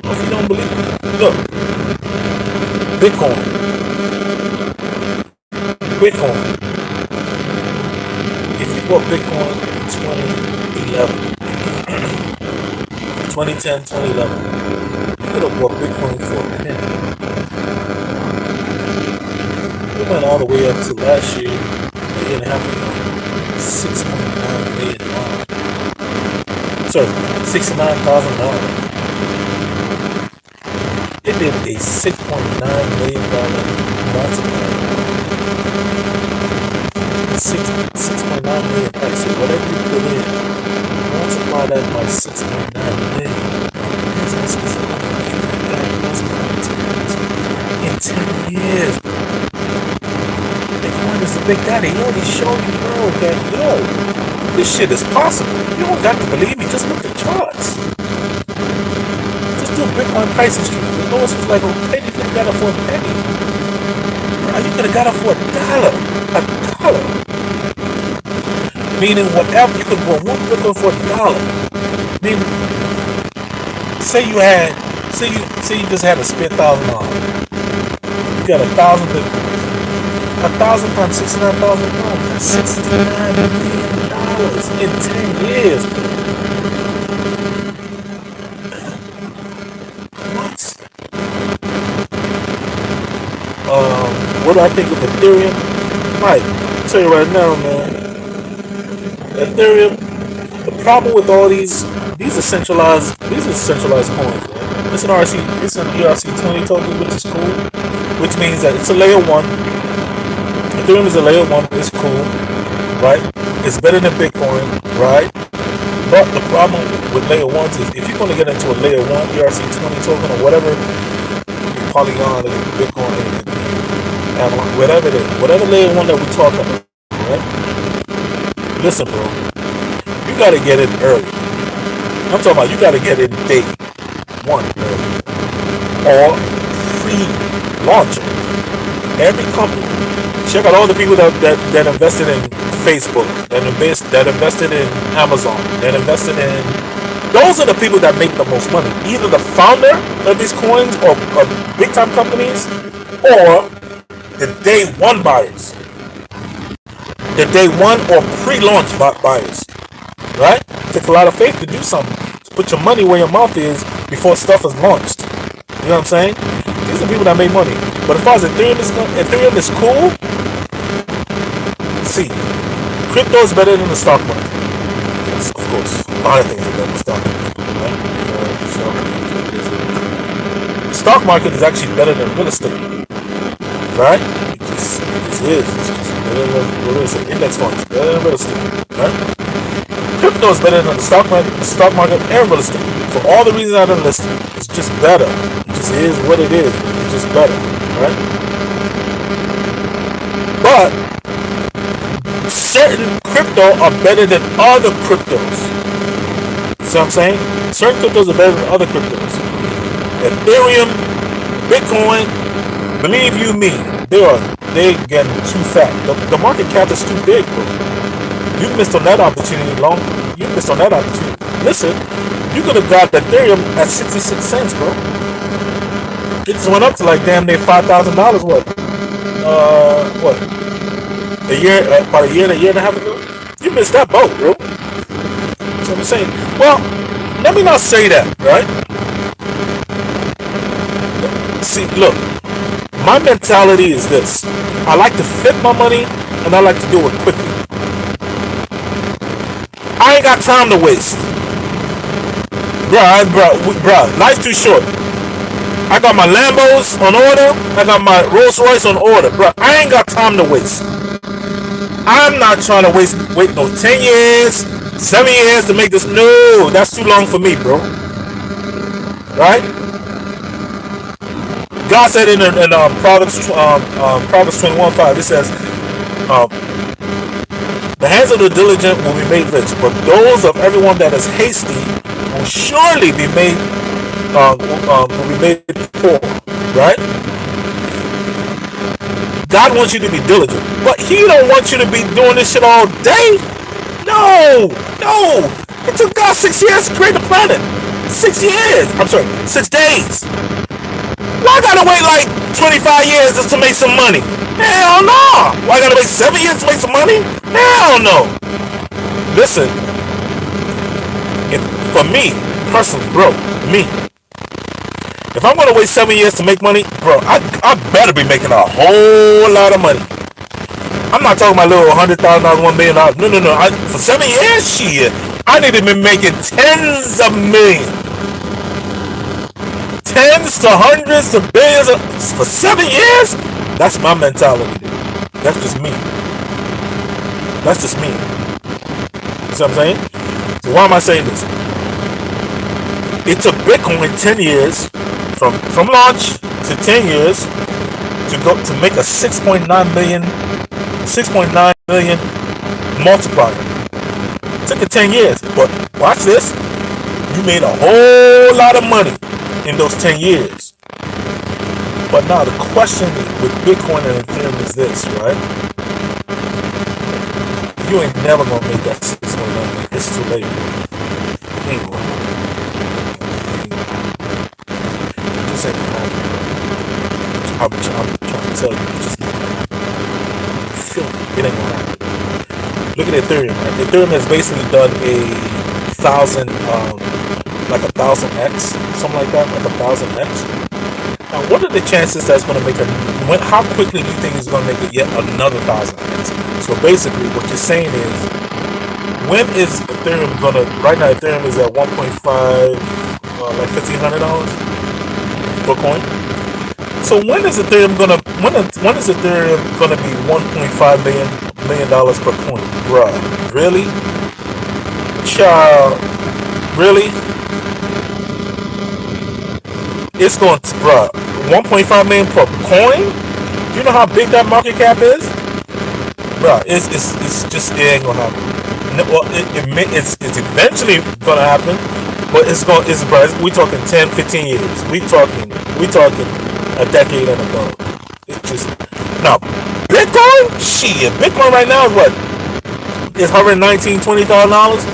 If you don't believe it, look, Bitcoin. If you bought Bitcoin in 2010, 2011. You could have bought Bitcoin for a penny. It went all the way up to last year, a year and a half ago, $6.9 million. Sorry, $69,000. It did a $6.9 million multiplier. 6.9 million price. So whatever you put in, multiply that by 6.9 million. In 10 years, Bitcoin is the big daddy. He already showed you, bro, that this shit is possible. You don't got to believe me. Just look at charts. Just do Bitcoin pricing stream. The lowest was like a penny. You could have got it for a penny. You could have got it for $1. Meaning whatever, you could buy one Bitcoin for $1. Meaning, say you just had to spend $1,000. You got 1,000 Bitcoins. 1,000 times $69,000. That's $69 million in 10 years. What do I think of Ethereum? Like tell you right now, man. Ethereum. The problem with all these are centralized coins. Man. It's an ERC20 token, which is cool. Which means that it's a layer one. Ethereum is a layer one. It's cool, right? It's better than Bitcoin, right? But the problem with layer ones is if you're going to get into a layer one ERC20 token or whatever, Polygon, Bitcoin, Avalon, whatever it is, whatever layer one that we talk about, right? Listen, bro, you got to get in early. I'm talking about you got to get in day one early or pre-launch. Every company, check out all the people that invested in Facebook, that invested in Amazon, that invested in. Those are the people that make the most money. Either the founder of these coins or big time companies, or the day one buyers, the day one or pre-launch buyers. Right? It takes a lot of faith to do something. To put your money where your mouth is before stuff is launched. You know what I'm saying? These are people that make money. But as far as Ethereum is cool. See, crypto is better than the stock market. Yes, of course. A lot of things are better than the stock market. Right? The stock market is actually better than real estate. Right? It just is. It's just better than real estate. Index funds better than real estate. Right? Crypto is better than the stock market and real estate. For all the reasons I done listed, it's just better. It just is what it is. It's just better. Right? But certain crypto are better than other cryptos. See what I'm saying? Certain cryptos are better than other cryptos. Ethereum, Bitcoin, believe you me, they're getting too fat. The market cap is too big, bro. You missed on that opportunity You missed on that opportunity. Listen, you could have got Ethereum at 66 cents, bro. It just went up to like damn near $5,000. What? About a year and a half ago? You missed that boat, bro. That's what I'm saying. Well, let me not say that, right? See, look, my mentality is this. I like to flip my money and I like to do it quickly. I ain't got time to waste. Bruh, life's too short. I got my Lambos on order. I got my Rolls Royce on order. Bruh, I ain't got time to waste. I'm not trying to wait no 10 years, 7 years to make this. No, that's too long for me, bro. Right? God said in Proverbs 21:5, it says, the hands of the diligent will be made rich, but those of everyone that is hasty will surely be made poor. Right? God wants you to be diligent, but He don't want you to be doing this shit all day. No. It took God 6 years to create the planet. 6 years. I'm sorry, 6 days. Why I gotta wait like 25 years just to make some money? Hell no! Why I gotta wait 7 years to make some money? Hell no! Listen, for me, personally, bro, if I'm gonna wait 7 years to make money, bro, I better be making a whole lot of money. I'm not talking about little $100,000, $1 million. No. For 7 years, shit, I need to be making tens of millions. Tens to hundreds to billions for 7 years? That's my mentality, dude. That's just me. You see what I'm saying? So why am I saying this? It took Bitcoin 10 years from launch to 10 years to make a 6.9 million multiplier. It took it 10 years, but watch this. You made a whole lot of money in those 10 years. But now the question with Bitcoin and Ethereum is this, right? You ain't never gonna make that 6.9 million. It's too late. Ain't gonna happen. Just ain't gonna happen. I'm trying to tell you, it's just not gonna happen. You feel me? It ain't gonna happen. Look at Ethereum, right? Ethereum has basically done like 1,000x, something like that, like 1,000x. Now, what are the chances that's going to make how quickly do you think it's going to make it yet another 1,000x? So basically, what you're saying is, when is Ethereum gonna? Right now, Ethereum is at 1.5, like $1,500 per coin. So when is Ethereum gonna? When is Ethereum gonna be 1.5 million dollars per coin, bruh? Really, child? Really? It's going to, bruh, 1.5 million per coin. Do you know how big that market cap is, bruh? It's just, it ain't gonna happen. Well, it's eventually gonna happen, but we talking 10, 15 years. We talking a decade and above. It's just now Bitcoin. Shit, Bitcoin right now is what? It's $119,000, $20,000.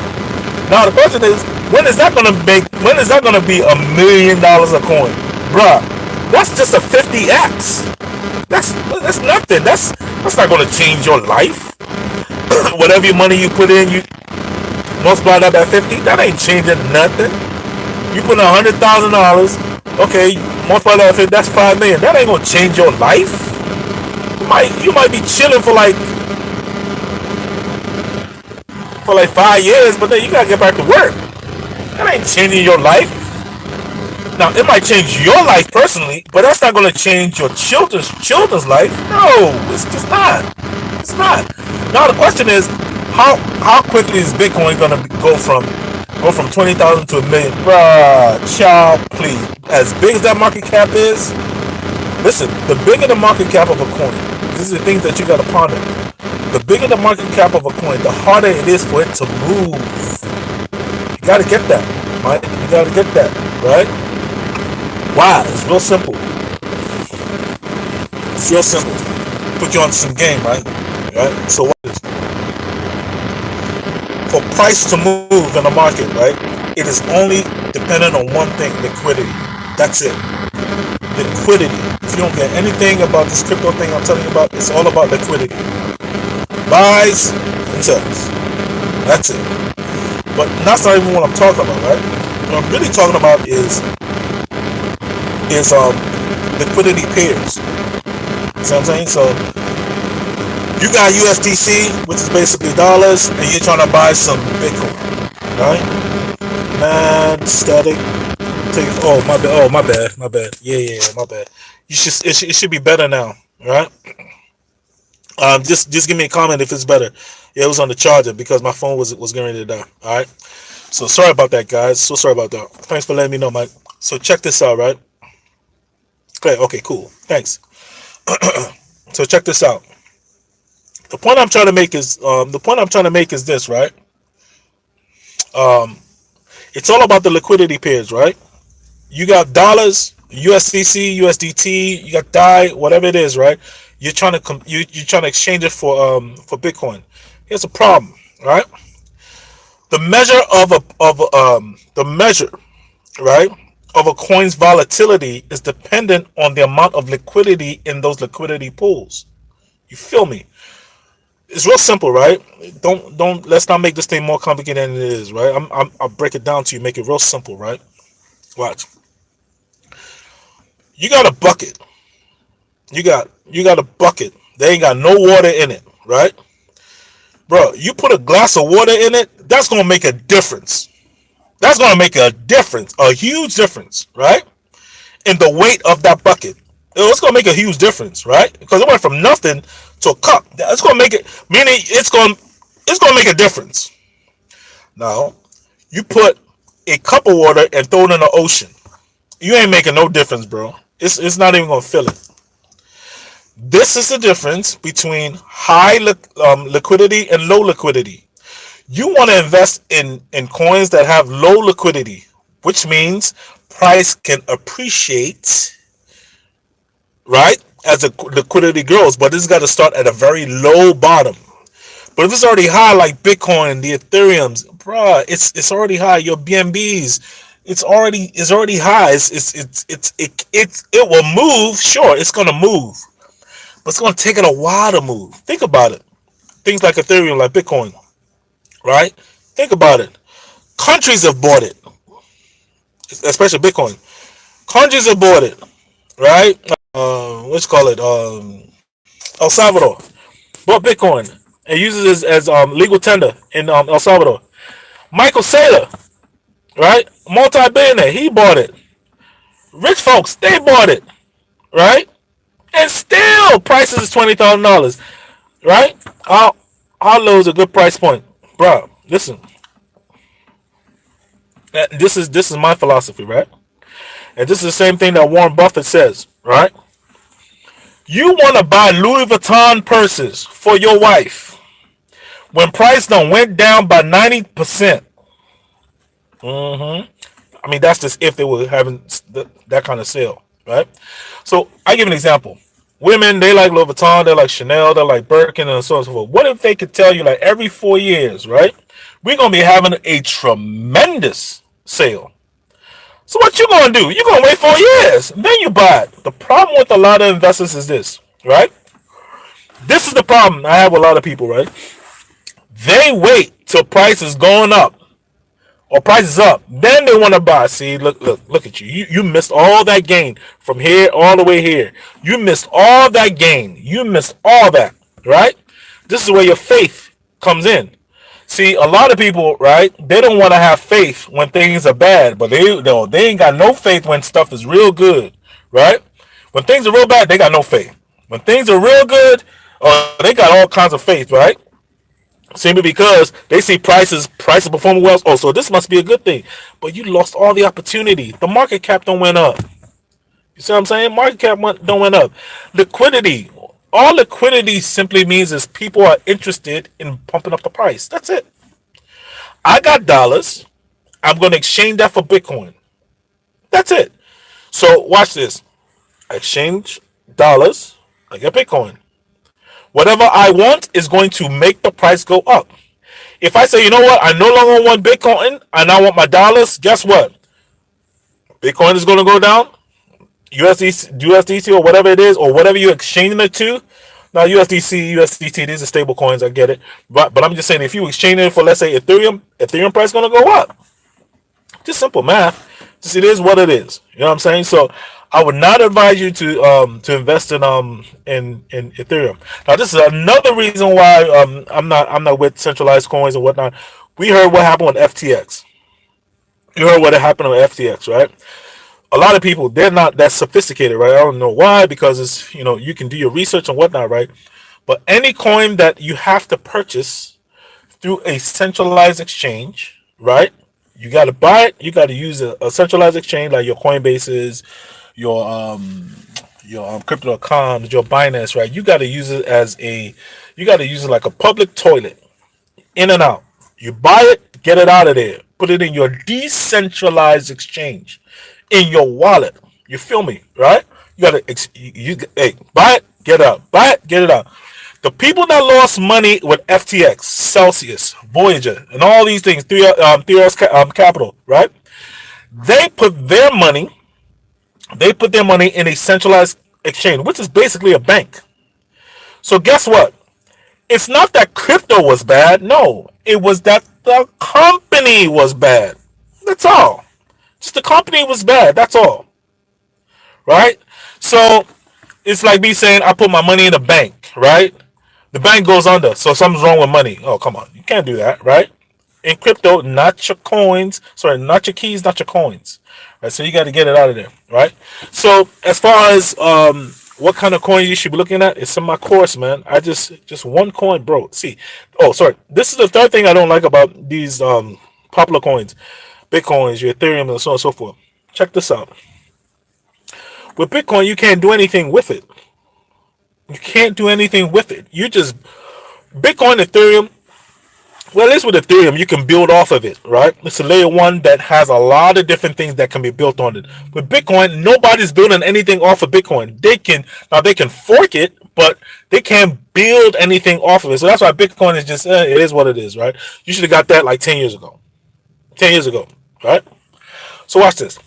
Now the question is, when is that gonna be $1 million a coin, bruh? That's just a 50x. That's nothing. That's not gonna change your life. Whatever money you put in, you multiply that by 50. That ain't changing nothing. You put in $100,000. Okay, multiply that by 50. That's $5 million. That ain't gonna change your life. You might be chilling for like 5 years, but then you gotta get back to work. That ain't changing your life. Now it might change your life personally, but that's not gonna change your children's life. No, it's just not. It's not. Now the question is, how quickly is Bitcoin gonna go from 20,000 to $1 million? Bruh, child, please. As big as that market cap is, listen. The bigger the market cap of a coin, these are the things that you gotta ponder. The bigger the market cap of a coin, the harder it is for it to move. You gotta get that, right? You gotta get that, right? Why? It's real simple. It's real simple. Put you on some game, right? Right? So what is for price to move in the market, right? It is only dependent on one thing: liquidity. That's it. Liquidity. If you don't get anything about this crypto thing I'm telling you about, it's all about liquidity. Buys and sells. That's it. But that's not even what I'm talking about, right? What I'm really talking about is liquidity pairs. See what I'm saying? So you got USDC, which is basically dollars, and you're trying to buy some Bitcoin, right? Man, static. Oh my bad. Yeah, my bad. It should be better now, right? Just give me a comment if it's better. Yeah, it was on the charger because my phone was getting ready to die. All right. So sorry about that, guys. So sorry about that. Thanks for letting me know, Mike. So check this out, right? Okay, cool. Thanks. So check this out. The point I'm trying to make is this, right? It's all about the liquidity pairs, right? You got dollars, USDC, USDT, you got DAI, whatever it is, right? You're trying to exchange it for Bitcoin. Here's a problem, right? The measure right, of a coin's volatility is dependent on the amount of liquidity in those liquidity pools. You feel me? It's real simple, right? Let's not make this thing more complicated than it is, right? I'll break it down to you, make it real simple, right? Watch. You got a bucket. You got a bucket. They ain't got no water in it, right? Bro, you put a glass of water in it, that's gonna make a difference. That's gonna make a difference, a huge difference, right? In the weight of that bucket. It's gonna make a huge difference, right? Because it went from nothing to a cup. It's gonna make it, meaning it's gonna make a difference. Now, you put a cup of water and throw it in the ocean. You ain't making no difference, bro. It's not even gonna fill it. This is the difference between high liquidity and low liquidity. You want to invest in coins that have low liquidity, which means price can appreciate, right, as the liquidity grows, but this got to start at a very low bottom. But if it's already high, like Bitcoin, the Ethereums, bruh, it's already high. Your BNBs, it's already high. It will move. Sure, it's gonna move, but it's gonna take it a while to move. Think about it. Things like Ethereum, like Bitcoin, right? Think about it. Countries have bought it, especially Bitcoin. Countries have bought it, right? Let's call it El Salvador bought Bitcoin, and uses it as legal tender in El Salvador. Michael Saylor, right? Multi-billionaire, he bought it. Rich folks, they bought it, right? And still, prices is $20,000, right? How low is a good price point, bro? Listen, this is my philosophy, right? And this is the same thing that Warren Buffett says, right? You want to buy Louis Vuitton purses for your wife when price done went down by 90%. I mean, that's just if they were having that kind of sale, right? So I give an example. Women, they like Louis Vuitton, they like Chanel, they like Birkin, and so on and so forth. What if they could tell you, like, every 4 years, right? We're gonna be having a tremendous sale. So what you gonna do? You're gonna wait 4 years, then you buy it. The problem with a lot of investors is this, right? This is the problem I have with a lot of people, right? They wait till price is going up or price is up, then they want to buy. See, look at you. You missed all that gain from here all the way here. You missed all that gain. You missed all that, right? This is where your faith comes in. See, a lot of people, right? They don't want to have faith when things are bad, but they ain't got no faith when stuff is real good, right? When things are real bad, they got no faith. When things are real good, they got all kinds of faith, right? Simply because they see prices performing well. Oh, so this must be a good thing. But you lost all the opportunity. The market cap don't went up. You see what I'm saying? Market cap don't went up. Liquidity. All liquidity simply means is people are interested in pumping up the price. That's it. I got dollars. I'm going to exchange that for Bitcoin. That's it. So watch this. I exchange dollars. I get Bitcoin. Whatever I want is going to make the price go up. If I say, you know what, I no longer want Bitcoin and I want my dollars, guess what? Bitcoin is going to go down. USDC or whatever it is, or whatever you're exchanging it to. Now, USDT, these are stable coins, I get it. But I'm just saying, if you exchange it for, let's say, Ethereum price is going to go up. Just simple math. Just it is what it is. You know what I'm saying? So I would not advise you to invest in Ethereum. Now, this is another reason why I'm not with centralized coins and whatnot. We heard what happened with FTX. You heard what happened with FTX, right? A lot of people, they're not that sophisticated, right? I don't know why, because it's, you can do your research and whatnot, right? But any coin that you have to purchase through a centralized exchange, right? You got to buy it. You got to use a centralized exchange like your Coinbases, your Crypto.com, your Binance, right? You got to use it like a public toilet, in and out. You buy it, get it out of there, put it in your decentralized exchange, in your wallet. You feel me, right? You gotta buy it, get it out. Buy it, get it out. The people that lost money with FTX, Celsius, Voyager, and all these things, 3Rs Capital, right? They put their money in a centralized exchange, which is basically a bank. So guess what? It's not that crypto was bad. No, it was that the company was bad. That's all. Just the company was bad. That's all. Right? So it's like me saying I put my money in a bank, right? The bank goes under, so something's wrong with money. Oh, come on. You can't do that, right? In crypto, not your coins. Sorry, not your keys, not your coins. Right? So you got to get it out of there, right? So as far as what kind of coin you should be looking at, it's in my course, man. I just one coin, bro. See, this is the third thing I don't like about these popular coins, Bitcoins, your Ethereum, and so on and so forth. Check this out. With Bitcoin, you can't do anything with it. You can't do anything with it. You just Bitcoin, Ethereum. Well, at least with Ethereum, you can build off of it, right? It's a layer one that has a lot of different things that can be built on it. With Bitcoin, nobody's building anything off of Bitcoin. They can fork it, but they can't build anything off of it. So that's why Bitcoin is just it is what it is, right? You should have got that like 10 years ago. 10 years ago, right? So watch this.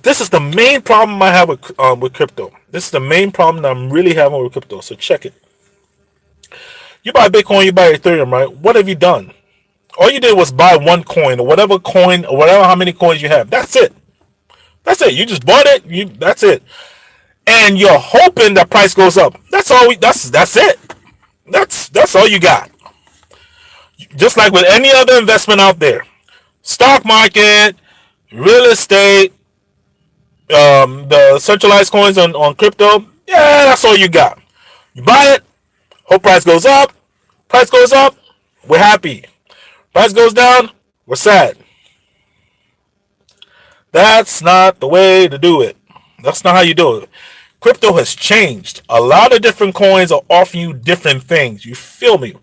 This is the main problem I have with crypto. This is the main problem that I'm really having with crypto. So check it. You buy Bitcoin, you buy Ethereum, right? What have you done? All you did was buy one coin or whatever how many coins you have. That's it. That's it. You just bought it. That's it. And you're hoping the price goes up. That's all. That's it. That's all you got. Just like with any other investment out there, stock market, real estate, the centralized coins on crypto. Yeah, that's all you got. You buy it, hope price goes up. Price goes up, we're happy. Price goes down, we're sad. That's not the way to do it. That's not how you do it. Crypto has changed. A lot of different coins are offering you different things. You feel me?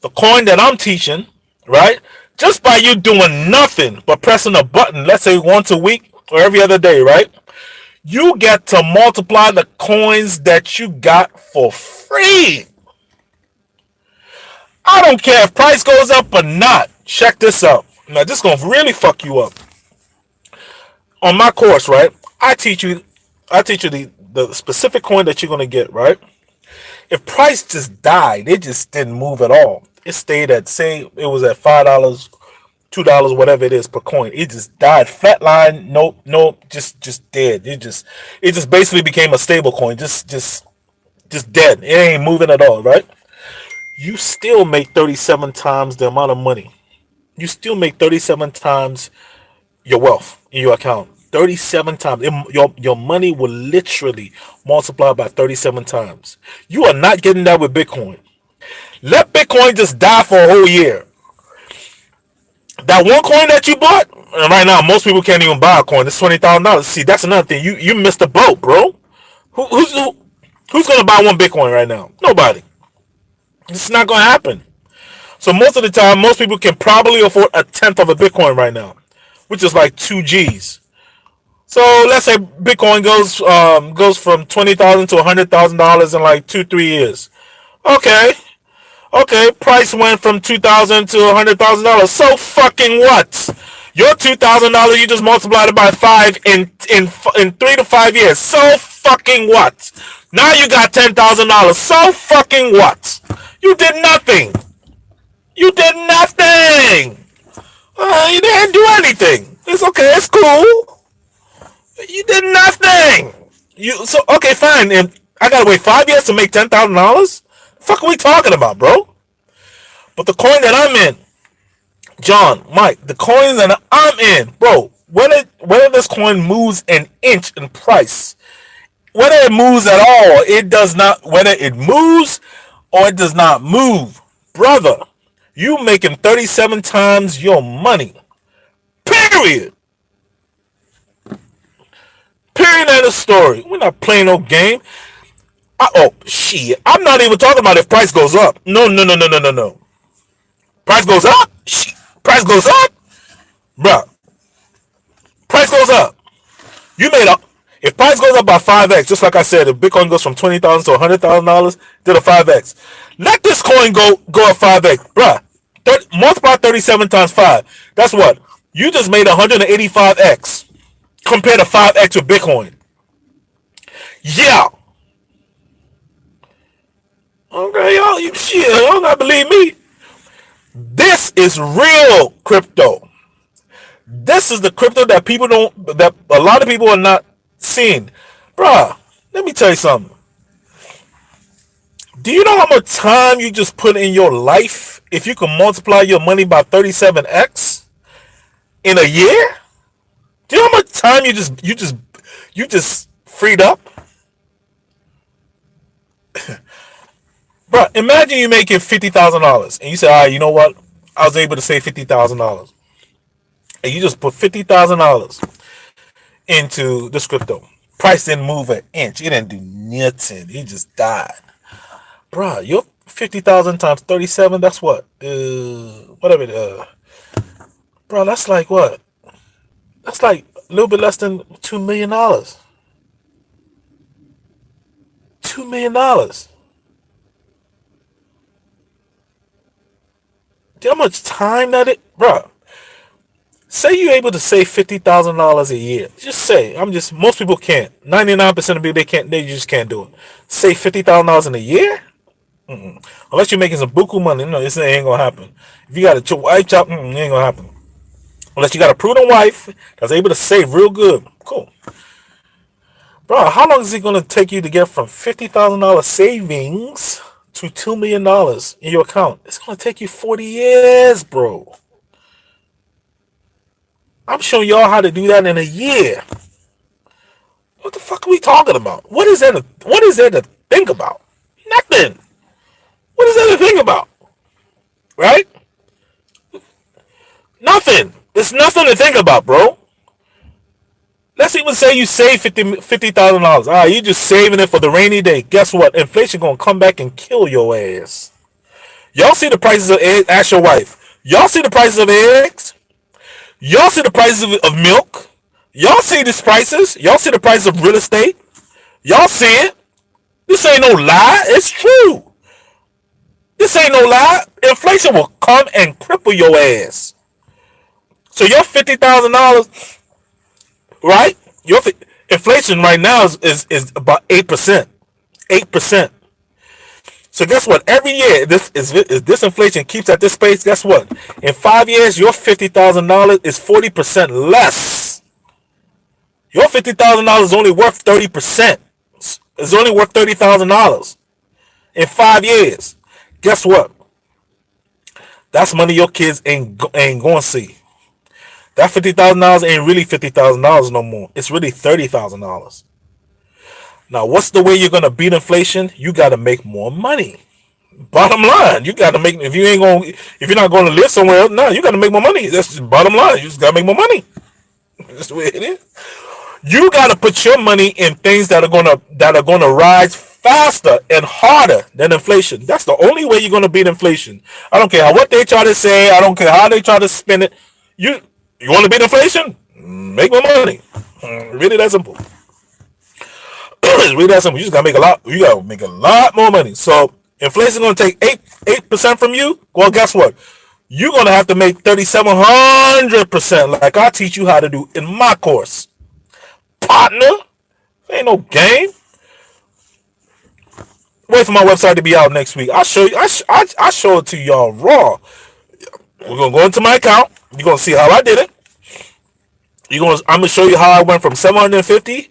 The coin that I'm teaching, right? Just by you doing nothing but pressing a button, let's say once a week or every other day, right? You get to multiply the coins that you got for free. I don't care if price goes up or not. Check this out. Now, this is going to really fuck you up. On my course, right? I teach you the specific coin that you're going to get, right? If price just died, it just didn't move at all. It stayed at, say, it was at $5, $2, whatever it is per coin. It just died flatline. Nope, just dead. It just basically became a stable coin. Just dead. It ain't moving at all, right? You still make 37 times the amount of money. You still make 37 times your wealth in your account. 37 times. Your money will literally multiply by 37 times. You are not getting that with Bitcoin. Let Bitcoin just die for a whole year. That one coin that you bought, and right now most people can't even buy a coin. It's $20,000. See, that's another thing. You missed the boat, bro. Who's gonna buy one Bitcoin right now? Nobody. It's not gonna happen. So most of the time, most people can probably afford a tenth of a Bitcoin right now, which is like 2 G's. So let's say Bitcoin goes from $20,000 to $100,000 in like 2-3 years. Okay, price went from $2,000 to $100,000. So fucking what? Your $2,000 you just multiplied it by 5 in 3 to 5 years. So fucking what? Now you got $10,000. So fucking what? You did nothing. You did nothing. You didn't do anything. It's okay. It's cool. You did nothing. Okay, fine. And I gotta wait 5 years to make $10,000. Fuck are we talking about, bro? But the coin that I'm in, John, Mike, the coin that I'm in, bro, whether this coin moves an inch in price, whether it moves at all, it does not, whether it moves or it does not move, brother, you making 37 times your money. Period. Period of the story. We're not playing no game. Shit. I'm not even talking about if price goes up. No. Price goes up. Price goes up. Bruh. Price goes up. If price goes up by 5x, just like I said, if Bitcoin goes from $20,000 to $100,000, did a 5x. Let this coin go up 5x. Bruh. Multiply 37 times 5. That's what? You just made 185x compared to 5x with Bitcoin. Yeah. Okay, y'all not believe me. This is real crypto. This is the crypto that that a lot of people are not seeing. Bruh, let me tell you something. Do you know how much time you just put in your life if you can multiply your money by 37x in a year? Do you know how much time you just freed up? Bro, imagine you making $50,000 and you say, all right, you know what? I was able to save $50,000. And you just put $50,000 into this crypto. Price didn't move an inch. It didn't do nothing. It just died. Bro, your 50,000 times 37, that's what? Whatever. Bro, that's like what? That's like a little bit less than $2 million. $2 million. Do you know how much time that it, bro? Say you're able to save $50,000 a year. Just say, most people can't. 99% of people, they just can't do it. Save $50,000 in a year? Unless you're making some buku money, no, this ain't gonna happen. If you got a wife job, it ain't gonna happen. Unless you got a prudent wife that's able to save real good. Cool. Bro, how long is it gonna take you to get from $50,000 savings to $2 million in your account, it's gonna take you 40 years, bro. I'm showing y'all how to do that in a year. What the fuck are we talking about? What is there to think about? Nothing. What is there to think about? Right? Nothing. There's nothing to think about, bro. Let's even say you save $50,000. All right, you just saving it for the rainy day. Guess what? Inflation gonna come back and kill your ass. Y'all see the prices of eggs? Ask your wife. Y'all see the prices of eggs? Y'all see the prices of milk? Y'all see these prices? Y'all see the price of real estate? Y'all see it? This ain't no lie. It's true. This ain't no lie. Inflation will come and cripple your ass. So your $50,000, right? Your inflation right now is about 8%. 8%. So guess what? Every year, this inflation keeps at this pace. Guess what? In 5 years, your $50,000 is 40% less. Your $50,000 is only worth 30%. It's only worth $30,000 in 5 years. Guess what? That's money your kids ain't going to see. That $50,000 ain't really $50,000 no more. It's really $30,000. Now, what's the way you're gonna beat inflation? You gotta make more money. Bottom line, you gotta make. If you're not gonna live somewhere else, no, you gotta make more money. That's just bottom line. You just gotta make more money. That's the way it is. You gotta put your money in things that are gonna rise faster and harder than inflation. That's the only way you're gonna beat inflation. I don't care what they try to say. I don't care how they try to spin it. You want to beat inflation? Make more money. Really that simple. It's really that simple. You just gotta make a lot. You gotta make a lot more money. So inflation gonna take 8% from you. Well, guess what? You're gonna have to make 3,700%, like I teach you how to do in my course, partner. Ain't no game. Wait for my website to be out next week. I'll show you. I show it to y'all raw. We're gonna go into my account. You're gonna see how I did it. I'm gonna show you how I went from 750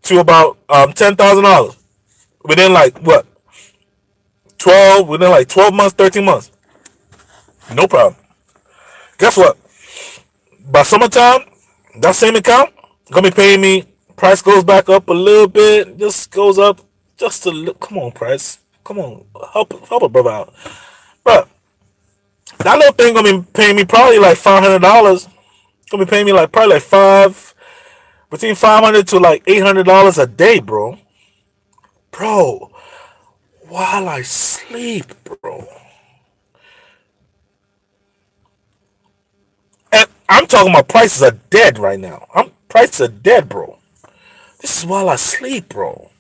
to about $10,000 within like what 12 months, 13 months. No problem. Guess what? By summertime, that same account gonna be paying me. Price goes back up a little bit. Just goes up just a little. Come on, price. Come on, help a brother out. But that little thing gonna be paying me probably like $500. Gonna be paying me like probably like between $500 to like $800 a day, bro. Bro, while I sleep, bro. And I'm talking about prices are dead right now. Prices are dead, bro. This is while I sleep, bro.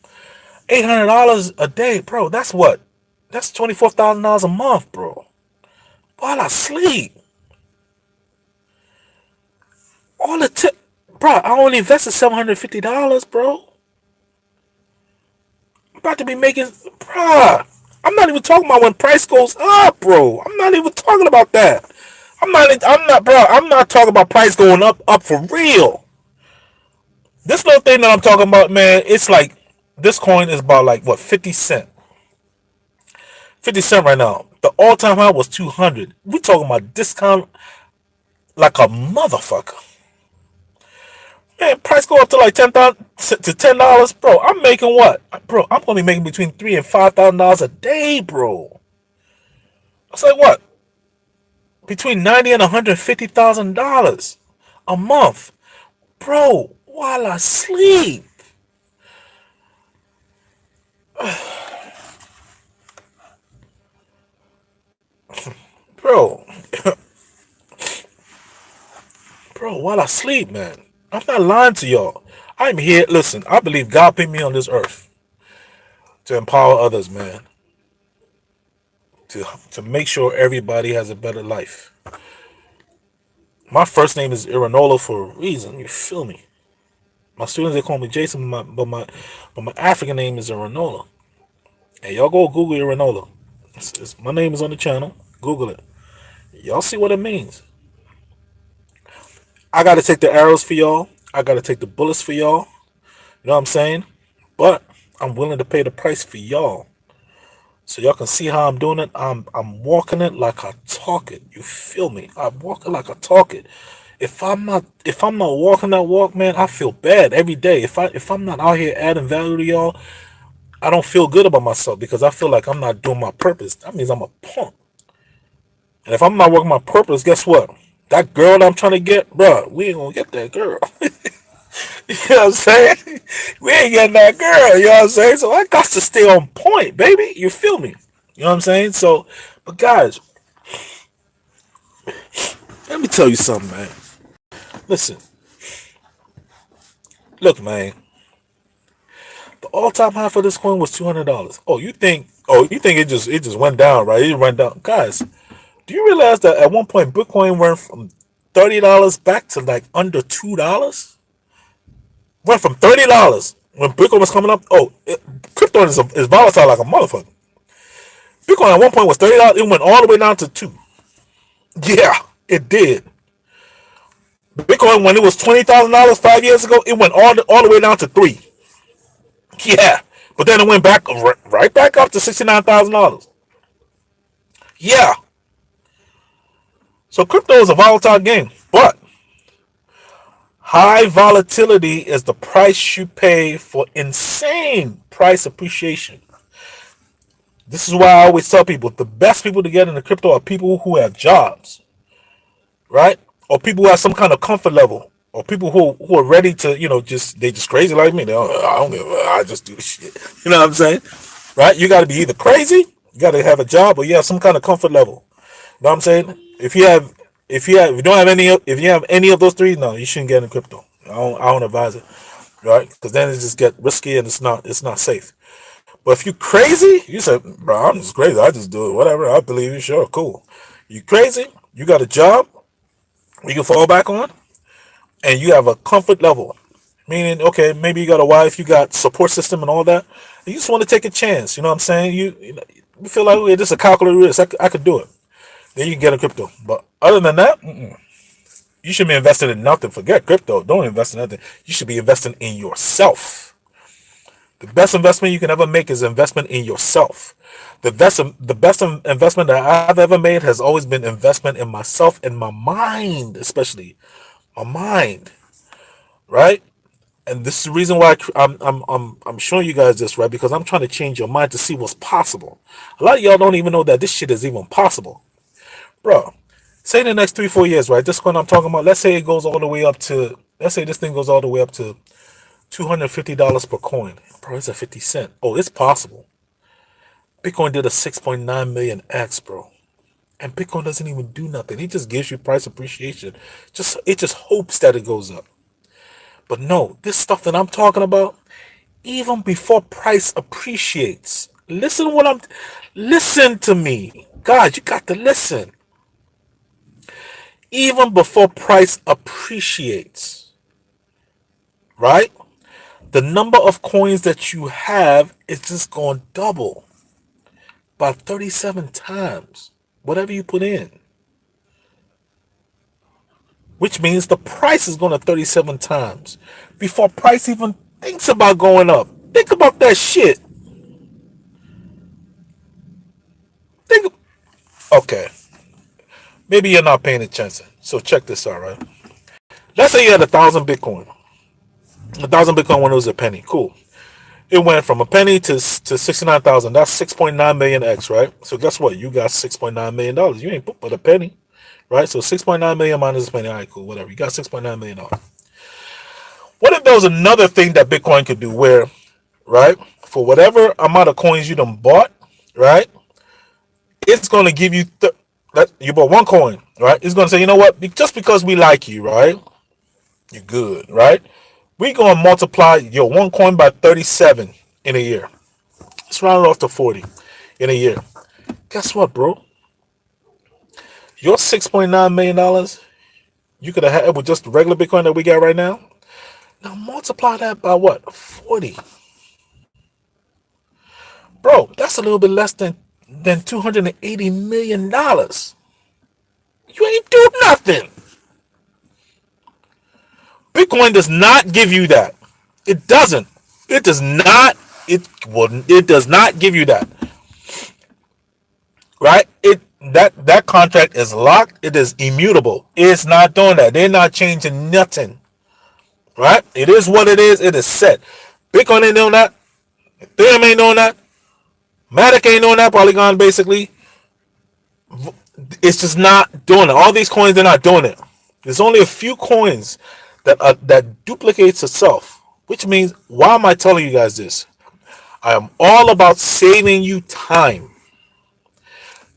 $800 a day, bro. That's what? That's $24,000 a month, bro. While I sleep. All the tip, bro. I only invested $750, bro. I'm about to be making, bro. I'm not even talking about when price goes up, bro. I'm not even talking about that. I'm not, bro. I'm not talking about price going up for real. This little thing that I'm talking about, man, it's like this coin is about like what 50 cent. 50 cent right now. The all-time high was 200. We talking about discount like a motherfucker. Man, price go up to like $10, bro. I'm making what, bro? I'm gonna be making between $3,000 and $5,000 a day, bro. It's like what? Between $90,000 and $150,000 a month, bro. While I sleep, bro. Bro, while I sleep, man. I'm not lying to y'all. I'm here. Listen, I believe God put me on this earth to empower others, man. To make sure everybody has a better life. My first name is Iranola for a reason. You feel me? My students, they call me Jason, but my African name is Iranola. And y'all go Google Iranola. My name is on the channel. Google it. Y'all see what it means. I got to take the arrows for y'all. I got to take the bullets for y'all. You know what I'm saying? But I'm willing to pay the price for y'all. So y'all can see how I'm doing it. I'm walking it like I talk it. You feel me? I'm walking like I talk it. If I'm not walking that walk, man, I feel bad every day. If I'm not out here adding value to y'all, I don't feel good about myself because I feel like I'm not doing my purpose. That means I'm a punk. And if I'm not working my purpose, guess what? That girl that I'm trying to get, bruh, we ain't gonna get that girl. You know what I'm saying? We ain't getting that girl, you know what I'm saying? So I got to stay on point, baby. You feel me? You know what I'm saying? So, but guys, let me tell you something, man. Listen, look, man. The all-time high for this coin was $200. Oh, you think it just went down, right? It went down. Guys, do you realize that at one point Bitcoin went from $30 back to like under $2? Went from $30 when Bitcoin was coming up. Crypto is volatile like a motherfucker. Bitcoin at one point was $30. It went all the way down to two. Yeah, it did. Bitcoin when it was $20,000 5 years ago, it went all the way down to three. Yeah, but then it went back right back up to $69,000. Yeah, so crypto is a volatile game, but high volatility is the price you pay for insane price appreciation. This is why I always tell people the best people to get into crypto are people who have jobs, right? Or people who have some kind of comfort level, or people who are ready to, just crazy like me. I don't give I just do the shit. You know what I'm saying? Right? You got to be either crazy, you got to have a job, or you have some kind of comfort level. You know what I'm saying? If you have any of those three, no, you shouldn't get into crypto. I don't advise it, right? Because then it just get risky and it's not safe. But if you crazy, you say, bro, I'm just crazy. I just do it. Whatever. I believe you. Sure, cool. You crazy? You got a job you can fall back on, and you have a comfort level. Meaning, okay, maybe you got a wife, you got support system and all that. And you just want to take a chance. You know what I'm saying? You feel like, okay, this is a calculated risk. I could do it. Then you can get a crypto. But other than that, you should be investing in nothing. Forget crypto. Don't invest in nothing. You should be investing in yourself. The best investment you can ever make is investment in yourself. The best investment that I've ever made has always been investment in myself and my mind, especially my mind, right? And this is the reason why I'm showing you guys this, right? Because I'm trying to change your mind to see what's possible. A lot of y'all don't even know that this shit is even possible, bro. Say in the next 3-4 years, right? This one I'm talking about. Let's say it goes all the way up to. Let's say this thing goes all the way up to $250 per coin. Bro, it's at 50 cents. Oh, it's possible. Bitcoin did a 6.9 million X, bro. And Bitcoin doesn't even do nothing. It just gives you price appreciation. It just hopes that it goes up. But no, this stuff that I'm talking about, even before price appreciates. Listen to me. God, you got to listen. Even before price appreciates, right? The number of coins that you have is just going to double by 37 times, whatever you put in. Which means the price is going to 37 times before price even thinks about going up. Think about that shit. Okay. Maybe you're not paying attention. So check this out, right? Let's say you had 1,000 Bitcoin. 1,000 Bitcoin when it was a penny. Cool. It went from a penny to 69,000. That's 6.9 million X, right? So guess what? You got $6.9 million. You ain't put but a penny, right? So 6.9 million minus a penny. All right, cool. Whatever. You got $6.9 million. What if there was another thing that Bitcoin could do where, right, for whatever amount of coins you done bought, right, it's going to give you, you bought one coin, right? It's going to say, you know what? Just because we like you, right? You're good, right? We're going to multiply your one coin by 37 in a year. Let's round it off to 40 in a year. Guess what, bro? Your $6.9 million you could have had with just the regular Bitcoin that we got right now. Now multiply that by what? 40. Bro, that's a little bit less than $280 million. You ain't do nothing. Bitcoin does not give you that. It doesn't. It does not. It does not give you that. right? That contract is locked. It is immutable. It's not doing that. They're not changing nothing, right? It is what it is. It is set. Bitcoin ain't doing that. Ethereum ain't doing that. Matic ain't doing that. Polygon basically, it's just not doing it. All these coins, they're not doing it. There's only a few coins that duplicates itself, which means, why am I telling you guys this? I am all about saving you time.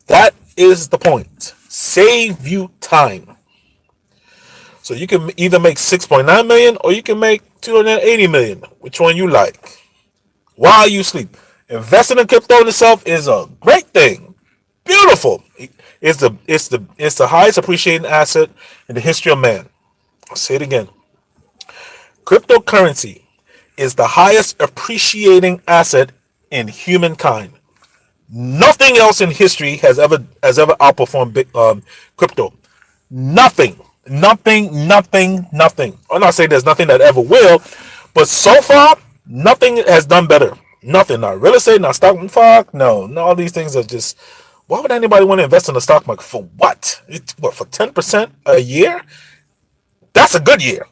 That is the point. Save you time. So you can either make 6.9 million or you can make 280 million. Which one you like? While you sleep. Investing in crypto in itself is a great thing. Beautiful. It's the highest appreciating asset in the history of man. I'll say it again. Cryptocurrency is the highest appreciating asset in humankind. Nothing else in history has ever outperformed crypto. Nothing. I'm not saying there's nothing that ever will, but so far nothing has done better. Nothing. Not real estate, not stock market. No, all these things are just. Why would anybody want to invest in the stock market for what? What, for 10% a year? That's a good year,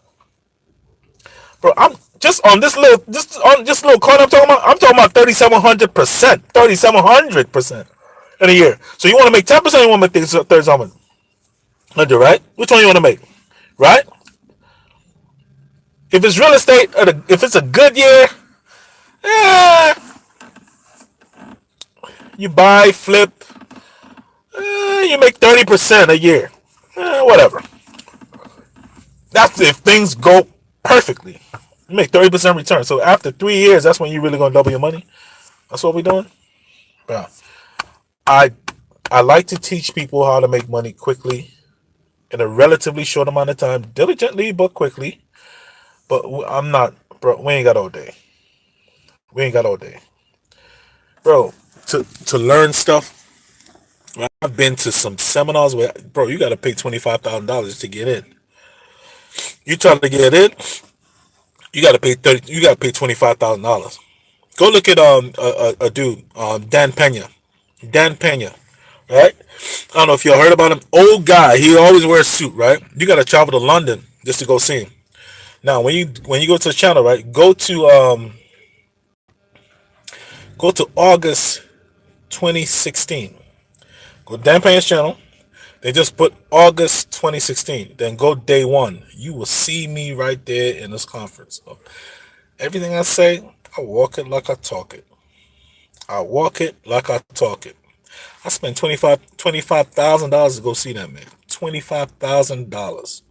bro. I'm just on this little coin I'm talking about. I'm talking about 3,700%, 3,700% in a year. So you want to make 10%? You want to make 3,700, right? Which one you want to make, right? If it's real estate, if it's a good year, you buy, flip, you make 30% a year, whatever. That's if things go perfectly. You make 30% return. So after 3 years, that's when you're really gonna double your money. That's what we're doing. Yeah. I like to teach people how to make money quickly in a relatively short amount of time, diligently but quickly. But I'm not, bro. We ain't got all day. We ain't got all day, bro. To learn stuff. Right? I've been to some seminars where, bro, you got to pay $25,000 to get in. You try to get in, you got to pay $25,000. Go look at a dude, Dan Pena. Dan Pena, right? I don't know if y'all heard about him. Old guy. He always wears a suit, right? You got to travel to London just to go see him. Now, when you go to the channel, right? Go to August 2016. Go to Dan Pena's channel. They just put August 2016. Then go day one. You will see me right there in this conference. So everything I say, I walk it like I talk it. I walk it like I talk it. I spent $25,000 to go see that man. $25,000.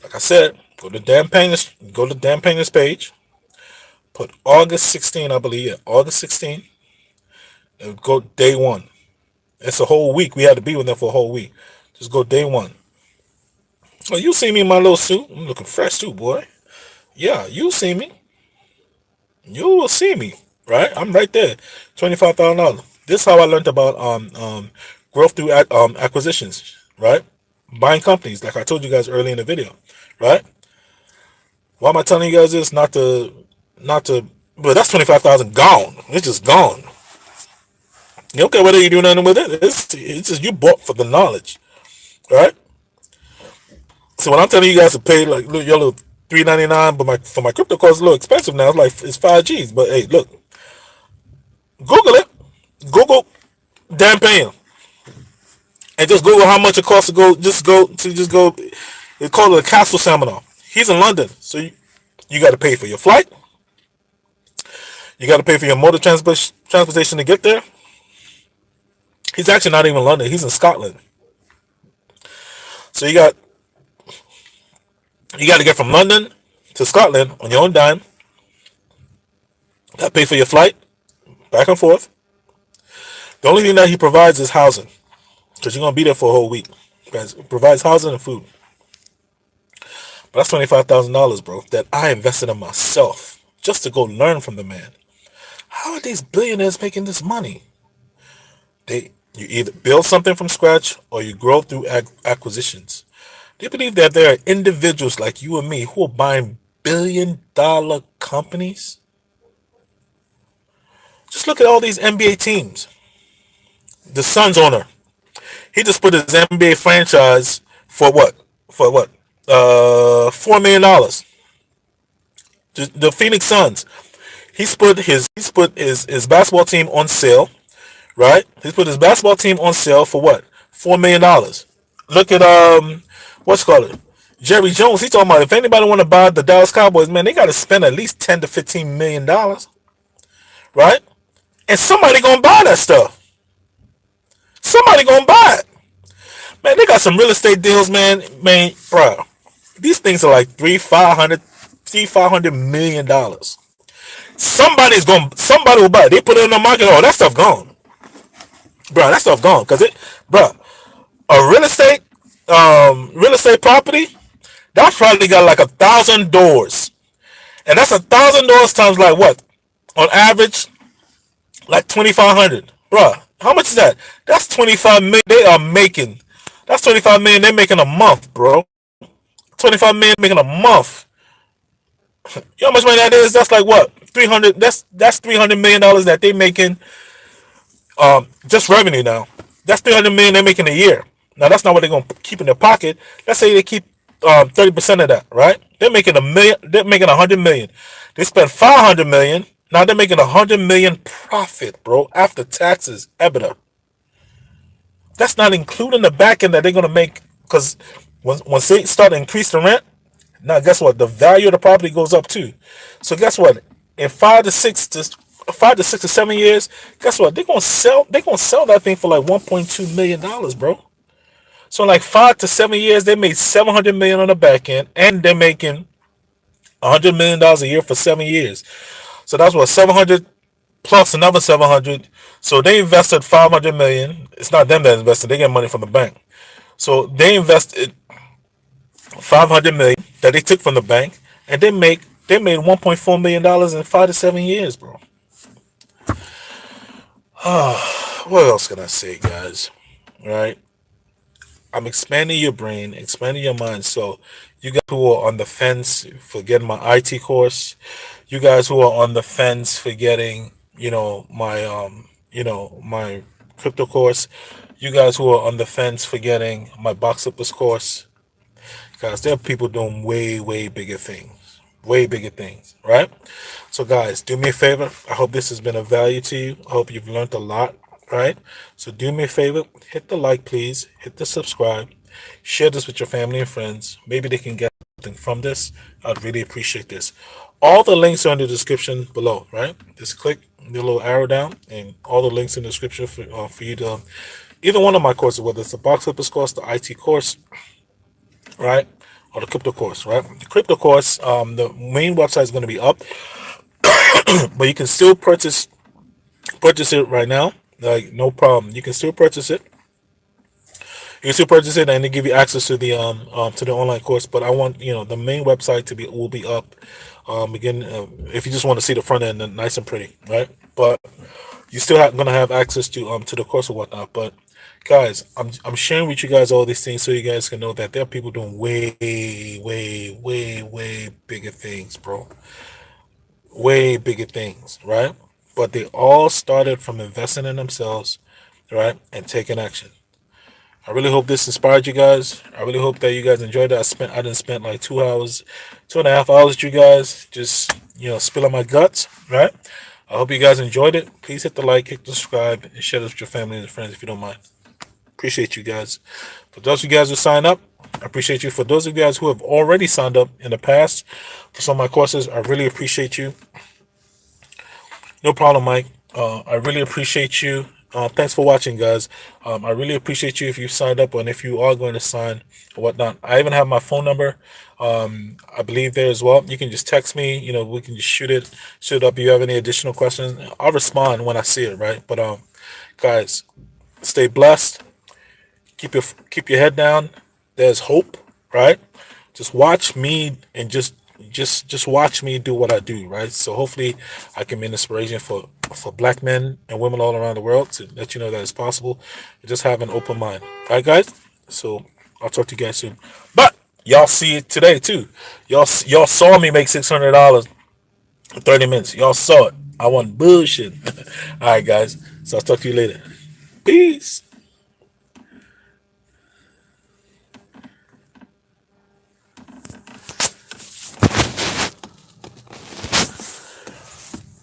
Like I said, go to Dan Pena's page. Put August 16, I believe. Yeah, August 16. And go day one. It's a whole week. We had to be with them for a whole week. Just go day one. Oh, you see me in my little suit. I'm looking fresh too, boy. Yeah, you see me. You will see me, right? I'm right there. $25,000. This is how I learned about growth through acquisitions, right? Buying companies, like I told you guys early in the video, right? Why am I telling you guys this? Not to. But that's 25,000 gone. It's just gone. You don't care whether you do nothing with it. It's just you bought for the knowledge, right? So when I'm telling you guys to pay like your little $3.99, but for my crypto coins a little expensive now. It's 5Gs. But hey, look, Google it. Google Dan Pena, and just Google how much it costs to go. Just go. They call it a Castle seminar. He's in London, so you got to pay for your flight. You got to pay for your motor transportation to get there. He's actually not even in London. He's in Scotland. So you got to get from London to Scotland on your own dime. Got to pay for your flight back and forth. The only thing that he provides is housing, because you're gonna be there for a whole week. He provides housing and food. But that's $25,000, bro, that I invested in myself just to go learn from the man. How are these billionaires making this money? You either build something from scratch or you grow through acquisitions. Do you believe that there are individuals like you and me who are buying billion-dollar companies? Just look at all these NBA teams. The Suns owner, He just put his NBA franchise for what? For what? $4 million. The Phoenix Suns. He's put his basketball team on sale, right? He's put his basketball team on sale for what? $4 million. Look at what's it called, Jerry Jones. He talking about if anybody want to buy the Dallas Cowboys, man, they got to spend at least $10 to $15 million, right? And somebody gonna buy that stuff. Somebody gonna buy it, man. They got some real estate deals, man. Man, bro, these things are like $500 million. Somebody will buy it. They put it on the market. Oh, that stuff gone, bro. That stuff gone because bro, a real estate property that probably got like 1,000 doors, and that's 1,000 doors times like what? On average, like 2,500, bro. How much is that? That's 25 million. They are making. That's 25 million. They're making a month, bro. 25 million making a month. You know how much money that is? That's like what? 300. That's $300 million that they making. Just revenue now. That's 300 million they're making a year. Now that's not what they're gonna keep in their pocket. Let's say they keep 30% of that, right? They're making a million. They're making 100 million. They spent 500 million. Now they're making 100 million profit, bro, after taxes, EBITDA. That's not including the back end that they're gonna make because once they start to increase the rent, now guess what? The value of the property goes up too. So guess what? In 5 to 6 to 7 years, guess what? They're gonna sell. They're gonna sell that thing for like $1.2 million, bro. So in like 5 to 7 years, they made 700 million on the back end, and they're making $100 million a year for 7 years. So that's what 700 plus another 700. So they invested 500 million. It's not them that invested; they get money from the bank. So they invested 500 million that they took from the bank, and they made $1.4 million in 5 to 7 years, bro. What else can I say, guys? All right, I'm expanding your brain, expanding your mind. So you guys who are on the fence for getting my IT course, you guys who are on the fence for getting, my crypto course, you guys who are on the fence for getting my box uppers course, guys, there are people doing way bigger things, right? So guys, do me a favor. I hope this has been of value to you. I hope you've learned a lot, right? So do me a favor, hit the like, please, hit the subscribe, share this with your family and friends. Maybe they can get something from this. I'd really appreciate this. All the links are in the description below, right? Just click the little arrow down, and all the links in the description for you to either one of my courses, whether it's the box flippers course, the IT course, right, or the crypto course, right? The crypto course, the main website is going to be up, but you can still purchase it right now. Like no problem, you can still purchase it. You can still purchase it, and they give you access to the online course. But I want the main website will be up again. If you just want to see the front end, nice and pretty, right? But you still gonna have access to the course or whatnot. But guys, I'm sharing with you guys all these things so you guys can know that there are people doing way bigger things, bro. Way bigger things, right? But they all started from investing in themselves, right, and taking action. I really hope this inspired you guys. I really hope that you guys enjoyed it. I didn't spend like 2.5 hours with you guys, just spilling my guts, right? I hope you guys enjoyed it. Please hit the like, hit the subscribe, and share this with your family and friends if you don't mind. Appreciate you guys. For those of you guys who sign up, I appreciate you. For those of you guys who have already signed up in the past for some of my courses, I really appreciate you. No problem, Mike. I really appreciate you. Thanks for watching, guys. I really appreciate you if you signed up and if you are going to sign or whatnot. I even have my phone number, I believe, there as well. You can just text me. We can just shoot it up. If you have any additional questions, I'll respond when I see it, right? But guys, stay blessed. Keep your head down. There's hope, right? Just watch me and just watch me do what I do, right? So hopefully I can be an inspiration for black men and women all around the world to let you know that it's possible. And just have an open mind. All right, guys? So I'll talk to you guys soon. But y'all see it today too. Y'all saw me make $600 in 30 minutes. Y'all saw it. I wasn't bullshit. All right, guys. So I'll talk to you later. Peace.